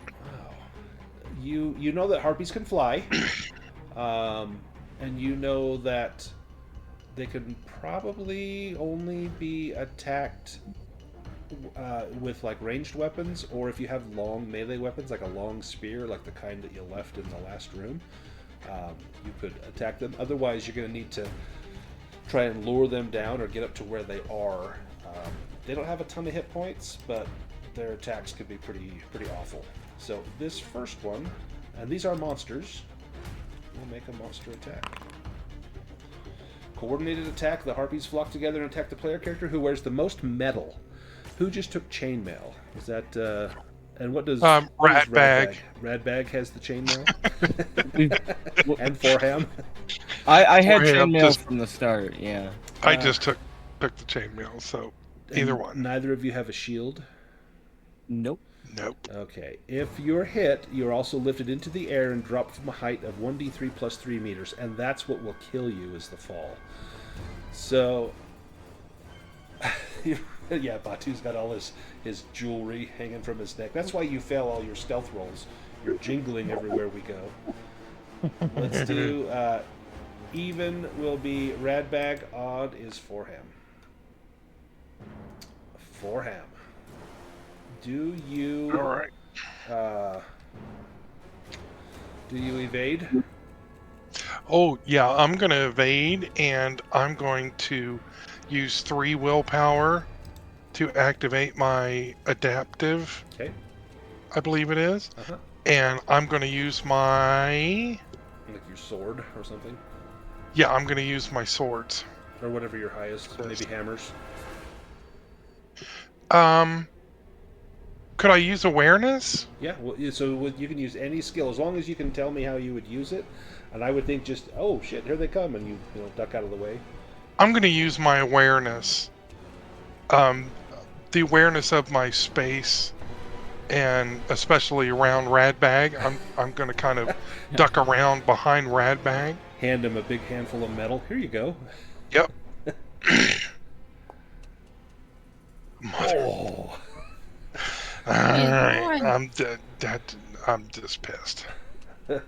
You know that harpies can fly, and you know that they can probably only be attacked with like ranged weapons, or if you have long melee weapons like a long spear, like the kind that you left in the last room, you could attack them. Otherwise, you're going to need to try and lure them down or get up to where they are. They don't have a ton of hit points, but their attacks could be pretty awful. So this first one, and these are monsters, will make a monster attack. Coordinated attack. The harpies flock together and attack the player character who wears the most metal. Who just took chainmail? Is that and what does Radbag. Radbag has the chainmail, and Forham. I had Forehand chainmail just- from the start. Yeah. I just took the chainmail, so either And one. Neither of you have a shield. Nope. Nope. Okay. If you're hit, you're also lifted into the air and dropped from a height of 1d3 plus 3 meters, and that's what will kill you is the fall. So, yeah, Batu's got all his jewelry hanging from his neck. That's why you fail all your stealth rolls. You're jingling everywhere we go. Let's do even will be Radbag, odd is Forham. Forham. Do you All right. do you evade? Oh, yeah, I'm going to evade, and I'm going to use 3 willpower to activate my adaptive, Okay. I believe it is. Uh-huh. And I'm going to use my... Like your sword or something? Yeah, I'm going to use my swords. Or whatever your highest, maybe hammers. Could I use awareness? Yeah, well, so you can use any skill as long as you can tell me how you would use it. And I would think just, oh shit, here they come, and you duck out of the way. I'm going to use my awareness. The awareness of my space, and especially around Radbag. I'm going to kind of duck around behind Radbag. Hand him a big handful of metal. Here you go. Yep. Oh. Alright, fine. I'm just pissed. Oh,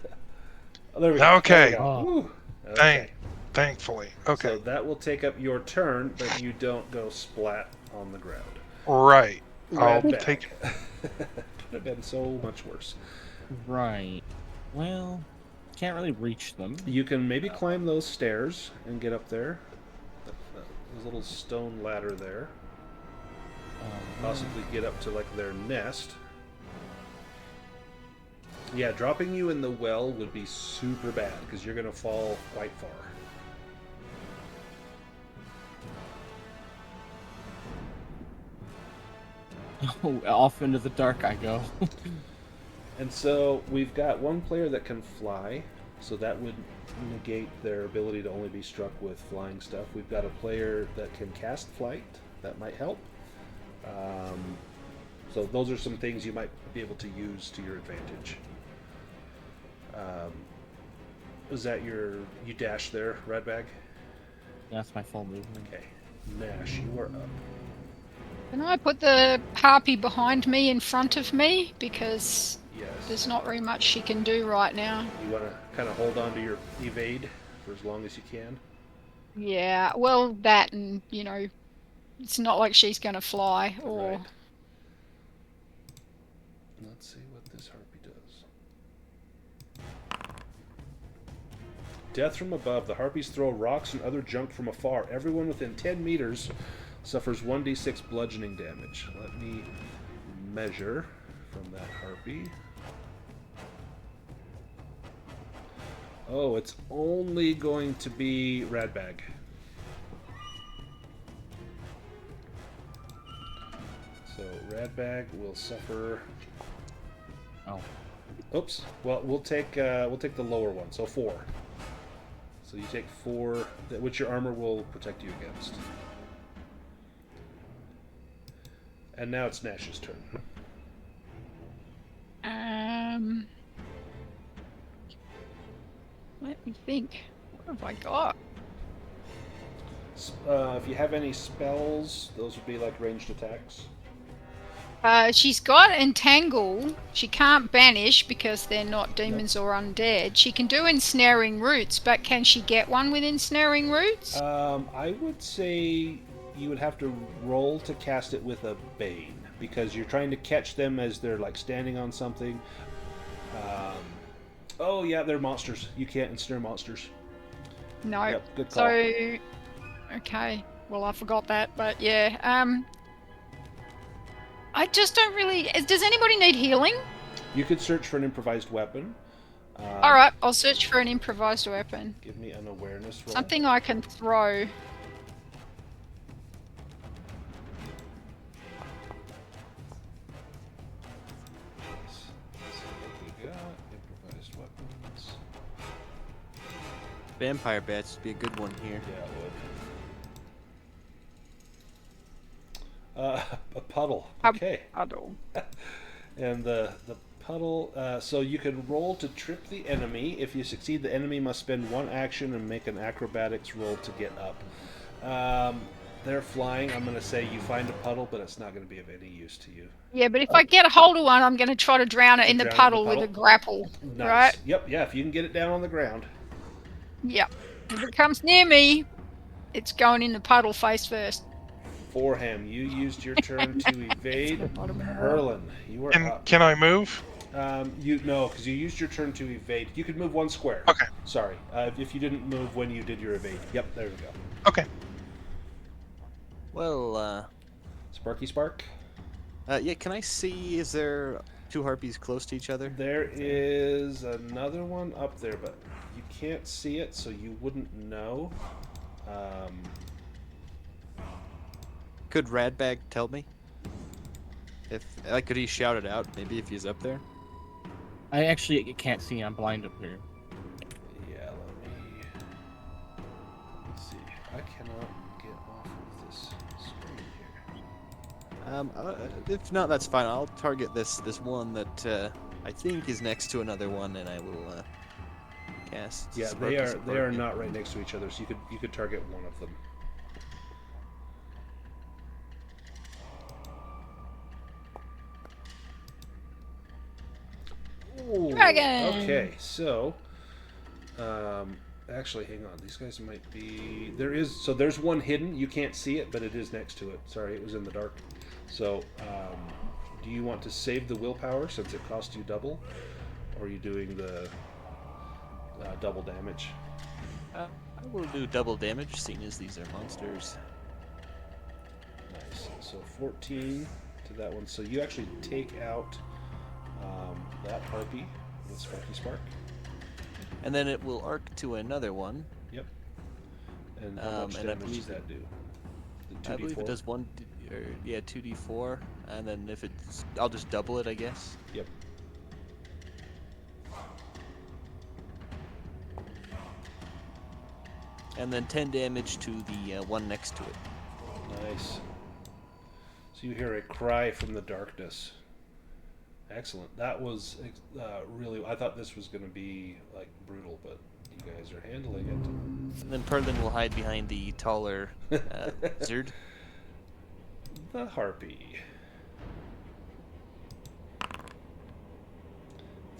there we go. Okay. There we go. Whew. Thankfully. Okay. So that will take up your turn, but you don't go splat on the ground. Right. I'll Radbag. take... Could have been so much worse. Right. Well, can't really reach them. You can maybe climb those stairs and get up there. There's a little stone ladder there. Possibly get up to like their nest. Yeah, dropping you in the well would be super bad because you're going to fall quite far. Oh, off into the dark I go. And so we've got one player that can fly, so that would negate their ability to only be struck with flying stuff. We've got a player that can cast flight, that might help. So those are some things you might be able to use to your advantage. Was that you dash there, Redbag? That's my full movement. Okay. Nash, you are up. Can I put the harpy behind me in front of me? Because Yes. There's not very much she can do right now. You want to kind of hold on to your evade for as long as you can. Yeah, well, that and, you know, it's not like she's going to fly or... Right. Let's see what this harpy does. Death from above. The harpies throw rocks and other junk from afar. Everyone within 10 meters suffers 1d6 bludgeoning damage. Let me measure from that harpy. Oh, it's only going to be Radbag. So Radbag will suffer. Oh. Oops. Well, we'll take the lower one. So 4. So you take 4, which your armor will protect you against. And now it's Nash's turn. Let me think. What have I got? If you have any spells, those would be like ranged attacks. She's got Entangle. She can't banish because they're not demons or undead. She can do Ensnaring Roots, but can she get one with Ensnaring Roots? I would say you would have to roll to cast it with a Bane, because you're trying to catch them as they're like standing on something. Oh yeah, they're monsters. You can't ensnare monsters. No. Yep, good call. So, okay. Well, I forgot that, but yeah. I just don't really... Does anybody need healing? You could search for an improvised weapon. Alright, I'll search for an improvised weapon. Give me an awareness roll. Something I can throw. Let's see what we got. Improvised weapons. Vampire bats would be a good one here. Yeah, it would. A puddle. Okay. Puddle. And the puddle, so you can roll to trip the enemy. If you succeed, the enemy must spend 1 action and make an acrobatics roll to get up. They're flying. I'm going to say you find a puddle, but it's not going to be of any use to you. Yeah, but if I get a hold of one, I'm going to try to drown it in the puddle with a grapple. Nice. Right? Yep, yeah, if you can get it down on the ground. Yep. If it comes near me, it's going in the puddle face first. Forham, you used your turn to evade. Herlin, you are up. Can I move? No, because you used your turn to evade. You could move 1 square. Okay. Sorry, if you didn't move when you did your evade. Yep, there we go. Okay. Well, Sparky Spark. yeah, can I see, is there 2 harpies close to each other? There is another one up there, but you can't see it, so you wouldn't know. Could Radbag tell me? If could he shout it out? Maybe if he's up there. I actually can't see. I'm blind up here. Yeah, let's see. I cannot get off of this screen here. If not, that's fine. I'll target this one that I think is next to another one, and I will cast. Yeah, they are not right next to each other, so you could target one of them. Ooh, Dragon! Okay, so actually, hang on. These guys might be. There's one hidden. You can't see it, but it is next to it. Sorry, it was in the dark. So, do you want to save the willpower since it cost you double, or are you doing the double damage? I will do double damage, seeing as these are monsters. Nice. So 14 to that one. So you actually take out that harpy with Sparky Spark. And then it will arc to another one. Yep. And how much damage does that do? The 2d4? I believe it does 2d4, and then if it's, I'll just double it, I guess. Yep. And then 10 damage to the one next to it. Nice. So you hear a cry from the darkness. Excellent. That was really... I thought this was going to be like brutal, but you guys are handling it. And then Perlin will hide behind the taller Zerd. The harpy.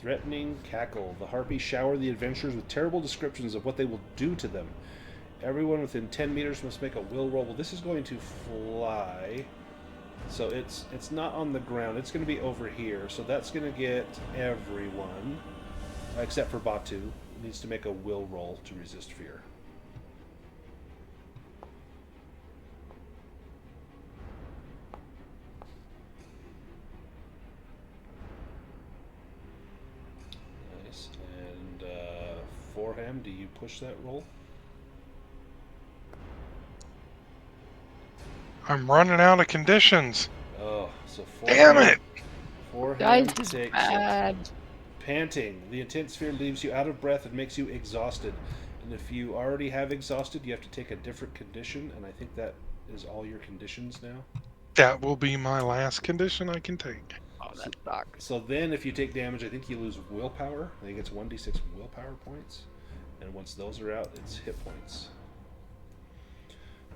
Threatening cackle. The harpies shower the adventurers with terrible descriptions of what they will do to them. Everyone within 10 meters must make a will roll. Well, this is going to fly. So it's not on the ground. It's going to be over here. So that's going to get everyone, except for Batu. Needs to make a will roll to resist fear. Nice. And Forham, do you push that roll? I'm running out of conditions. Oh, so Damn it! Forehand Dice is takes bad. panting. The intense sphere leaves you out of breath and makes you exhausted. And if you already have exhausted, you have to take a different condition. And I think that is all your conditions now. That will be my last condition I can take. Oh, that sucks. So then, if you take damage, I think you lose willpower. I think it's 1d6 willpower points. And once those are out, it's hit points.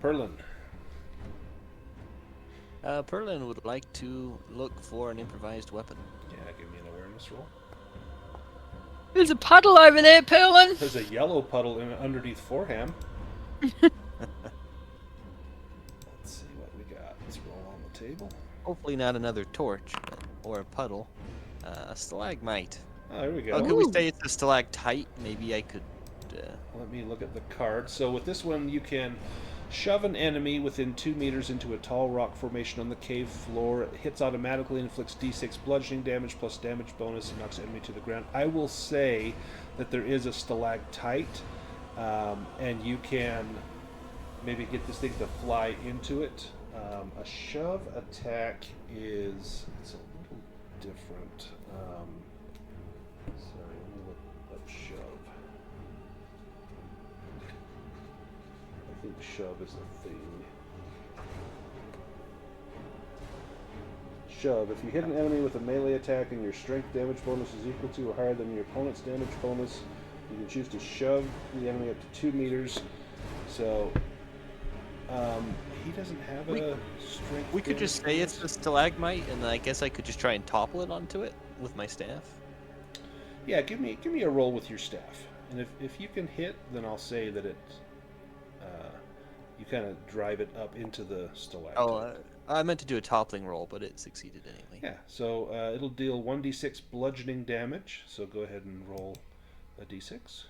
Perlin. Perlin would like to look for an improvised weapon. Yeah, give me an awareness roll. There's a puddle over there, Perlin. There's a yellow puddle underneath Forham. Let's see what we got. Let's roll on the table. Hopefully not another torch or a puddle. A stalagmite. Oh, there we go. Oh, could we say it's a stalactite? Maybe I could... Let me look at the card. So with this one, you can shove an enemy within 2 meters into a tall rock formation on the cave floor. It hits automatically and inflicts d6 bludgeoning damage plus damage bonus and knocks enemy to the ground. I will say that there is a stalactite, and you can maybe get this thing to fly into it. A shove attack it's a little different. Sorry, let me look up shove. I think shove is a thing. Shove. If you hit an enemy with a melee attack and your strength damage bonus is equal to or higher than your opponent's damage bonus, you can choose to shove the enemy up to 2 meters. So, he doesn't have a strength. We could just say it's a stalagmite, and I guess I could just try and topple it onto it with my staff. Yeah, give me a roll with your staff, and if you can hit, then I'll say that it. You kind of drive it up into the stalactite. Oh, I meant to do a toppling roll, but it succeeded anyway. Yeah, so it'll deal 1d6 bludgeoning damage. So go ahead and roll a d6.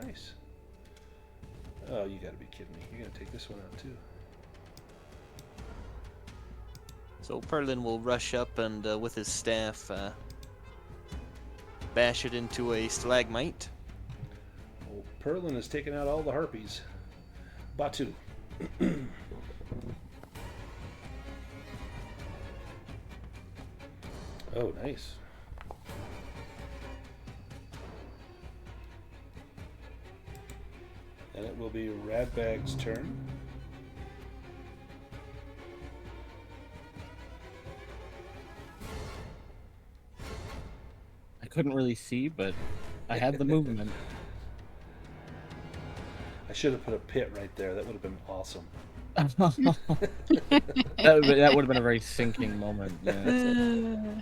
Nice. Oh, you gotta be kidding me. You're gonna take this one out too. So Perlin will rush up and with his staff bash it into a stalagmite. Well, Perlin has taken out all the harpies. Batu. Oh, nice. And it will be Radbag's turn. I couldn't really see, but I had the movement. I should have put a pit right there. That would have been awesome. That would have been a very sinking moment. Yeah.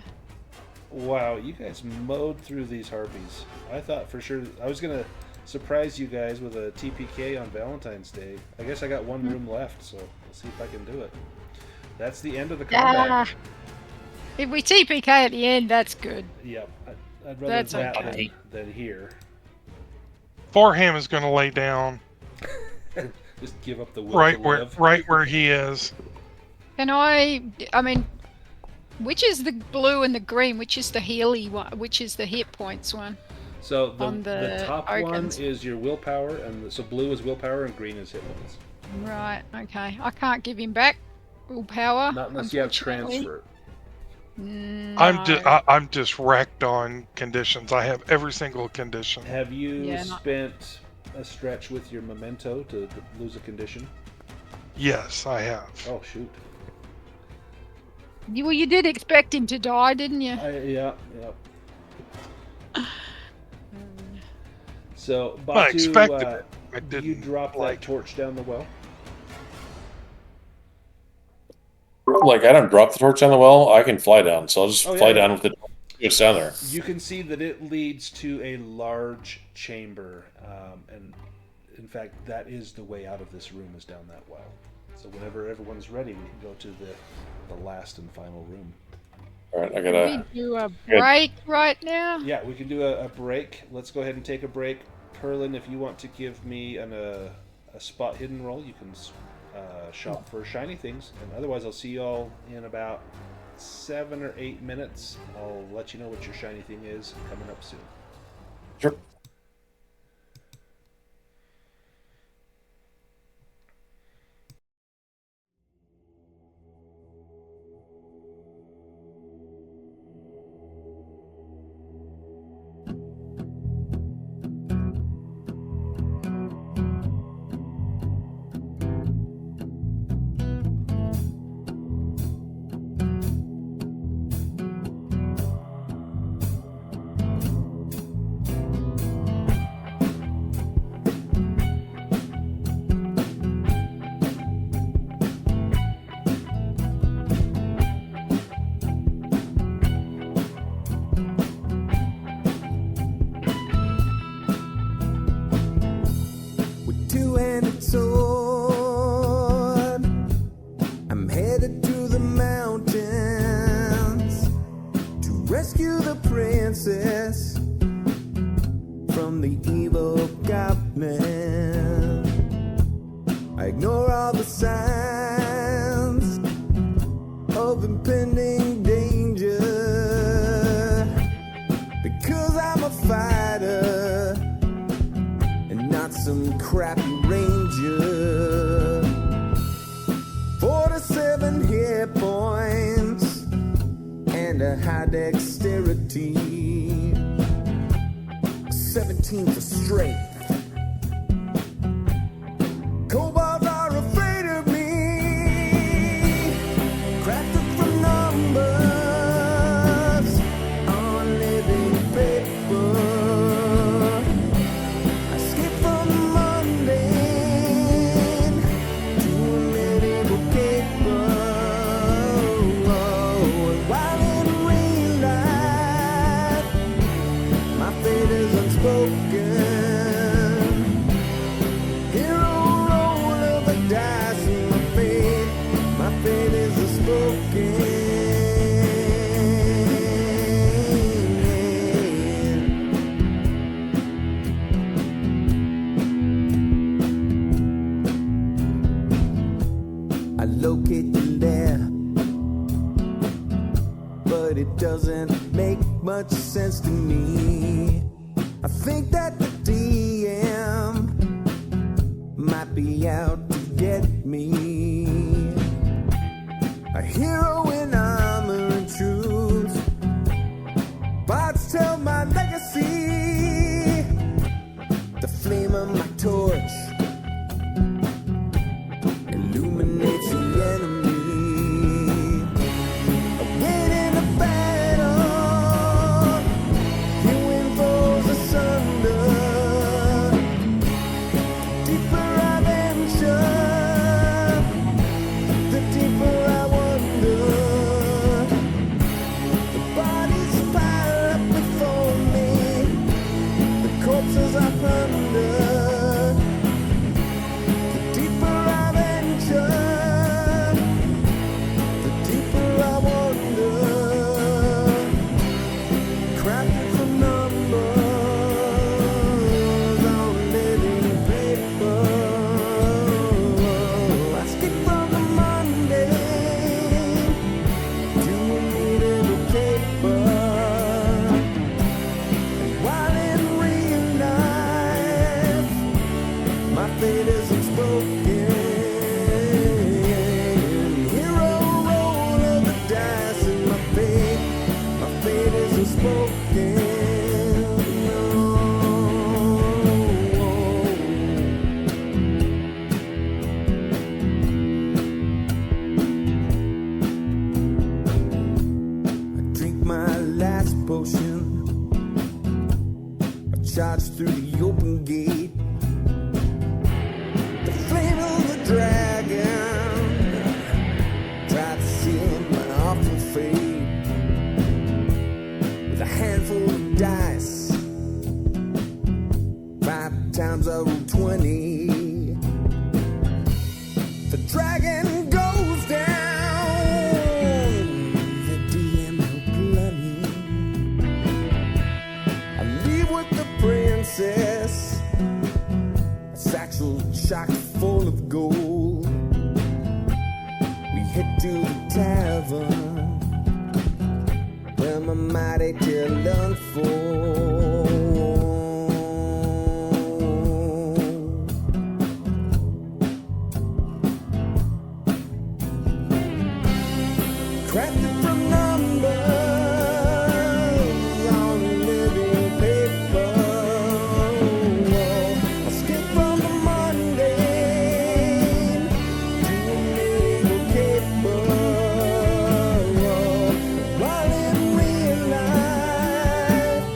Wow, you guys mowed through these harpies. I thought for sure I was gonna surprise you guys with a TPK on Valentine's Day. I guess I got one room left, so we'll see if I can do it. That's the end of the combat. If we TPK at the end, that's good. Yep, I'd rather That's that okay. than here. Forham is going to lay down Just give up the will right to where live. he is. Can I mean, which is the blue and the green? Which is the Healy one? Which is the hit points one? So on the the top tokens. one is your willpower, and so blue is willpower and green is hit points. Right, okay. I can't give him back willpower. Not unless you have unfortunately. transfer. No. I'm just wrecked on conditions. I have every single condition. Have you Yeah, not- spent a stretch with your memento to lose a condition? Yes, I have. Oh shoot! Well, you did expect him to die, didn't you? Yeah. So, I Batu, expected it. I you didn't drop like that torch down the well. like I don't drop the torch on the well. I can fly down, so I'll just Oh, fly yeah. down with it. It's down there. You can see that it leads to a large chamber, and in fact, that is the way out of this room, is down that well. So whenever everyone's ready, we can go to the last and final room. All right, I Can gotta. we do a break right now? Yeah, we can do a break. Let's go ahead and take a break. Perlin, if you want to give me a spot hidden roll, you can shop for shiny things. And otherwise, I'll see you all in about 7 or 8 minutes. I'll let you know what your shiny thing is coming up soon. Sure. Two-handed sword, I'm headed to the mountains to rescue the princess from the evil goblin. I ignore all the signs of impending danger because I'm a fighter and not some crappy ranger. 47 hit points and a high dexterity, 17 for strength. Kobolds are afraid of me, crafted from numbers on living paper. I skip from the mundane to a medieval caper. While in real life, my fate is unspoken. Hero roll of the dice in my fate is unspoken. I locate the lair, but it doesn't make much sense to me. I think that the DM might be out to get me. A hero in armor and truth, bards tell my legacy. The flame of my torch illuminates the enemy. I win in the battle, you win foes asunder. Deeper I venture, the deeper I wonder. The bodies pile up before me, the corpses I plunder. The deeper I venture, the deeper I wonder. Crafted from numbers on living paper. I skip from the mundane to a medieval caper. And while in real life, my fate is unspoken. Hero roll of the dice in my fate is unspoken. I drink my last potion, I charge through the open gate. The flame of the dragon tried to seal a handful of dice. 5 times I roll 20. The dragon goes down. The DM plenty. I leave with the princess. A satchel chock full of gold. We head to the tavern where my mighty tale unfolds. Crafted from numbers on living paper. I skip from the mundane to a naval caper. While in real life,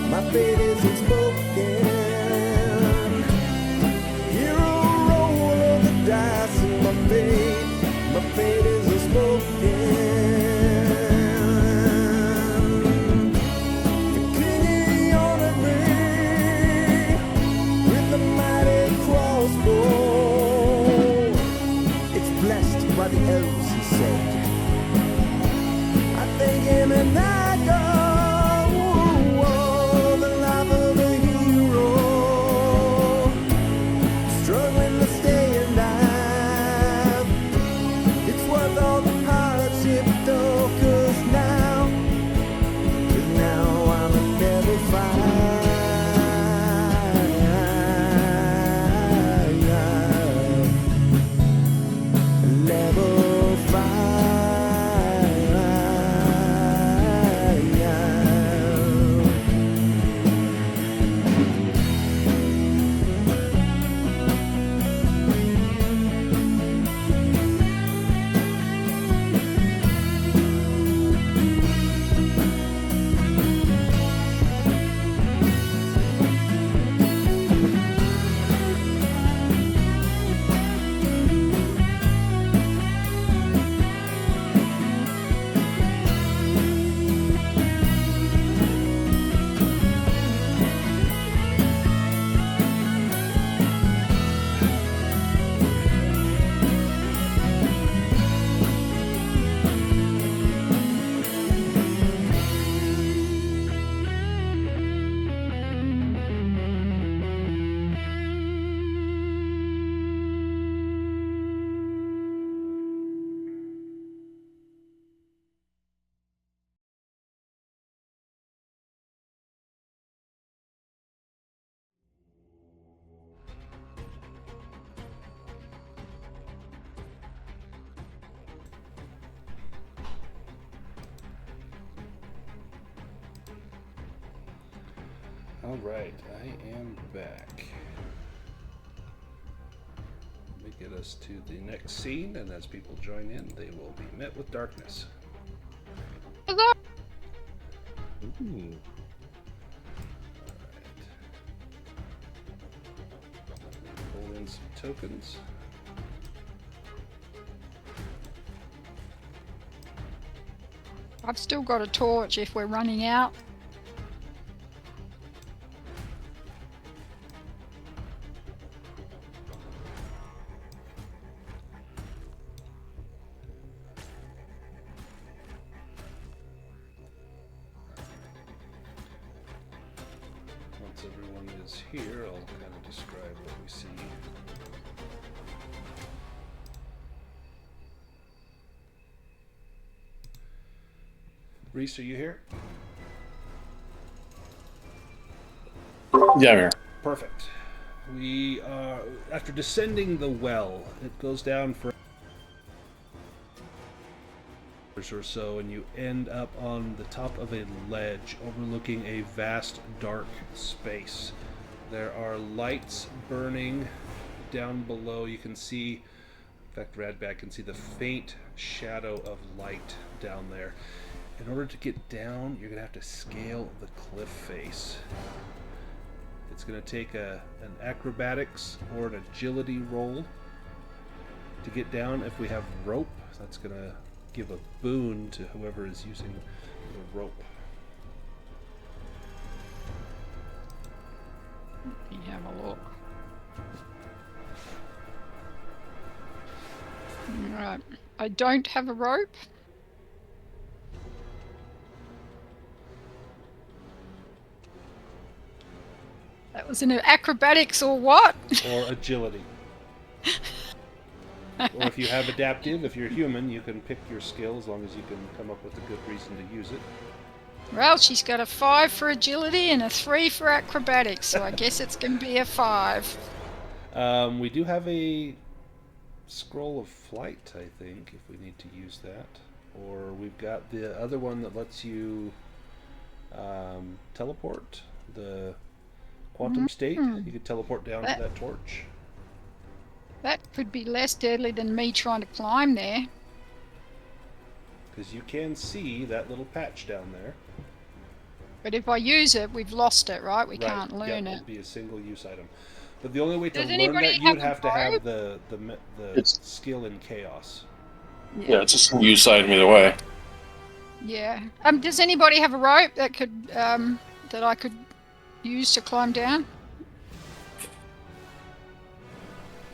my fate is unspoken. Hero roll of the dice and my fate is unspoken. The king honored me with the mighty crossbow. It's blessed by the elves, he said. I thank him and I go. The life of a hero, struggling to stay alive. It's worth all the hardship though, 'cause now I'm a level 5. Level 5. All right, I am back. Let me get us to the next scene, and as people join in, they will be met with darkness. Hello. Ooh. All right. Pull in some tokens. I've still got a torch if we're running out. Once everyone is here, I'll kind of describe what we see. Reese, are you here? Yeah, I'm here. Perfect. We are, after descending the well, it goes down for or so, and you end up on the top of a ledge overlooking a vast dark space. There are lights burning down below. You can see, in fact, Radback can see the faint shadow of light down there. In order to get down, you're going to have to scale the cliff face. It's going to take an acrobatics or an agility roll to get down. If we have rope, that's going to give a boon to whoever is using the rope. No, I don't have a rope. That was in acrobatics or what? Or agility. Or if you have adaptive, if you're human, you can pick your skill as long as you can come up with a good reason to use it. Well, she's got a 5 for agility and a 3 for acrobatics, so I guess it's going to be a 5. We do have a scroll of flight, I think, if we need to use that. Or we've got the other one that lets you teleport, the quantum state. You could teleport down to that torch. That could be less deadly than me trying to climb there. Because you can see that little patch down there. But if I use it, we've lost it, right? We Right. can't learn Yep, it. it'd be a single-use item. But the only way to Does learn anybody that, you would have have a to have rope? the It's- skill in chaos. Yeah, it's a single use item either way. Yeah. Does anybody have a rope that could that I could use to climb down?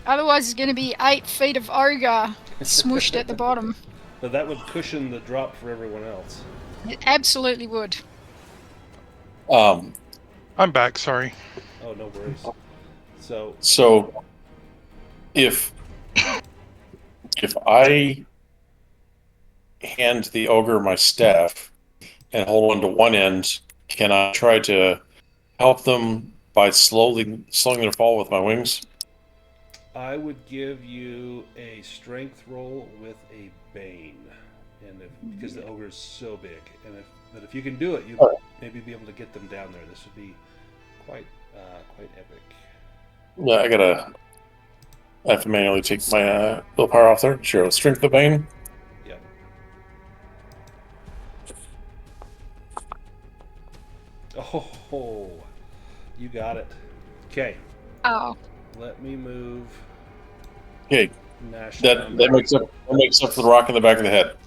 Otherwise, it's going to be 8 feet of ogre smooshed at the bottom. But that would cushion the drop for everyone else. It absolutely would. I'm back. Sorry. Oh, no worries. So if I hand the ogre my staff and hold on to one end, can I try to help them by slowing their fall with my wings? I would give you a strength roll with a bane, and because the ogre is so big, and if you can do it, you maybe be able to get them down there. This would be quite epic. Yeah, I have to manually take my willpower off there. Sure, strength of bane. Yep. Oh, you got it. Okay. Oh. Let me move. Okay, Nash that makes up for the rock in the back of the head.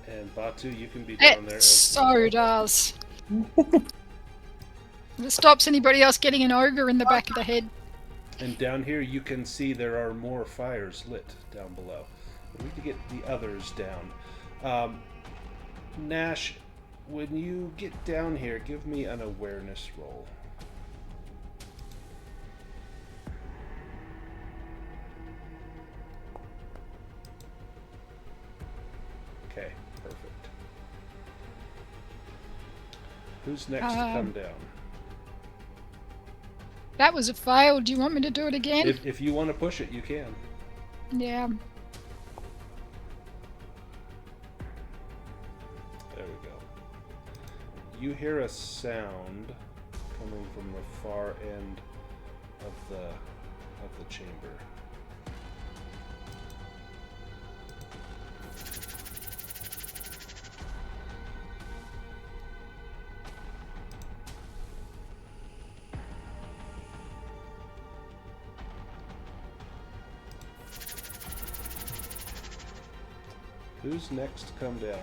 And Batu, you can be down there. It so does. It stops anybody else getting an ogre in the back of the head. And down here you can see there are more fires lit down below. We need to get the others down. Nash, when you get down here, give me an awareness roll. Okay, perfect. Who's next to come down? That was a fail. Do you want me to do it again? If you want to push it, you can. Yeah. There we go. You hear a sound coming from the far end of the chamber. Who's next to come down?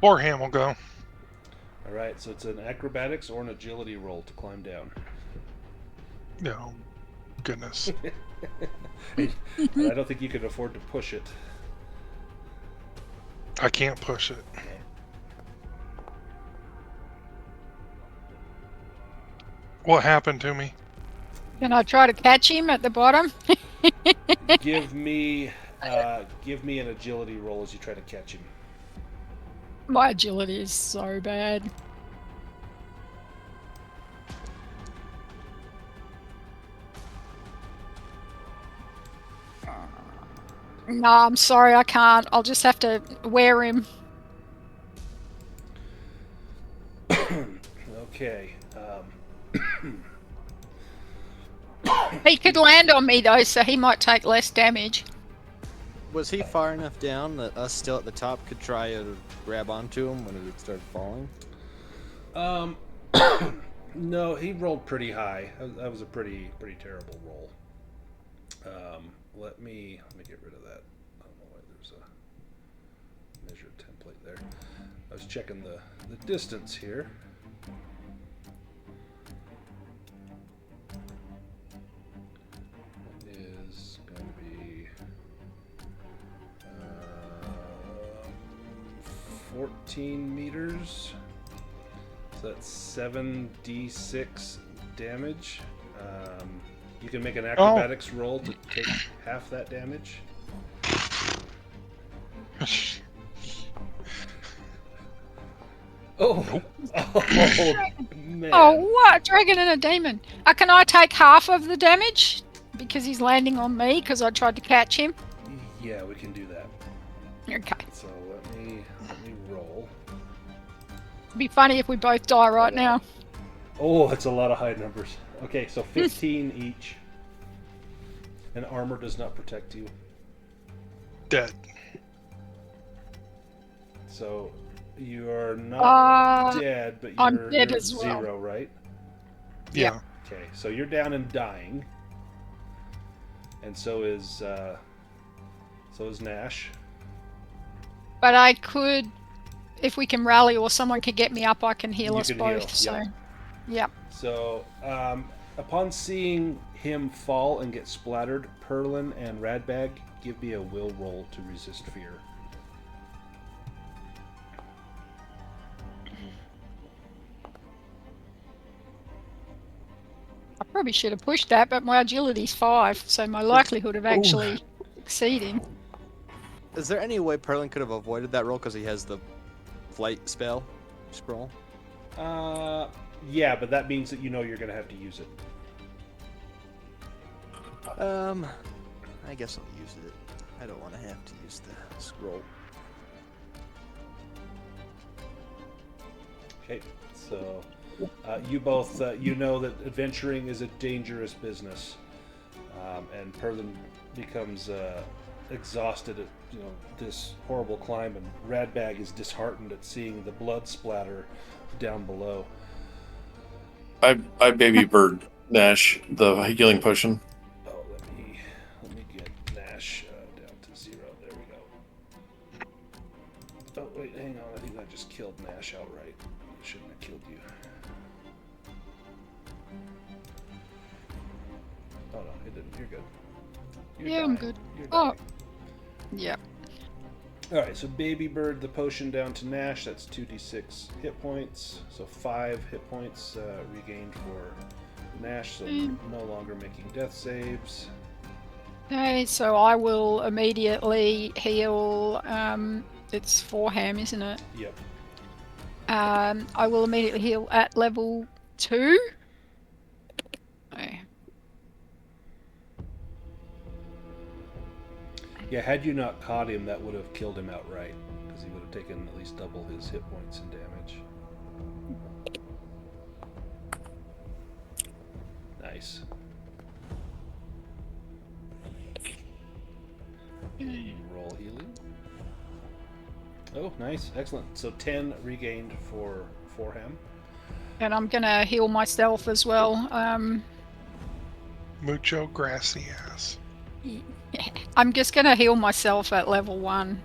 Borham will go. Alright, so it's an acrobatics or an agility roll to climb down. No. Goodness. And I don't think you can afford to push it. I can't push it. What happened to me? Can I try to catch him at the bottom? Give me an agility roll as you try to catch him. My agility is so bad. No, I'm sorry, I can't. I'll just have to wear him. Okay. He could land on me though, so he might take less damage. Was he far enough down that us still at the top could try to grab onto him when he would start falling? No, he rolled pretty high. That was a pretty terrible roll. Let me get rid of that. I don't know why there's a measure template there. I was checking the distance here. 14 meters. So that's 7d6 damage. You can make an acrobatics roll to take half that damage. Oh, man. Oh, what? Dragon and a demon. Can I take half of the damage? Because he's landing on me because I tried to catch him? Yeah, we can do that. Okay. So let me roll. It'd be funny if we both die right now. Oh, that's a lot of high numbers. Okay, so 15 each. And armor does not protect you. Dead. So you are not dead, but I'm you're dead at as well. 0, right? Yeah. Okay, so you're down and dying. And so is Nash. But I could, if we can rally or someone can get me up, I can heal You us can both. heal, So, yeah. yep. So, upon seeing him fall and get splattered, Perlin and Radbag, give me a will roll to resist fear. I probably should have pushed that, but my agility's 5, so my likelihood of actually succeeding. Is there any way Perlin could have avoided that roll because he has the flight spell scroll? Yeah, but that means that you know you're going to have to use it. I guess I'll use it. I don't want to have to use the scroll. Okay, so you both you know that adventuring is a dangerous business, and Perlin becomes exhausted at this horrible climb, and Radbag is disheartened at seeing the blood splatter down below. I baby bird Nash the healing potion. Oh, let me get Nash down to 0. There we go. Oh wait, hang on. I think that just killed Nash outright. It shouldn't have killed you. Oh no, it didn't. You're good. You're I'm dying. good. You're Oh. dying. Yep. Alright, so Baby Bird the potion down to Nash, that's 2d6 hit points. So 5 hit points regained for Nash, so no longer making death saves. Okay, so I will immediately heal. It's Forham, isn't it? Yep. I will immediately heal at level 2. Okay. Yeah, had you not caught him, that would have killed him outright, because he would have taken at least double his hit points and damage. Nice. Roll healing. Oh, nice. Excellent. So 10 regained for him. And I'm gonna heal myself as well. Mucho grassy ass. I'm just gonna heal myself at level 1.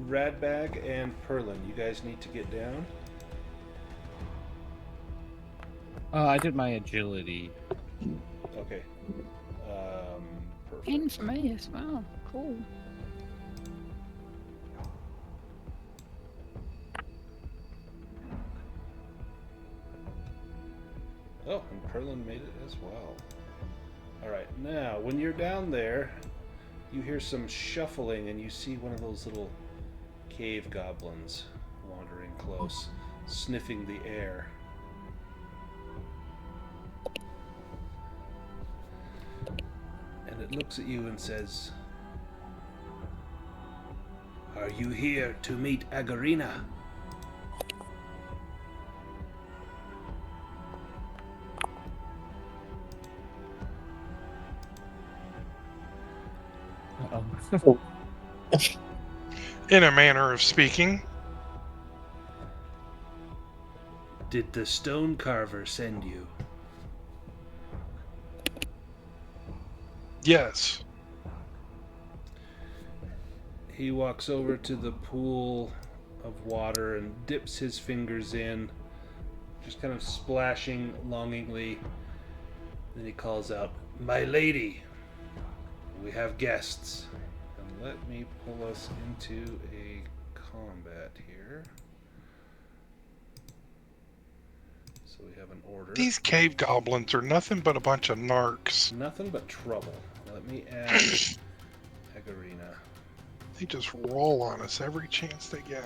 Radbag and Perlin, you guys need to get down. I did my agility. Okay. Perfect. 10 for me as well. Cool. Oh, and Perlin made it as well. Alright, now, when you're down there, you hear some shuffling and you see one of those little cave goblins wandering close, sniffing the air. And it looks at you and says, "Are you here to meet Aegorina?" Uh-oh. In a manner of speaking. Did the stone carver send you? Yes. He walks over to the pool of water and dips his fingers in, just kind of splashing longingly. Then he calls out, "My lady, we have guests." And let me pull us into a combat here. So we have an order. These cave goblins are nothing but a bunch of narcs. Nothing but trouble. Let me add Aegorina. They just roll on us every chance they get.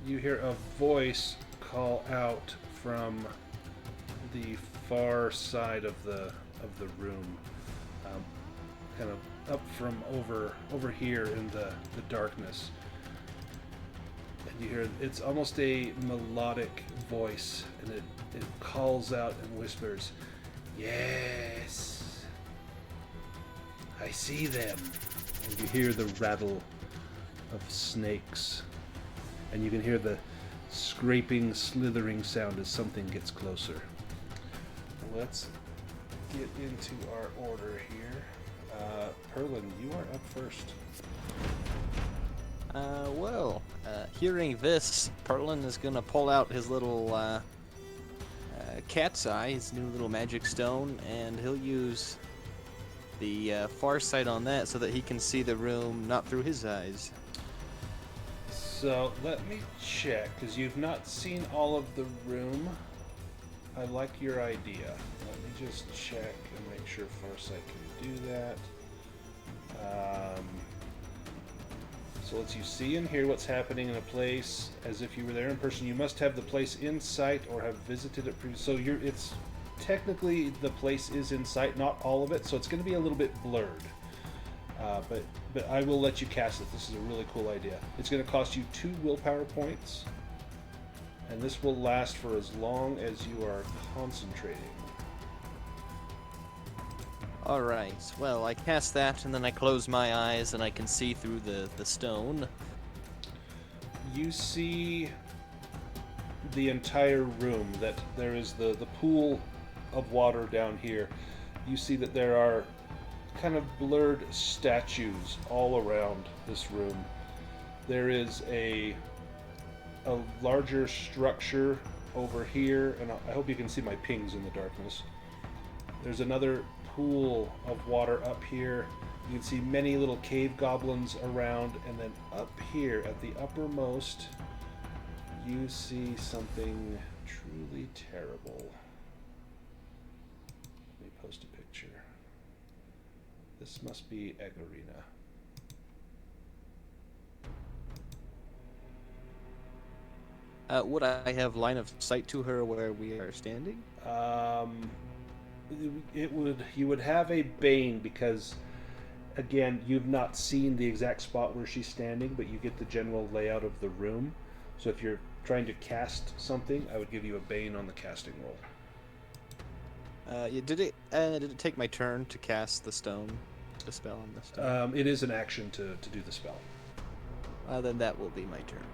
You hear a voice call out from the far side of the room, kind of up from over here in the darkness. And you hear it's almost a melodic voice, and it calls out and whispers, "Yes, I see them." And you hear the rattle of snakes. And you can hear the scraping, slithering sound as something gets closer. Let's get into our order here. Perlin, you are up first. Hearing this, Perlin is gonna pull out his little cat's eye, his new little magic stone, and he'll use the far sight on that so that he can see the room not through his eyes. So let me check, because you've not seen all of the room. I like your idea. Let me just check and make sure Farsight can do that. So lets you see and hear what's happening in a place as if you were there in person. You must have the place in sight or have visited it previously. So it's technically the place is in sight, not all of it. So it's going to be a little bit blurred. But I will let you cast it. This is a really cool idea. It's going to cost you 2 willpower points, and this will last for as long as you are concentrating. Alright, well, I cast that, and then I close my eyes, and I can see through the stone. You see the entire room, that there is the pool of water down here. You see that there are kind of blurred statues all around this room. There is a larger structure over here, and I hope you can see my pings in the darkness. There's another pool of water up here. You can see many little cave goblins around, and then up here at the uppermost you see something truly terrible. Let me post a picture. This must be Aegorina. Would I have line of sight to her where we are standing? You would have a bane because, again, you've not seen the exact spot where she's standing, but you get the general layout of the room. So if you're trying to cast something, I would give you a bane on the casting roll. Did it take my turn to cast the spell on the stone? It is an action to do the spell. Then that will be my turn.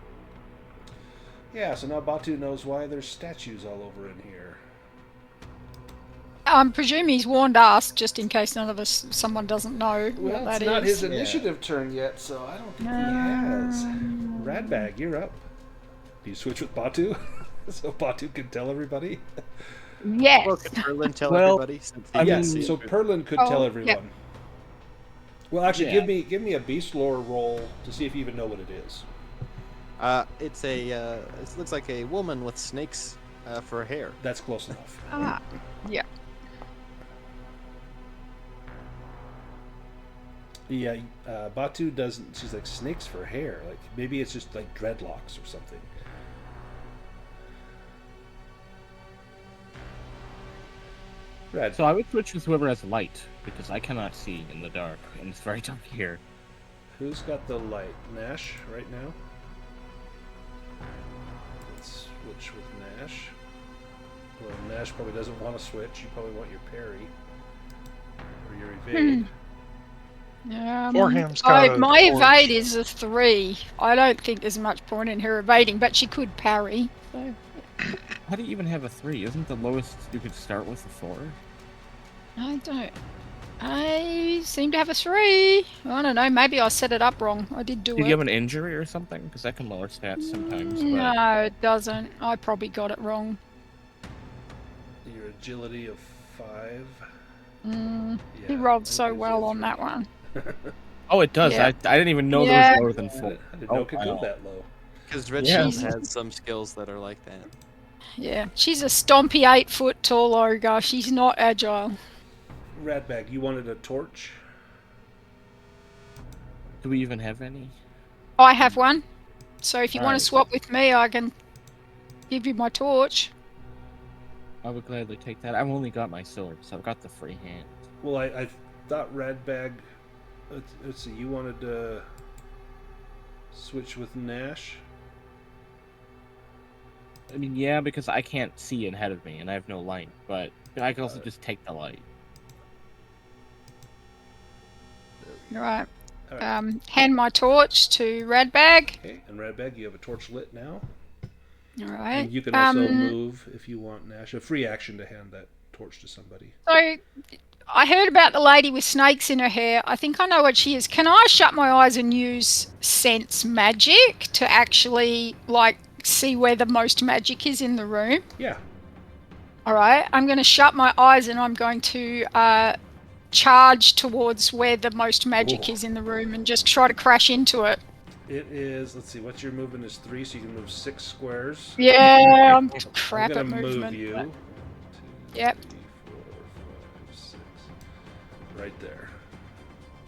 Yeah, so now Batu knows why there's statues all over in here. I presume he's warned us, just in case someone doesn't know what that it's not is. his initiative turn yet, so I don't think he has. Radbag, you're up. Do you switch with Batu? So Batu can tell everybody? Yes. Well, can Perlin tell Well, everybody? Yes, so Perlin could tell everyone. Yep. Well, actually, Yeah. give me a beast lore roll to see if you even know what it is. It's it looks like a woman with snakes for hair. That's close enough. Yeah. Yeah, Batu doesn't. She's like snakes for hair. Like maybe it's just like dreadlocks or something. Red. So I would switch with whoever has light, because I cannot see in the dark, and it's very dark here. Who's got the light? Nash right now. Let's switch with Nash. Well, Nash probably doesn't want to switch. You probably want your parry or your evade. Forham's got a my torch. evade is a 3. I don't think there's much point in her evading, but she could parry. So. How do you even have a 3? Isn't the lowest you could start with a 4? I don't. I seem to have a 3. I don't know. Maybe I set it up wrong. I did do Did it. you have an injury or something? Because that can lower stats sometimes. But No, it doesn't. I probably got it wrong. Your agility of 5. He Yeah, rolled it so gives you well a on that 3. one. oh, it does. Yeah. I didn't even know Yeah. there was lower than 4. I didn't know it could go wow. that low. Because Yeah. Richard has some skills that are like that. Yeah, she's a stompy 8 foot tall ogre. She's not agile. Ratbag, you wanted a torch? Do we even have any? I have one. So if you want Alright. to swap with me, I can give you my torch. I would gladly take that. I've only got my sword, so I've got the free hand. Well, I thought Ratbag. Let's see, you wanted to switch with Nash? I mean, yeah, because I can't see ahead of me, and I have no light, but I can also just take the light. All right. All right. Hand my torch to Radbag. Okay, and Ratbag, you have a torch lit now. All right. And you can also move if you want, Nash. A free action to hand that torch to somebody. So I heard about the lady with snakes in her hair. I think I know what she is. Can I shut my eyes and use sense magic to actually like see where the most magic is in the room? Yeah. All right. I'm going to shut my eyes and I'm going to charge towards where the most magic is in the room and just try to crash into it. It is, let's see, what's your movement is 3, so you can move 6 squares. Yeah, I'm crap I'm at gonna movement. move you. but- 2, Yep. 3, 4, 5, 6. Right there.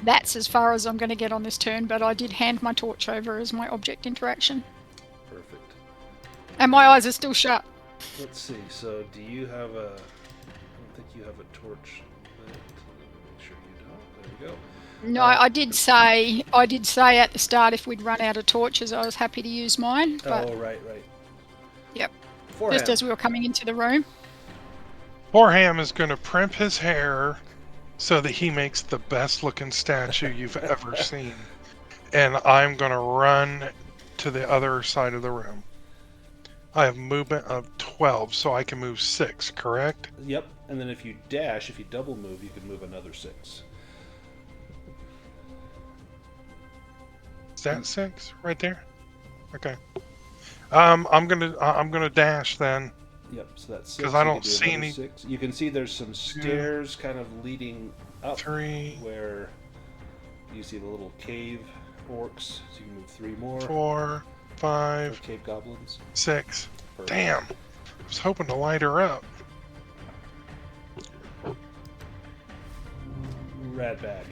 That's as far as I'm going to get on this turn, but I did hand my torch over as my object interaction. Perfect. And my eyes are still shut. Let's see, so do you have a... I don't think you have a torch lit. Make sure you don't. There we go. No, I did say at the start if we'd run out of torches, I was happy to use mine. But Oh, right. yep, Forehand. just as we were coming into the room. Borham is going to primp his hair so that he makes the best looking statue you've ever seen. And I'm going to run to the other side of the room. I have movement of 12, so I can move 6, correct? Yep, and then if you dash, if you double move, you can move another 6. Is that 6 right there? Okay. I'm gonna dash then. Yep, so that's 6. Because I You don't can do see another any- 6. You can see there's some stairs kind of leading up 3, where you see the little cave orcs, so you can move 3 more. 4, Or 5, cave goblins. 6. Perfect. Damn. I was hoping to light her up. Radbag.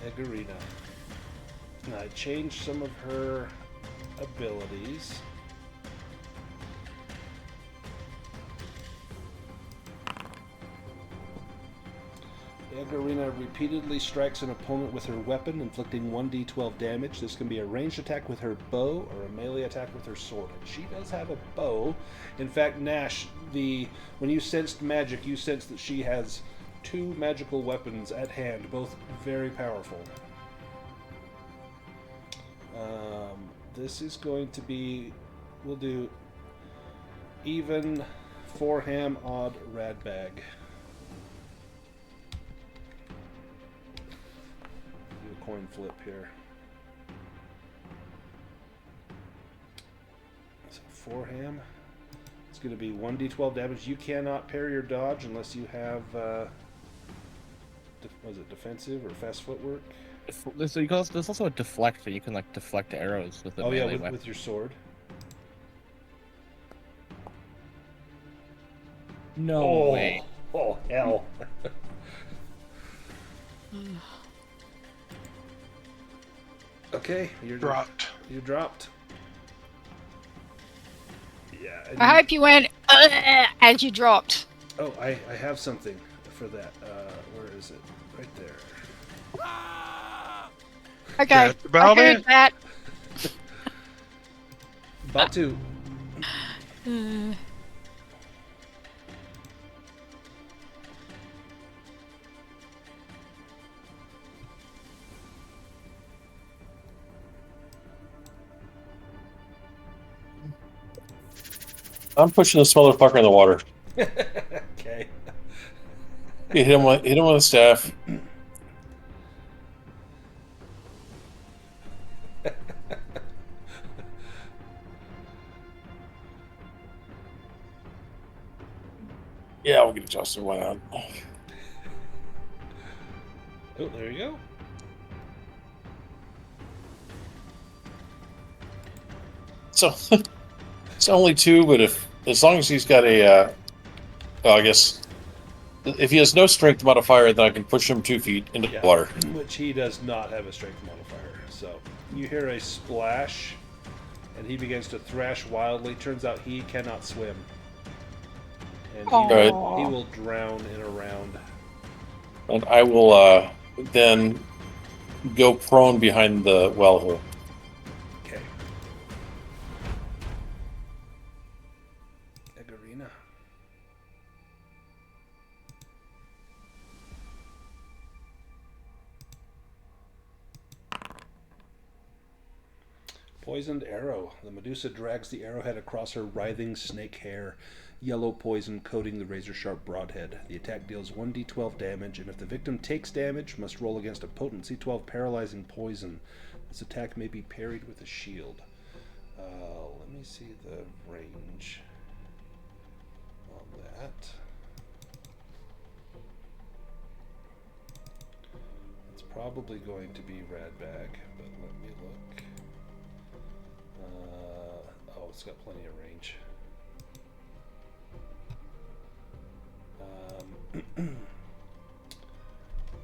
Aegorina. Now I changed some of her abilities. Aegorina repeatedly strikes an opponent with her weapon, inflicting 1d12 damage. This can be a ranged attack with her bow or a melee attack with her sword. And she does have a bow. In fact, Nash, when you sensed magic, you sensed that she has 2 magical weapons at hand, both very powerful. This is going to be... We'll do even, Foreham, odd, Radbag. Do a coin flip here. So Foreham, it's going to be 1d12 damage. You cannot parry or dodge unless you have, was it defensive or fast footwork? So there's also a deflector. You can like deflect arrows with a Oh yeah, melee weapon. with your sword. No way. Oh hell. Okay, you're Dropped. You dropped. Yeah. and I hope you went as you dropped. Oh, I have something for that. Where is it? Right there. Okay, That's about I heard it. that. Batu. I'm pushing this motherfucker in the water. Okay. You hit him with a staff. Yeah, we'll get Justin one out. Oh, there you go. So it's only 2, but as long as he's got a, well, I guess if he has no strength modifier, then I can push him 2 feet into the water. Which he does not have a strength modifier. So you hear a splash, and he begins to thrash wildly. Turns out he cannot swim, and he will drown in a round. And I will then go prone behind the well hole. Okay. Aegorina. Poisoned arrow. The Medusa drags the arrowhead across her writhing snake hair, yellow poison coating the razor-sharp broadhead. The attack deals 1d12 damage, and if the victim takes damage, must roll against a potency 12 paralyzing poison. This attack may be parried with a shield. Let me see the range on that. It's probably going to be Radbag, but let me look. Oh, it's got plenty of range.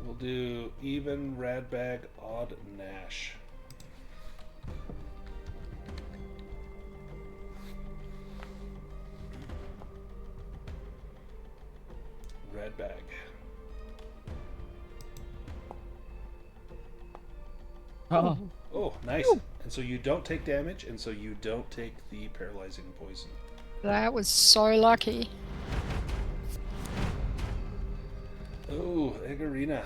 We'll do even Radbag, odd Nash. Radbag. Oh. Oh, nice. And so you don't take damage, and so you don't take the paralyzing poison. That was so lucky. Oh, Aegorina.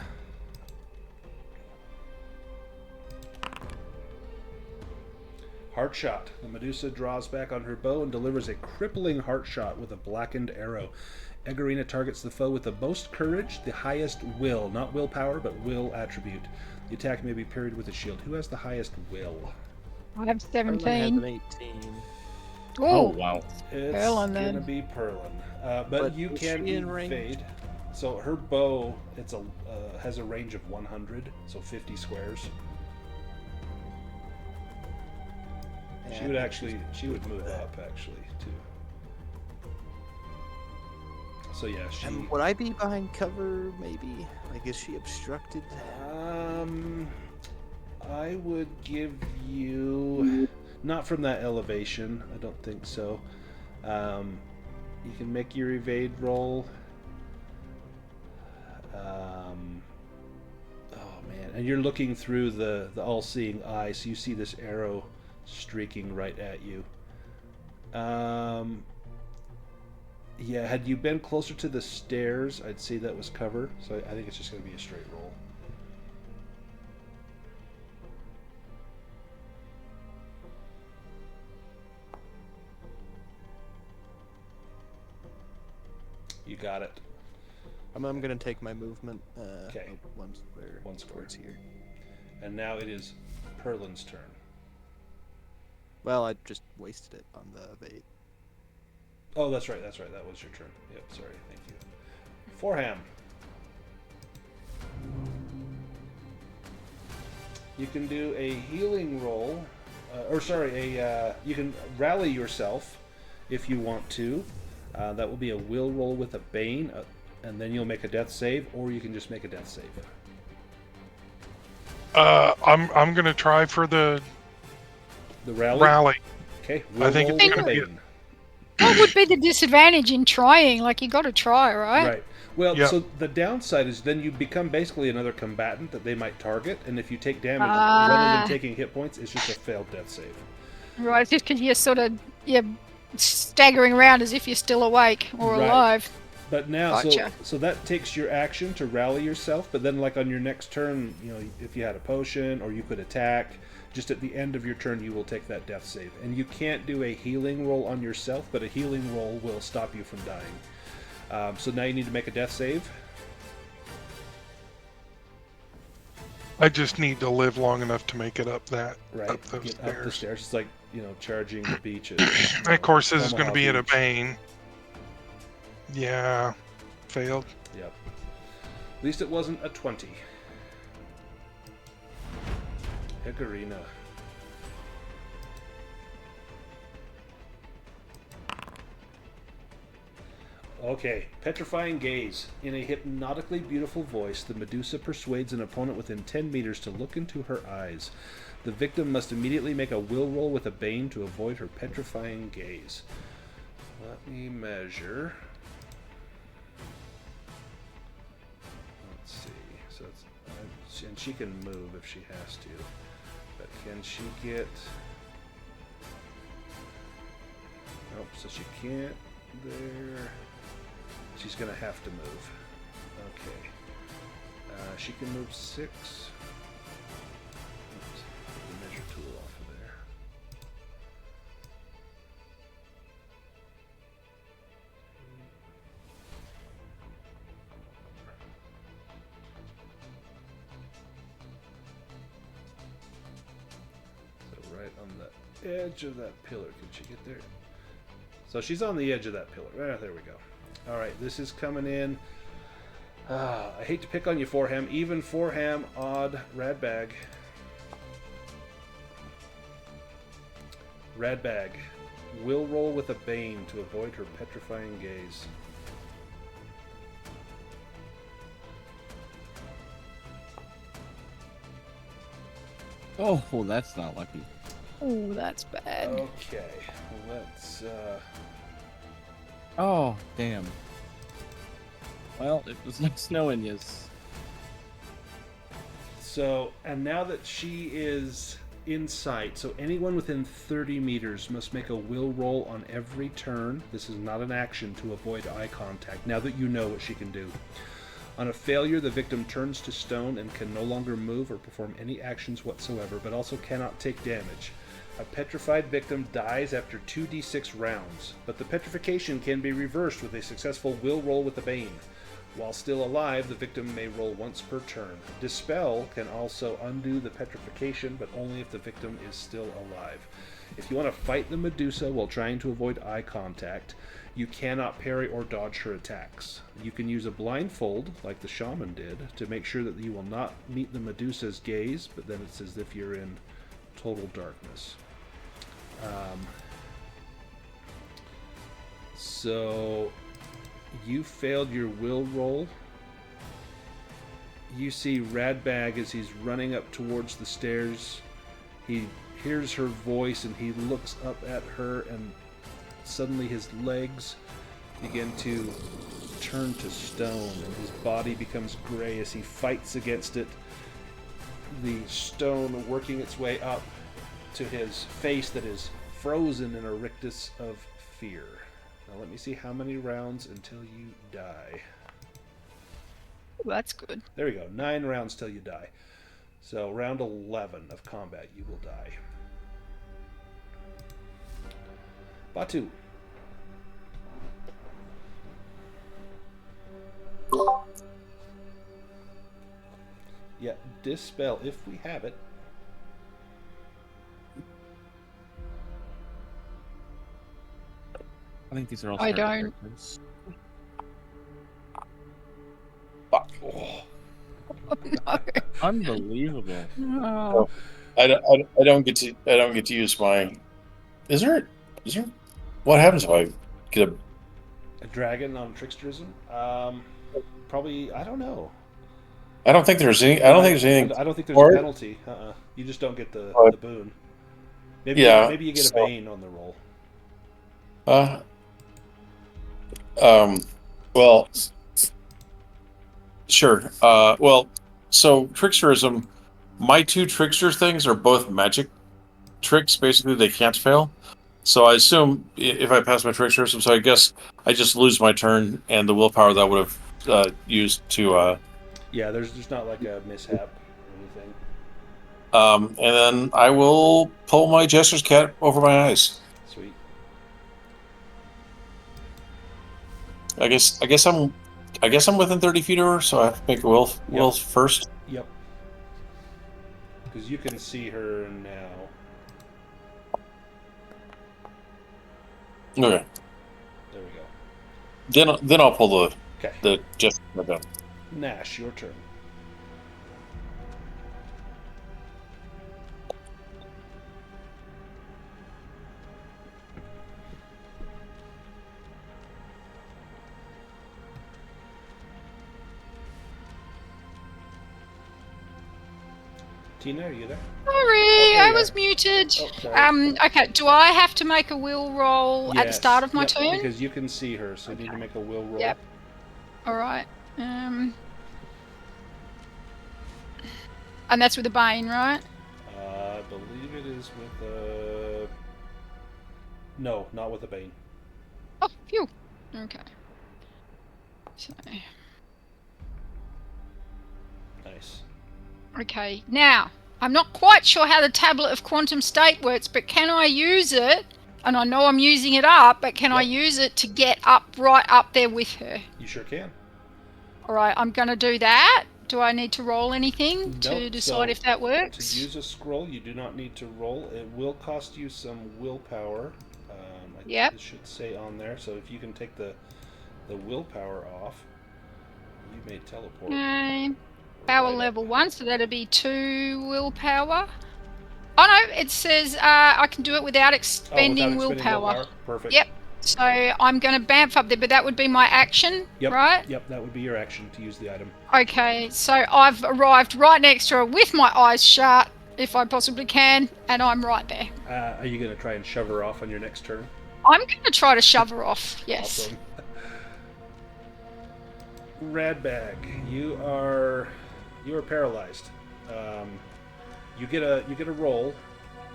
Heart shot. The Medusa draws back on her bow and delivers a crippling heart shot with a blackened arrow. Aegorina targets the foe with the most courage, the highest will, not willpower, but will attribute. The attack may be parried with a shield. Who has the highest will? I have Perlin has 17. an 18. Oh, wow. It's Perlin, gonna then. be Perlin, but you is can she in range? evade. So her bow, it's has a range of 100, so 50 squares. Yeah, She would move up actually too. So yeah, she. And would I be behind cover? Maybe. Like, is she obstructed? I would give you not from that elevation. I don't think so. You can make your evade roll. Oh man, and you're looking through the all-seeing eye, so you see this arrow streaking right at you. Yeah, had you been closer to the stairs, I'd say that was cover. So I think it's just going to be a straight roll. You got it. I'm gonna take my movement. Okay. One square. One square. Towards here. And now it is Perlin's turn. Well, I just wasted it on the evade. Oh, that's right. That was your turn. Yep, sorry. Thank you. Foreham. You can do a healing roll. You can rally yourself if you want to. That will be a will roll with a bane, and then you'll make a death save, or you can just make a death save. I'm gonna try for the rally. rally. Okay. I think it's gonna be- bane. What would be the disadvantage in trying? Like, you got to try, right? Right. Well, Yep. so the downside is then you become basically another combatant that they might target, and if you take damage, rather than taking hit points, it's just a failed death save. Right, just because you're sort of staggering around as if you're still awake or Right. alive. But now, Gotcha. so that takes your action to rally yourself. But then, like on your next turn, if you had a potion or you could attack, just at the end of your turn, you will take that death save. And you can't do a healing roll on yourself, but a healing roll will stop you from dying. So now you need to make a death save. I just need to live long enough to make it up that Right, up those get stairs. up the stairs. It's like charging the beaches. And of course, this is going to Omaha be at a Beach. bane. Yeah, failed. Yep. At least it wasn't a 20. Aegorina. Okay, Petrifying Gaze. In a hypnotically beautiful voice, the Medusa persuades an opponent within 10 meters to look into her eyes. The victim must immediately make a will roll with a bane to avoid her petrifying gaze. Let me measure. Let's see. So it's, and she can move if she has to. But can she get... Nope, so she can't there. She's going to have to move. Okay. She can move 6. Oops, get the measure tool off of there. So right on the edge of that pillar. Can she get there? So she's on the edge of that pillar. Ah, there we go. Alright, this is coming in. I hate to pick on you, Forham. Even Forham, odd, Radbag. Radbag. Will roll with a bane to avoid her petrifying gaze. Oh, that's not lucky. Oh, that's bad. Okay, let's... Oh, damn. Well, it was like snowing, yes. So, and now that she is in sight, so anyone within 30 meters must make a will roll on every turn. This is not an action to avoid eye contact, now that you know what she can do. On a failure, the victim turns to stone and can no longer move or perform any actions whatsoever, but also cannot take damage. A petrified victim dies after 2d6 rounds, but the petrification can be reversed with a successful will roll with a bane. While still alive, the victim may roll once per turn. Dispel can also undo the petrification, but only if the victim is still alive. If you want to fight the Medusa while trying to avoid eye contact, you cannot parry or dodge her attacks. You can use a blindfold, like the shaman did, to make sure that you will not meet the Medusa's gaze, but then it's as if you're in total darkness. So you failed your will roll. You see Radbag as he's running up towards the stairs. He hears her voice and he looks up at her, and suddenly his legs begin to turn to stone and his body becomes gray as he fights against it. The stone working its way up to his face that is frozen in a rictus of fear. Now let me see how many rounds until you die. That's good. There we go, 9 rounds till you die. So round 11 of combat you will die. Batu. Yeah, dispel if we have it. I think these are all I starter don't. characters. Fuck. No. Unbelievable. Oh. I don't get to use my. Is there? What happens if I get a? A dragon on tricksterism? Probably, I don't know. I don't think there's any. I don't think there's anything. I don't think there's for a it. penalty. You just don't get the boon. Maybe Yeah, maybe you get so- a bane on the roll. Well, sure. Well, so tricksterism. My 2 trickster things are both magic tricks. Basically, they can't fail. So I assume if I pass my trick system, so I guess I just lose my turn and the willpower that I would have used to. Yeah, there's not like a mishap or anything. And then I will pull my Jester's Cat over my eyes. Sweet. I guess I'm within 30 feet of her, so I have to make a will first. Yep. Because you can see her now. Okay. There we go. Then I'll pull Okay. the Jester's Cat down. Nash, your turn. Tina, are you there? Sorry, there I you was are. muted. Oh, sorry. Okay, do I have to make a will roll at the start of my Yes, turn? because you can see her, so you need to make a will roll. Yep. Alright. And that's with a Bane, right? I believe it is with a... No, not with a Bane. Oh, phew. Okay. So, Nice. okay, now, I'm not quite sure how the Tablet of Quantum State works, but can I use it, and I know I'm using it up, but can I use it to get right up there with her? You sure can. Alright, I'm going to do that. Do I need to roll anything to Nope, decide so if that works? To use a scroll, you do not need to roll. It will cost you some willpower. Yep. It should say on there. So if you can take the willpower off, you may teleport. Okay. Power level 1, so that'll be 2 willpower. Oh no, it says I can do it without expending willpower. Perfect. Yep. So I'm going to bamf up there, but that would be my action, right? Yep, that would be your action to use the item. Okay, so I've arrived right next to her with my eyes shut, if I possibly can, and I'm right there. Are you going to try and shove her off on your next turn? I'm going to try to shove her off, yes. Awesome. Radbag, you are paralyzed. You get a roll.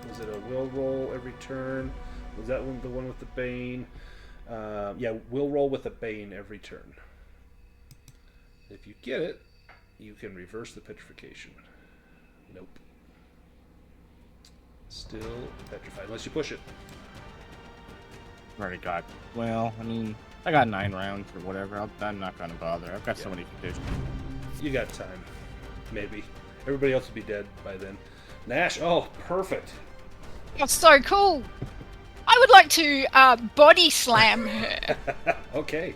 Was it a will roll every turn? Was that one the one with the Bane? Yeah, will roll with a Bane every turn. If you get it, you can reverse the petrification. Nope. Still petrified, unless you push it. Already got. Well, I mean, I got 9 rounds or whatever. I'm not gonna bother. I've got so many conditions. You got time. Maybe. Everybody else will be dead by then. Nash, oh, perfect. That's so cool. I would like to body slam her. Okay.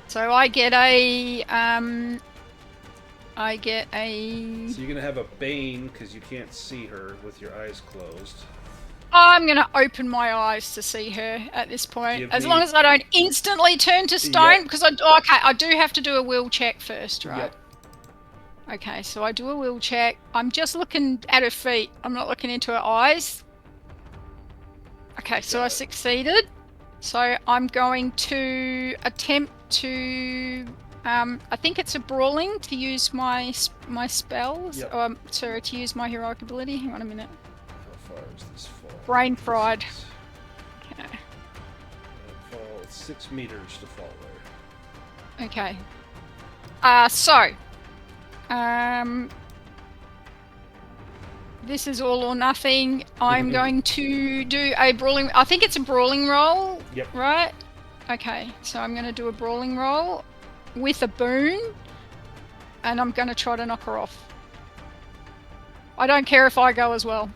So I get a So you're gonna have a Bane because you can't see her with your eyes closed. I'm gonna open my eyes to see her at this point, as long as I don't instantly turn to stone. Because I do have to do a will check first, right? Yep. Okay, so I do a will check. I'm just looking at her feet. I'm not looking into her eyes. Okay, so I succeeded. So I'm going to attempt to. I think it's a brawling to use my spells. Yep. Sorry, to use my heroic ability. Hang on a minute. How far is this fall? Brain fried. Okay. It's 6 meters to fall there. Okay. This is all or nothing. I'm going to do a brawling. I think it's a brawling roll. Yep. Right? Okay, so I'm going to do a brawling roll with a boon, and I'm going to try to knock her off. I don't care if I go as well.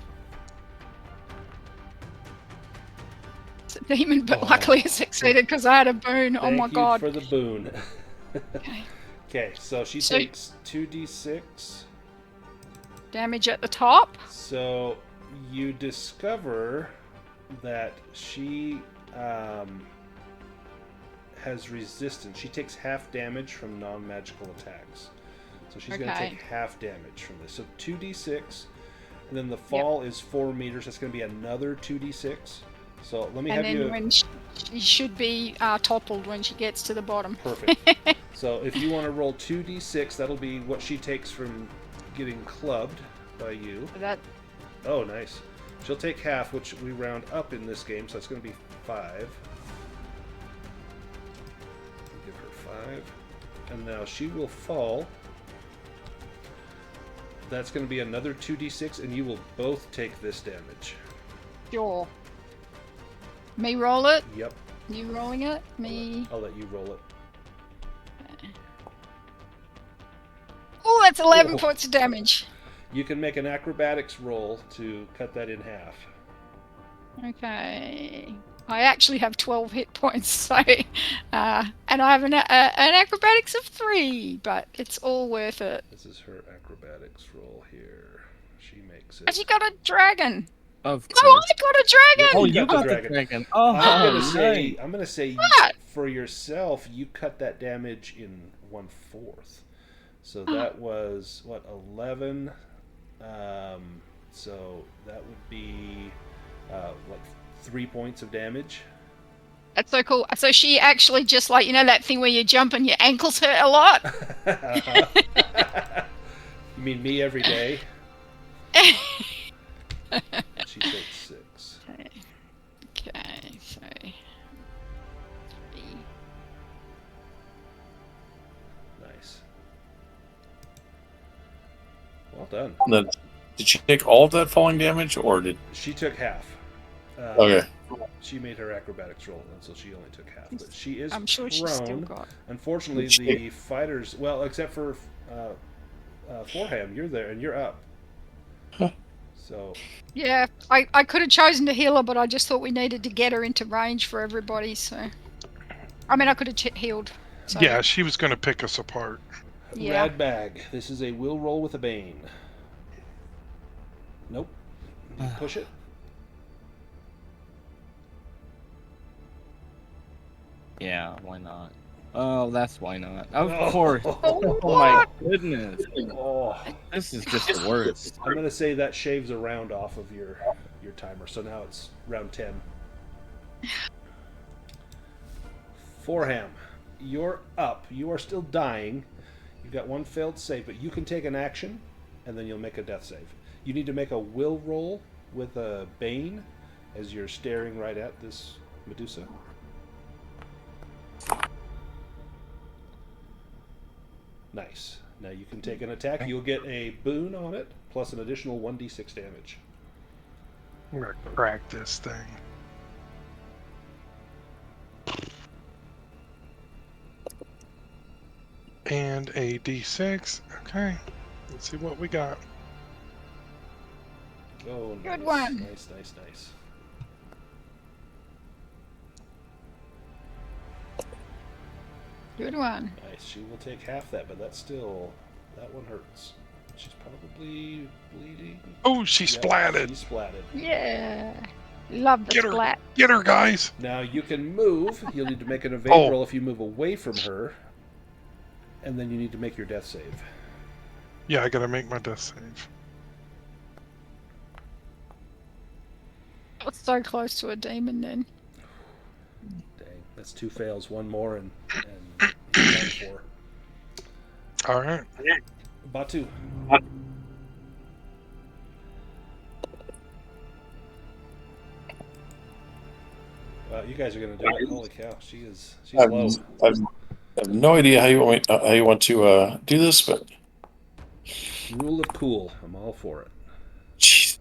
It's a demon, but luckily I succeeded because I had a boon. Oh my god. Thank you for the boon. Okay. Okay, so she takes 2d6. Damage at the top. So you discover that she has resistance. She takes half damage from non-magical attacks. So she's going to take half damage from this. So 2d6, and then the fall is 4 meters. That's going to be another 2d6. So let me have you... And then when she should be toppled when she gets to the bottom. Perfect. So if you want to roll 2d6, that'll be what she takes from getting clubbed by you. That. Oh, nice. She'll take half, which we round up in this game, so it's going to be 5. Give her 5. And now she will fall. That's going to be another 2d6, and you will both take this damage. Sure. Me roll it? Yep. You rolling it? Me. I'll let you roll it. Oh, that's 11 Oh. points of damage. You can make an acrobatics roll to cut that in half. Okay. I actually have 12 hit points, so and I have an acrobatics of 3, but it's all worth it. This is her acrobatics roll here. She makes Has it. she got a dragon? Of Oh, course. I got a dragon! Oh, You you got got the the dragon. dragon. Oh, nice. I'm gonna say What? for yourself, you cut that damage in 1/4. So that was what 11. So that would be like 3 points of damage. That's so cool. So she actually just like, you know that thing where you jump and your ankles hurt a lot? You mean me every day? She takes 6. Okay, so... Nice. Well done. And then, did she take all of that falling damage, or did? She took half. Okay. She made her acrobatics roll, and so she only took half. But she is I'm sure she's still prone. got... Unfortunately, the fighters... Well, except for Forham, you're there, and you're up. So... Yeah, I could have chosen to heal her, but I just thought we needed to get her into range for everybody, so... I mean, I could have healed. So... Yeah, she was going to pick us apart. Yeah. Rad bag. This is a will roll with a bane. Nope. You push it. Yeah, why not? Oh, that's why not. Of Oh. course. Oh my goodness. Oh, This is just the worst. I'm gonna say that shaves a round off of your timer. So now it's round 10. Forham, you're up. You are still dying. You've got one failed save, but you can take an action, and then you'll make a death save. You need to make a will roll with a bane, as you're staring right at this Medusa. Nice. Now you can take an attack. You'll get a boon on it, plus an additional 1d6 damage. I'm going to crack this thing. And a d6. Okay. Let's see what we got. Oh, nice. Good one. Nice, nice, nice. Good one. Nice. She will take half that, but that's still... That one hurts. She's probably bleeding. Oh, she Yep, splatted. She splatted. Yeah. Love the Get her. splat. Get her, guys. Now you can move. You'll need to make an evade Oh. roll if you move away from her. And then you need to make your death save. Yeah, I got to make my death save. It's so close to a demon then. Dang. That's 2 fails. 1 more and 4. All right. Batu. Wow, you guys are gonna do it. Holy cow, she's low. I have no idea how you want to do this, but Rule of cool. I'm all for it. jeez,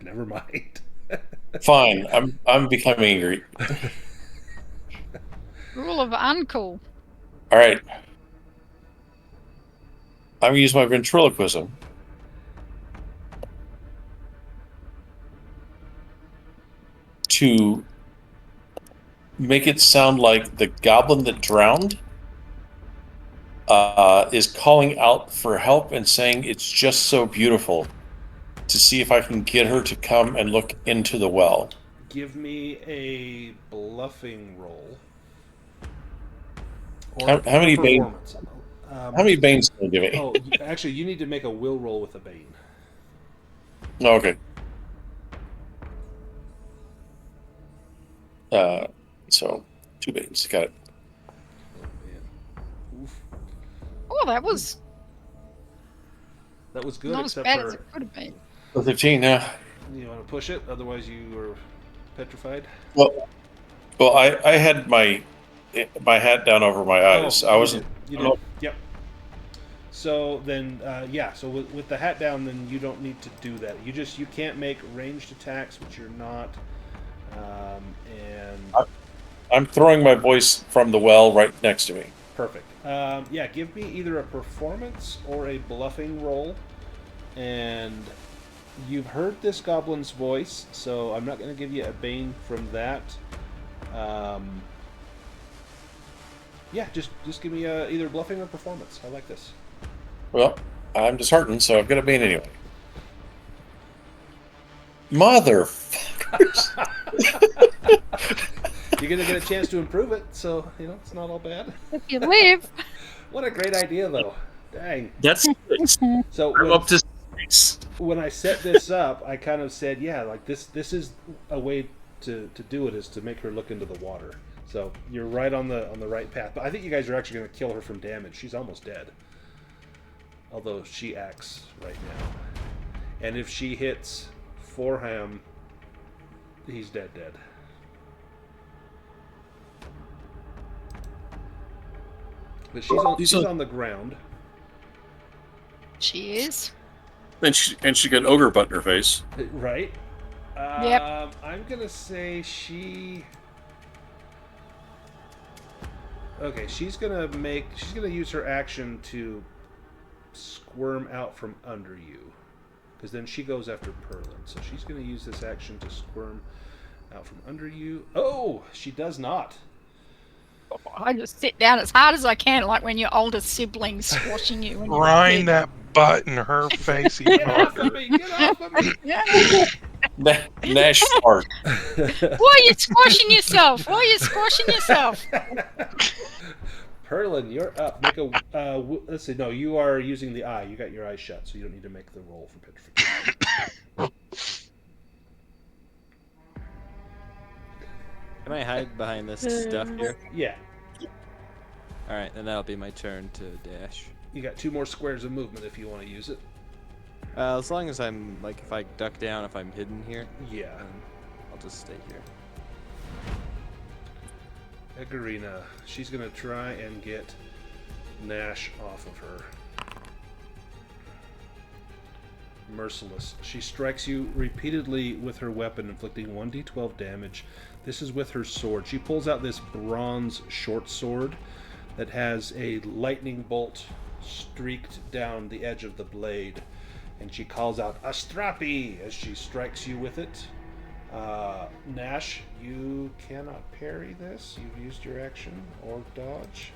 Never mind. fine. I'm becoming angry. Rule of uncool. All right. I'm gonna use my ventriloquism to make it sound like the goblin that drowned is calling out for help and saying it's just so beautiful, to see if I can get her to come and look into the well. Give me a bluffing roll. How many bane? performance. How many banes can you give me? Oh, actually, you need to make a will roll with a bane. Oh, okay. So 2 banes. Got it. Oh, man. Oof. Oh, that was That was good, not as except bad for as it could have been. 15, yeah. You want to push it? Otherwise, you are petrified. Well, I had my hat down over my eyes. I wasn't. You did. Yep. So then, yeah. So with the hat down, then you don't need to do that. You can't make ranged attacks, which you're not. And I'm throwing my voice from the well right next to me. perfect. Yeah. Give me either a performance or a bluffing roll, and you've heard this goblin's voice, so I'm not going to give you a bane from that. Yeah, just give me either bluffing or performance. I like this. Well, I'm disheartened, so I've got a bane anyway. Motherfuckers! You're going to get a chance to improve it, so, it's not all bad. If you live. What a great idea, though. Dang. That's So I'm up to 6. when I set this up, I kind of said, yeah, like this is a way to do it, is to make her look into the water. So you're right on the right path. But I think you guys are actually going to kill her from damage. She's almost dead. Although she acts right now. And if she hits Forham, he's dead. But she's on the ground. She is. And she got ogre butt in her face. Right? Yep. I'm going to say she... Okay, she's gonna use her action to squirm out from under you, because then she goes after Perlin. So she's gonna use this action to squirm out from under you. Oh, she does not. I just sit down as hard as I can, like when your older siblings squashing you. when you're Grind big. that butt in her face even Get off harder. of me! Get off of me! Yeah. Nash fart. Why are you squashing yourself? Perlin, you're up. Make a. Let's see. No, you are using the eye. You got your eyes shut, so you don't need to make the roll for petrification. Can I hide behind this stuff here? Yeah, Alright, then that'll be my turn to dash. you got 2 more squares of movement if you want to use it. As long as I'm, if I duck down, if I'm hidden here, Yeah. I'll just stay here. Aegorina. She's gonna try and get Nash off of her. Merciless. She strikes you repeatedly with her weapon, inflicting 1d12 damage. This is with her sword. She pulls out this bronze short sword that has a lightning bolt streaked down the edge of the blade, and she calls out "Astrapi" as she strikes you with it. Nash, you cannot parry this. You've used your action or dodge.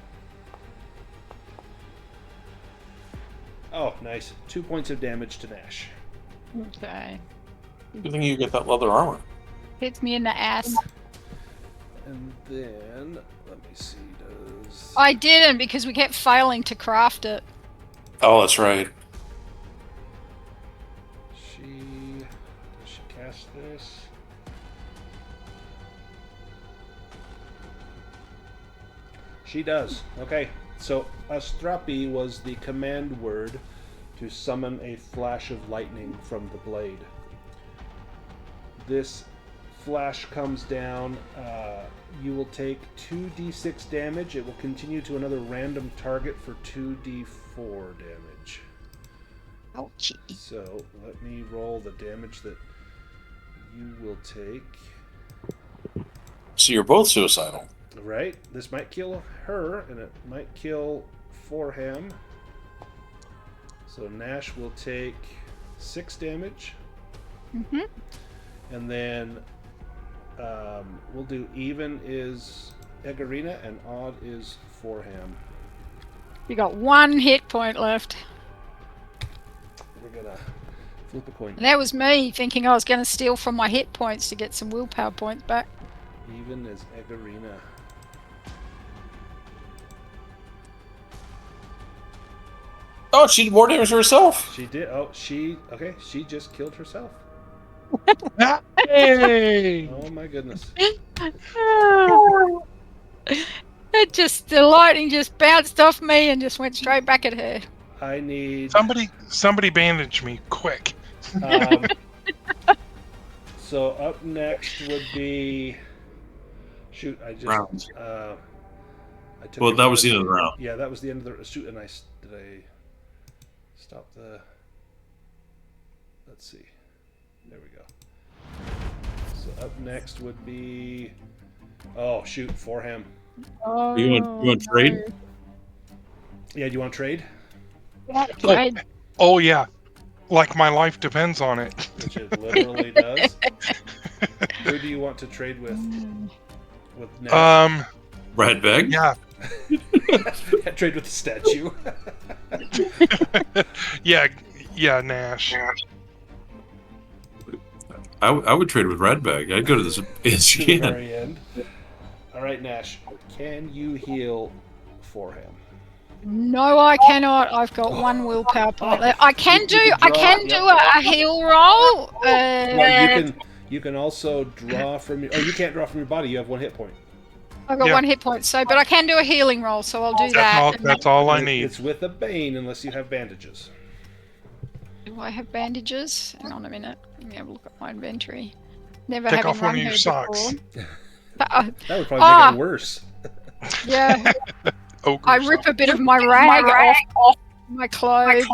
Oh, nice. 2 points of damage to Nash. Okay. Good thing you get that leather armor. Hits me in the ass. And then, let me see, does... I didn't, because we kept failing to craft it. Oh, that's right. Does she cast this? She does. Okay. So Astrapi was the command word to summon a flash of lightning from the blade. This flash comes down. You will take 2d6 damage. It will continue to another random target for 2d4 damage. Ouchie. So let me roll the damage that you will take. So you're both suicidal. Right? This might kill her, and it might kill Forham. So Nash will take 6 damage. Mm-hmm. And then we'll do even is Aegorina, and odd is Forham. You got 1 hit point left. We're gonna flip a coin. And that was me thinking I was going to steal from my hit points to get some willpower points back. Even is Aegorina. Oh, she did more damage to herself. She did. Okay. She just killed herself. Hey! Oh my goodness. The lightning just bounced off me and just went straight back at her. I need. Somebody bandage me, quick. So up next would be. Shoot! I just. Rounds. I took Well, it that from was the end of the round. Yeah, that was the end of the shoot. And did I stop the? Let's see. There we go. So up next would be. Oh shoot! Foreham. Oh, You want to trade? Yeah, do you want to trade? Yeah, trade. Oh yeah, like my life depends on it. Which it literally does. Who do you want to trade with? With Nash? Radbag? Yeah, Trade with the statue. yeah, Nash. I would trade with Radbag. I'd go to this To the again. very end. All right, Nash. Can you heal Foreham? No, I cannot. I've got one willpower point left. I can do a heal roll. Well, you can also draw from your. Oh, you can't draw from your body. You have 1 hit point. I've got Yeah. 1 hit point. So, but I can do a healing roll. So I'll do that. That's all I need. It's with a bane unless you have bandages. Do I have bandages? Hang on a minute. Let me have a look at my inventory. Never Take having off one run of your her socks. before. That would probably make it worse. Yeah, Ogre I rip socks. a bit of my rag off my clothes.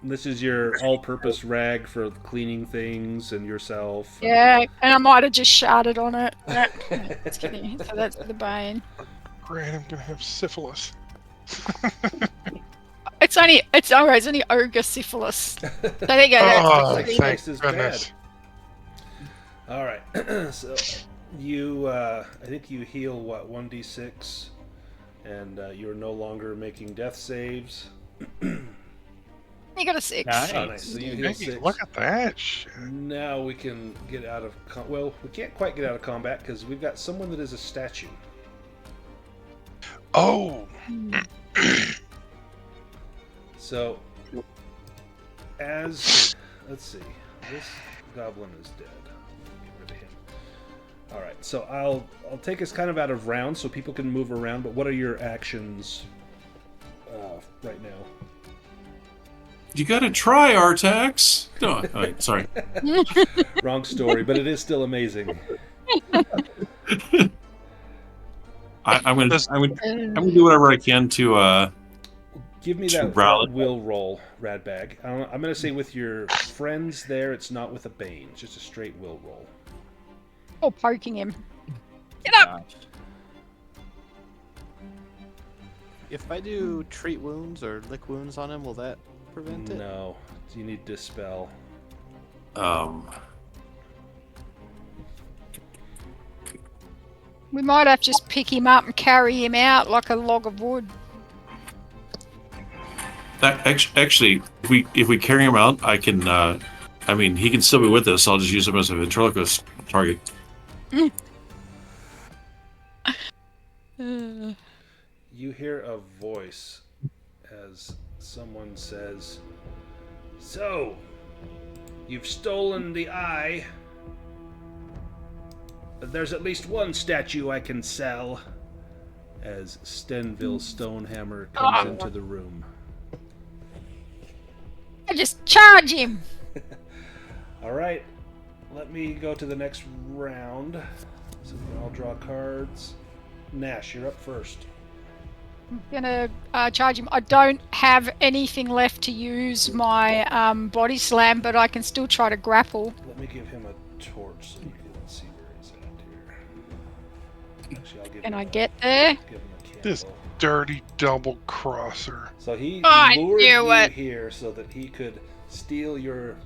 This is your all-purpose rag for cleaning things and yourself. Yeah, and I might have just shattered on it. Just kidding. So that's the bane. Great, I'm gonna have syphilis. It's only ogre syphilis. So there you go. Oh, like thank twice as goodness. All right. So you, I think you heal what 1d6, and you're no longer making death saves. You got a 6. Nice. Oh, nice. So you heal Hey, 6. look at that shit. Now we can get out of well, we can't quite get out of combat because we've got someone that is a statue. Oh, So, let's see, this goblin is dead. Get rid of him. All right, so I'll take us kind of out of rounds so people can move around. But what are your actions right now? You gotta try, Artax. No, sorry. Wrong story, but it is still amazing. I'm gonna do whatever I can to. Give me that will roll, Radbag. I'm going to say with your friends there, it's not with a bane. It's just a straight will roll. Or poking him. Get up! If I do treat wounds or lick wounds on him, will that prevent it? No, you need dispel. We might have to just pick him up and carry him out like a log of wood. Actually, if we carry him out, I can. I mean, he can still be with us. I'll just use him as a ventriloquist target. You hear a voice as someone says, "So, you've stolen the eye. But there's at least one statue I can sell." As Stenville Stonehammer comes into the room. I just charge him. All right, let me go to the next round. So I'll draw cards. Nash, you're up first. I'm gonna charge him. I don't have anything left to use my body slam, but I can still try to grapple. Let me give him a torch so you can see where he's at here. Actually, I'll give Can him I get there? give him a candle. this dirty double crosser. So he I lured knew you it. here so that he could steal your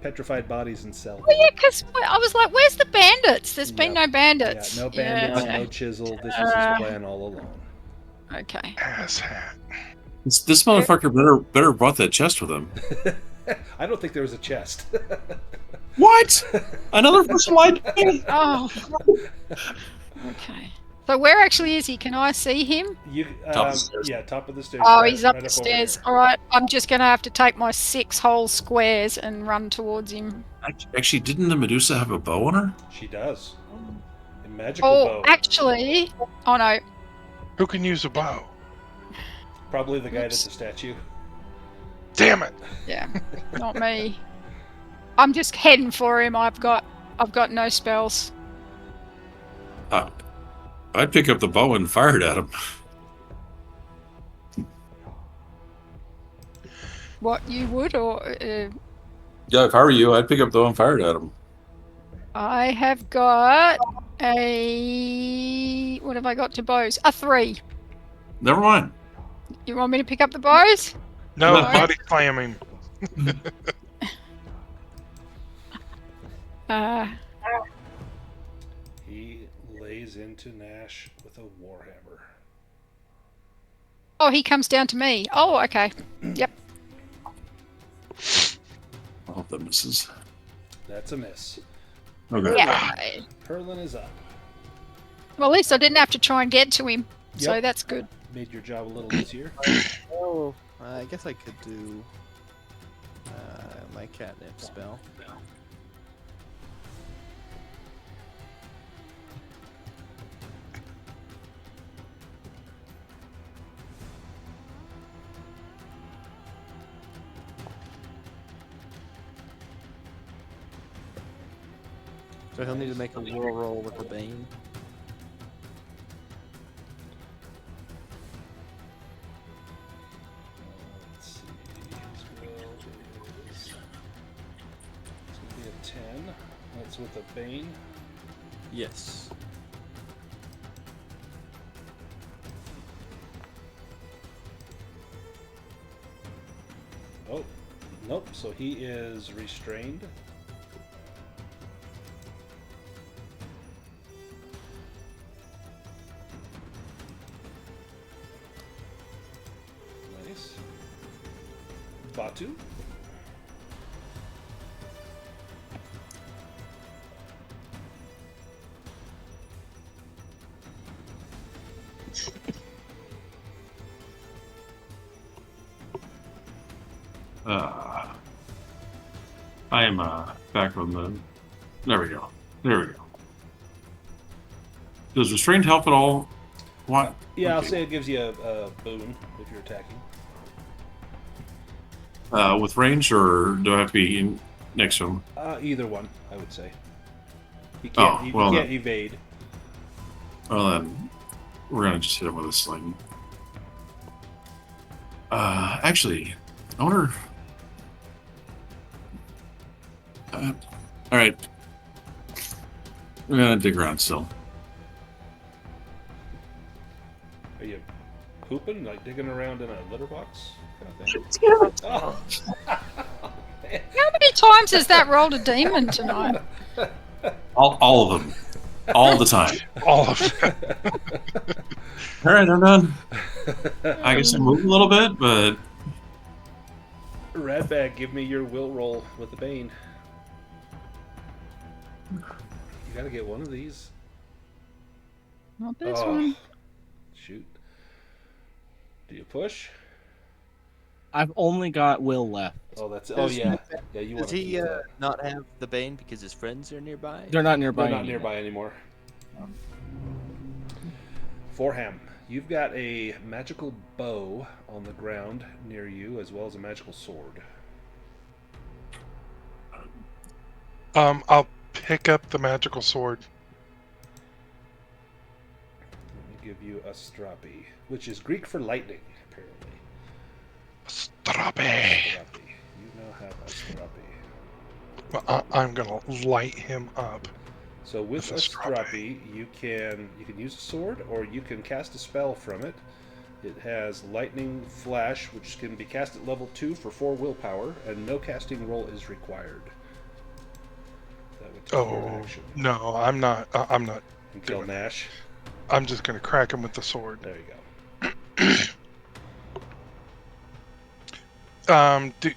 petrified bodies and sell them. Oh yeah, because I was like, "Where's the bandits?" There's been Yep. no bandits. Yeah, no bandits, Yeah. no chisel. This was his plan all along. Okay. Ass hat. This motherfucker better brought that chest with him. I don't think there was a chest. What? Another person lied to me? Oh. Okay. So where actually is he? Can I see him? You, Top of the stairs. Yeah, top of the stairs. Oh, right- he's up right the over stairs. there. All right. I'm just gonna have to take my 6 whole squares and run towards him. Actually, didn't the Medusa have a bow on her? She does. A magical Oh, bow. actually. Oh no. Who can use a bow? Probably the guy that's a statue. Damn it! Yeah. Not me. I'm just heading for him. I've got I've got no spells. I'd pick up the bow and fire it at him. What you would, or Yeah, if I were you, I'd pick up the bow and fire it at him. I have got a. What have I got to bows? A 3. Never mind. You want me to pick up the bows? No, No. body slam him. He lays into Nash with a warhammer. Oh, he comes down to me. Oh, okay. Yep. I hope that misses. That's a miss. Okay. Yeah. Perlin is up. Well, at least I didn't have to try and get to him, so Yep. that's good. Made your job a little easier. Oh, I guess I could do my catnip spell. So he'll need to make a will roll with the Bane. Let's see. His will is. It's going to be a 10. That's with a Bane. Yes. Oh, nope. So he is restrained. Nice. Batu. I am back on the. There we go. There we go. Does restrained help at all? What? Yeah, I'll Okay. say it gives you a boon if you're attacking. With range, or do I have to be in, next to him? Either one, I would say. He Oh, can't, well he can't then. evade. Well then, we're gonna just hit him with a sling. Actually, I wonder. All right, we're gonna dig around still. Are you pooping, like digging around in a litter box kind of thing? Oh. How many times has that rolled a demon tonight? All of them, all the time. All of them. All right, I'm done. I guess I move a little bit, but Radbag, give me your will roll with the Bane. You gotta get one of these. Not this Oh, one. shoot. Do you push? I've only got will left. Oh, that's it. Oh, yeah. Yeah, you want Does he not have the Bane because his friends are nearby? They're not nearby. They're not anymore. nearby anymore. Forham, you've got a magical bow on the ground near you, as well as a magical sword. I'll pick up the magical sword. Let me give you a strapi, which is Greek for lightning, apparently. Strape. Strapi. You now have a strapi. Well, I'm gonna light him up. So with a With a strapi. strapi, you can use a sword, or you can cast a spell from it. It has lightning flash, which can be cast at level 2 for 4 willpower, and no casting roll is required. That would take your Oh action. no, I'm not. I'm not. And kill doing it. Nash. I'm just gonna crack him with the sword. There you go.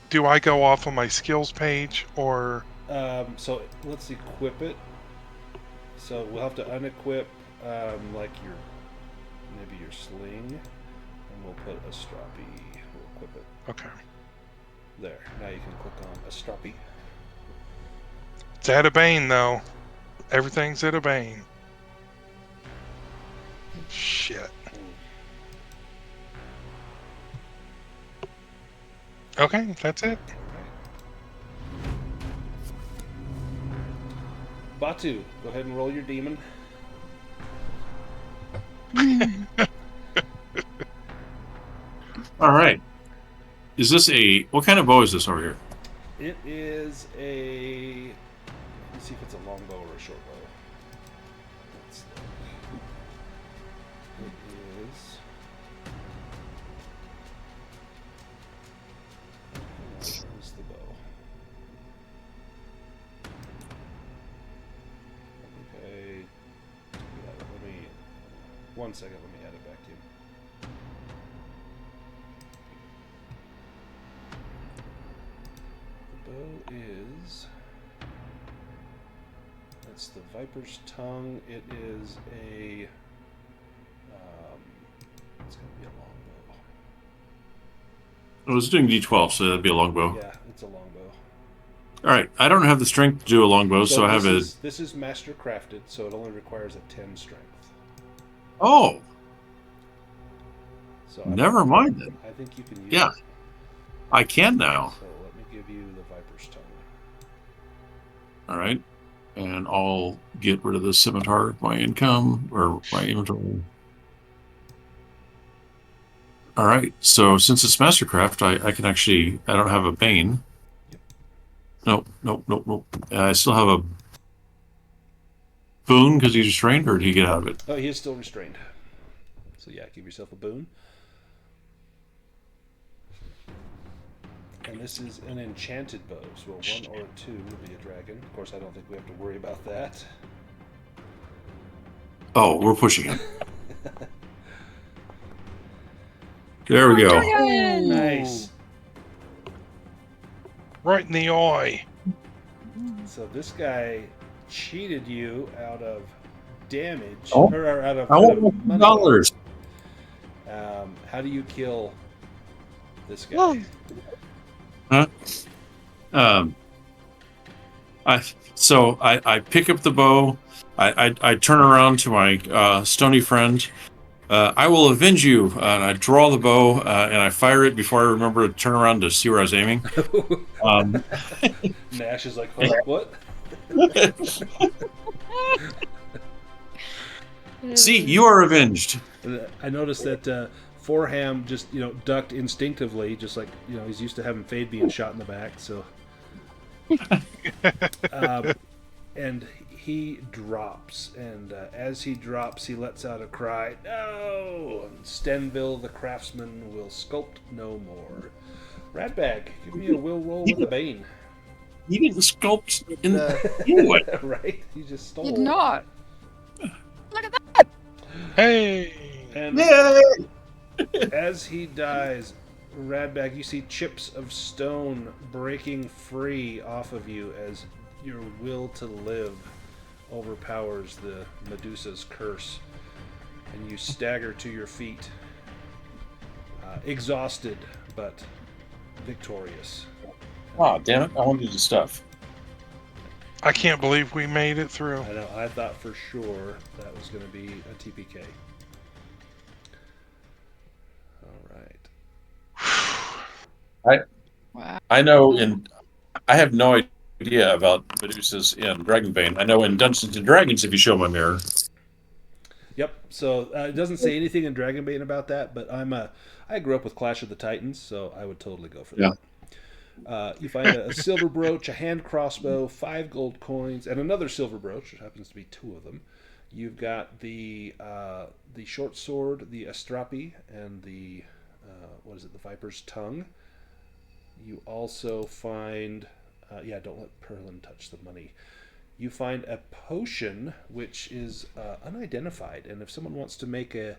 Do I go off on my skills page or? So let's equip it. So we'll have to unequip like maybe your sling, and we'll put a strapi. We'll equip it Okay. there. Now you can click on a strapi. It's at a Bane though. Everything's at a Bane. Shit. Okay, that's it. Batu, go ahead and roll your demon. All right. Is this what kind of bow is this over here? It is a. Let's see if it's a long bow or a short bow. Let's look. It is. Where's the bow? Okay. Let me. 1 second. Let me add it back to you. The bow is. That's the Viper's Tongue. It is a. It's going to be a long bow. I was doing D12, so that'd be a longbow. Yeah, it's a long bow. All right. I don't have the strength to do a longbow, so I have a. This is master crafted, so it only requires a 10 strength. Oh. So Never mind then. I think you can use Yeah. it. I can now. So let me give you the Viper's Tongue. All right. And I'll get rid of the scimitar of my income or my inventory. All right. So since it's Mastercraft, I can actually. I don't have a Bane. Yep. Nope. I still have a boon because he's restrained, or did he get out of it? Oh, he is still restrained. So yeah, give yourself a boon. And this is an enchanted bow, so a 1 or a 2 will be a dragon. Of course, I don't think we have to worry about that. Oh, we're pushing it. There we go. Nice. Right in the eye. So this guy cheated you out of damage, Oh. or out of I want money. $1. How do you kill this guy? Huh? I pick up the bow. I turn around to my stony friend. I will avenge you. And I draw the bow and I fire it before I remember to turn around to see where I was aiming. Nash is like, huh, what? See, you are avenged. I noticed that Forham just ducked instinctively, just like he's used to having Fade being shot in the back. So, and he drops, and as he drops, he lets out a cry, "No!" And Stenville the craftsman will sculpt no more. Ratbag, give me a will roll with a Bane. He didn't sculpt anyway. Right? He just stole. Did not. Look at that. Hey! And Yay! as he dies, Radbag, you see chips of stone breaking free off of you as your will to live overpowers the Medusa's curse, and you stagger to your feet, exhausted but victorious. Oh, damn it. I wanted to stuff. I can't believe we made it through. I know, I thought for sure that was going to be a TPK. Alright. Wow. I know I have no idea about Medusas in Dragonbane. I know in Dungeons and Dragons, if you show my mirror. Yep. So it doesn't say anything in Dragonbane about that, but I grew up with Clash of the Titans, so I would totally go for that. You find a silver brooch, a hand crossbow, 5 gold coins, and another silver brooch, which happens to be 2 of them. You've got the short sword, the Astrapi, and the the Viper's Tongue. You also find, don't let Perlin touch the money. You find a potion which is unidentified, and if someone wants to make a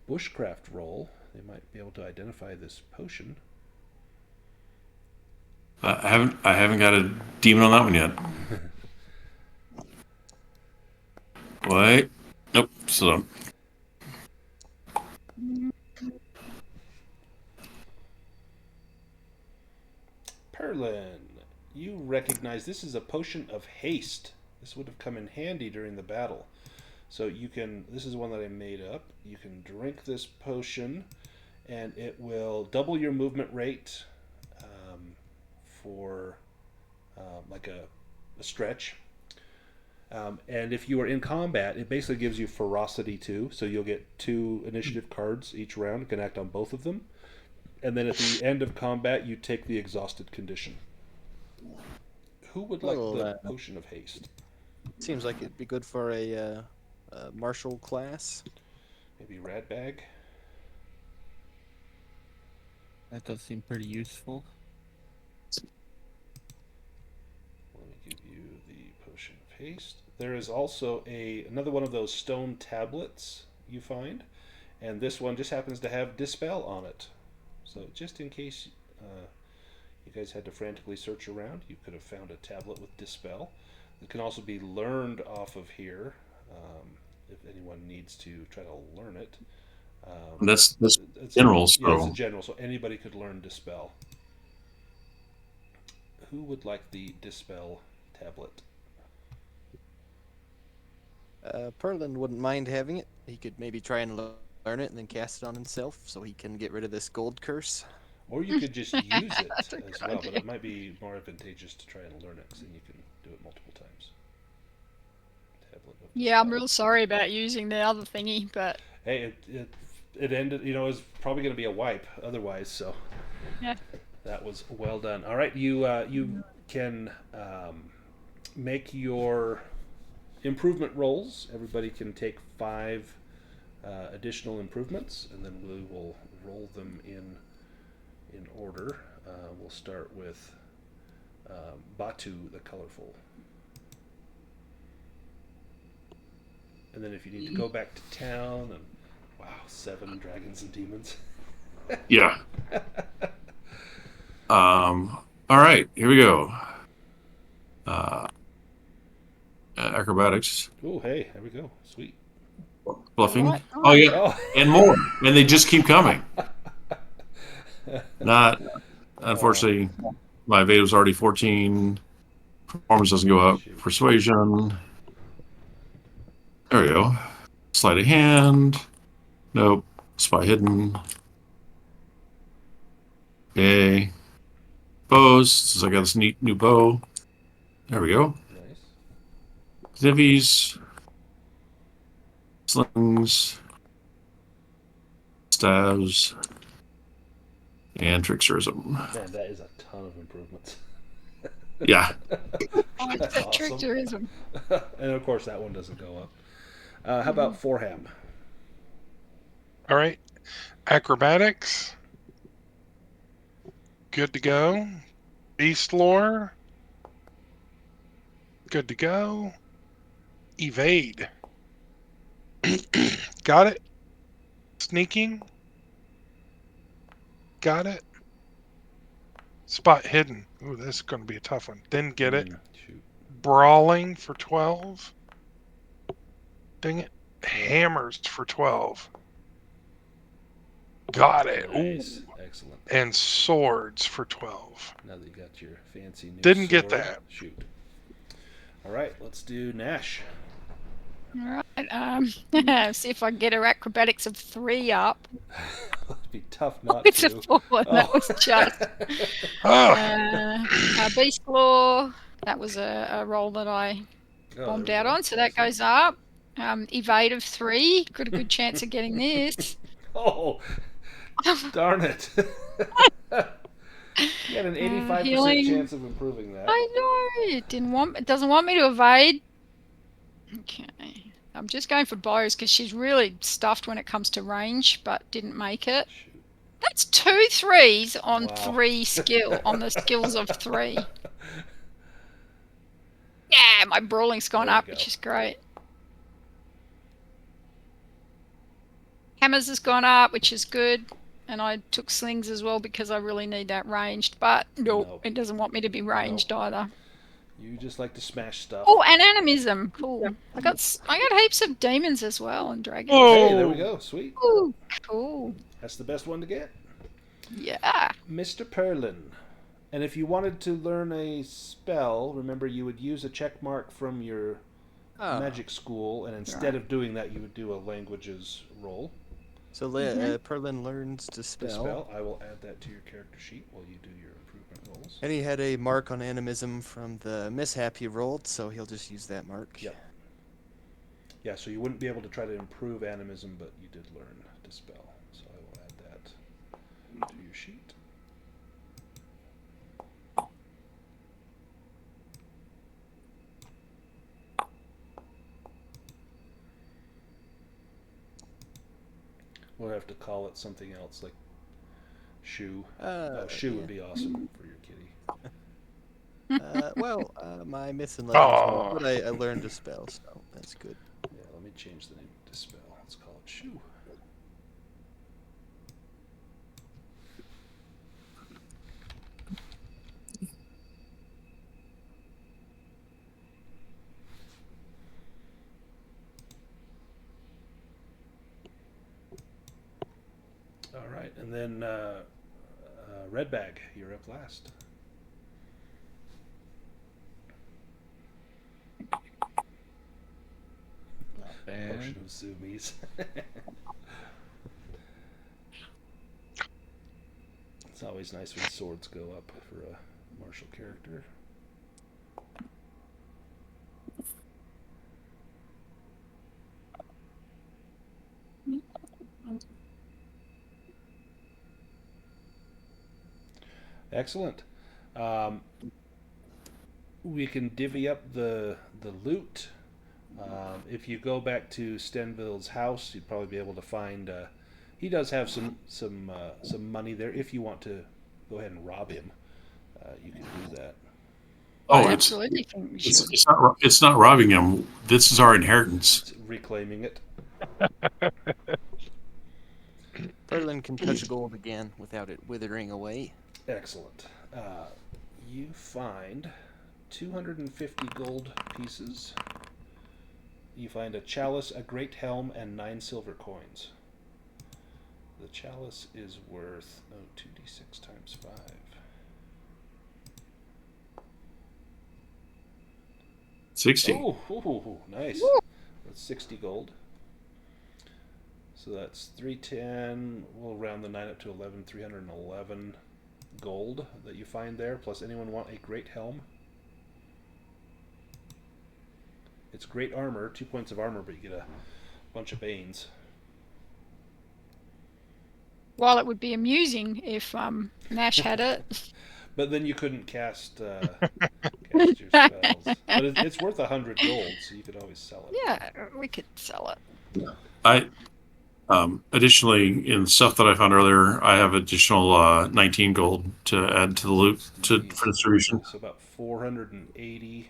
bushcraft roll, they might be able to identify this potion. I haven't got a demon on that one yet. Wait. Nope. So. Perlin, you recognize this is a potion of haste. This would have come in handy during the battle. So you can, this is one that I made up. You can drink this potion, and it will double your movement rate for like a stretch. And if you are in combat, it basically gives you ferocity too. So you'll get 2 initiative cards each round. You can act on both of them. And then at the end of combat, you take the exhausted condition. Who would like Well, the potion of haste? Seems like it'd be good for a martial class. Maybe Radbag? That does seem pretty useful. Let me give you the potion of haste. There is also another one of those stone tablets you find, and this one just happens to have Dispel on it. So just in case you guys had to frantically search around, you could have found a tablet with Dispel. It can also be learned off of here if anyone needs to try to learn it. That's It's general, Yeah, it's a so general, so anybody could learn Dispel. Who would like the Dispel tablet? Perlin wouldn't mind having it. He could maybe try and learn it and then cast it on himself so he can get rid of this gold curse. Or you could just use it That's a as good well, but idea. it might be more advantageous to try and learn it, because then you can do it multiple times. Tablet of Yeah, I'm Dispel. real sorry about using the other thingy, but Hey, it ended. It was probably going to be a wipe otherwise. So yeah. that was well done. All right, you can make your improvement rolls. Everybody can take 5 additional improvements, and then we will roll them in order. We'll start with Batu the Colorful. And then if you need to go back to town, and wow, 7 dragons and demons. yeah. All right, here we go. Acrobatics, Oh, hey, there we go. Sweet. bluffing. Alright, Oh yeah, Oh, and more, and they just keep coming. Not, unfortunately, my evade was already 14. Performance doesn't go up. Shoot. Persuasion. There we go. Sleight of hand. Nope. Spy hidden. Okay. Bows. Since I got this neat new bow. There we go. nice. Divvies. Slings. Stabs. And tricksterism. Man, that is a ton of improvements. Yeah. Oh, it's That's that awesome. tricksterism. And of course, that one doesn't go up. How about Foreham? All right. Acrobatics. Good to go. Beast lore. Good to go. Evade. Got it. Sneaking. Got it. Spot hidden. Ooh, this is going to be a tough one. Didn't get it. Shoot. Brawling for 12. Dang it. Hammers for 12. Got it. Nice. Ooh. Excellent. And swords for 12. Now that you got your fancy new Didn't get sword. that. Shoot. All right, let's do Nash. Alright, see if I can get her acrobatics of 3 up. It'd be tough not It's to. a 4, that was just. Ah, Beast Law, that was a roll that I Oh, bombed there we out go. on, so that goes up. Evade of 3, got a good chance of getting this. Oh, darn it. You had an 85% healing. chance of improving that. I know, it doesn't want me to evade. Okay, I'm just going for bows because she's really stuffed when it comes to range, but didn't make it. Shoot. That's 2 3s on Wow. 3 skill, on the skills of 3. Yeah, my brawling's gone There you up, go. which is great. Hammers has gone up, which is good. And I took slings as well because I really need that ranged. But nope, Nope. it doesn't want me to be ranged either. You just like to smash stuff. Oh, and animism. Cool. I got heaps of demons as well and dragons. Hey, there we go. Sweet. Ooh, cool. That's the best one to get. Yeah. Mr. Perlin. And if you wanted to learn a spell, remember you would use a check mark from your magic school, and instead of doing that, you would do a languages roll. So Perlin learns Dispel. Dispel. I will add that to your character sheet while you do your improvement rolls. And he had a mark on animism from the mishap he rolled, so he'll just use that mark. Yep. Yeah, so you wouldn't be able to try to improve animism, but you did learn Dispel. So I will add that to your sheet. We'll have to call it something else, like Shoe. Shoe would be awesome for your kitty. My myths and legends roll, Oh. but I learned Dispel, so that's good. Yeah, let me change the name of Dispel. Let's call it Shoe. All right, and then Redbag, you're up last. Potion of Zoomies. It's always nice when swords go up for a martial character. Excellent. We can divvy up the loot. If you go back to Stenville's house, you'd probably be able to find. He does have some money there. If you want to go ahead and rob him, you can do that. I Oh, absolutely think we should. it's not robbing him. This is our inheritance. It's reclaiming it. Perlin can touch gold again without it withering away. Excellent. You find 250 gold pieces. You find a chalice, a great helm, and 9 silver coins. The chalice is worth 2d6 times 5. $60. Oh, nice. That's 60 gold. So that's 310. We'll round the 9 up to 11. 311 gold that you find there. Plus, anyone want a great helm? It's great armor, 2 points of armor, but you get a bunch of banes. While it would be amusing if Nash had it. But then you couldn't cast your spells. But it's worth 100 gold, so you could always sell it. Yeah, we could sell it. Additionally, in stuff that I found earlier, I have additional 19 gold to add to the loot for distribution. So about 480.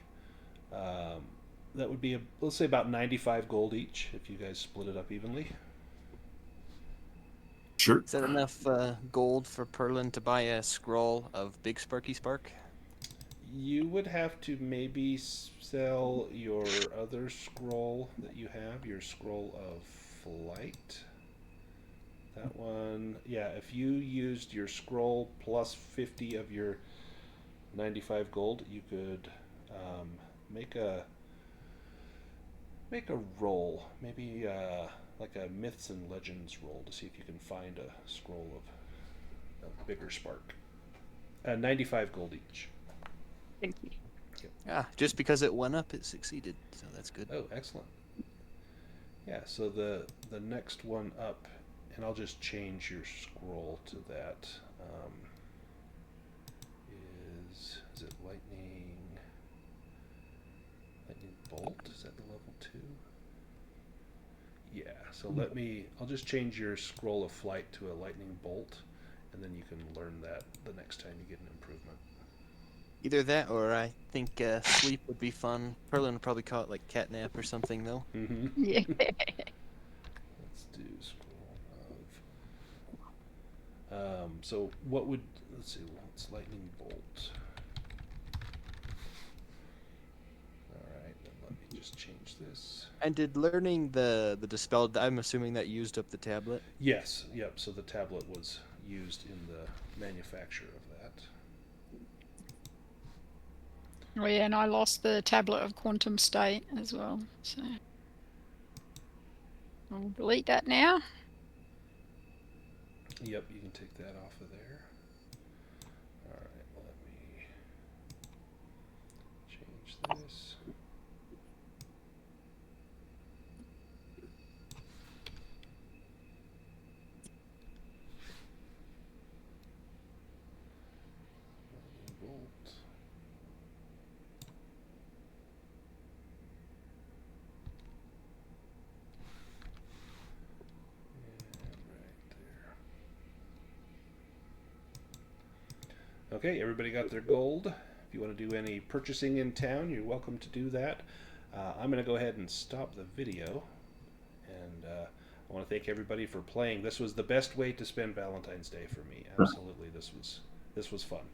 That would be, let's say, about 95 gold each if you guys split it up evenly. Sure. Is that enough gold for Perlin to buy a scroll of Big Sparky Spark? You would have to maybe sell your other scroll that you have, your scroll of flight. That one, yeah, if you used your scroll plus 50 of your 95 gold, you could make a roll, maybe like a myths and legends roll to see if you can find a scroll of a bigger spark. 95 gold each. Thank you. Just because it went up, it succeeded, so that's good. Oh, excellent. Yeah, so the next one up, and I'll just change your scroll to that, is it lightning bolt? Is that the level 2? Yeah, so I'll just change your scroll of flight to a lightning bolt, and then you can learn that the next time you get an improvement. Either that, or I think sleep would be fun. Perlin would probably call it like catnap or something, though. Mm-hmm. Yeah. Let's do scroll of. So what would, let's see, what's lightning bolt? Alright, then let me just change this. And did learning the dispelled, I'm assuming that used up the tablet? Yes, yep, so the tablet was used in the manufacture of that. Oh yeah, and I lost the tablet of quantum state as well, so I'll delete that now. Yep, you can take that off of there. Alright, let me change this. Bolt. Okay, everybody got their gold. If you want to do any purchasing in town, you're welcome to do that. I'm going to go ahead and stop the video. And I want to thank everybody for playing. This was the best way to spend Valentine's Day for me. Absolutely, this was fun.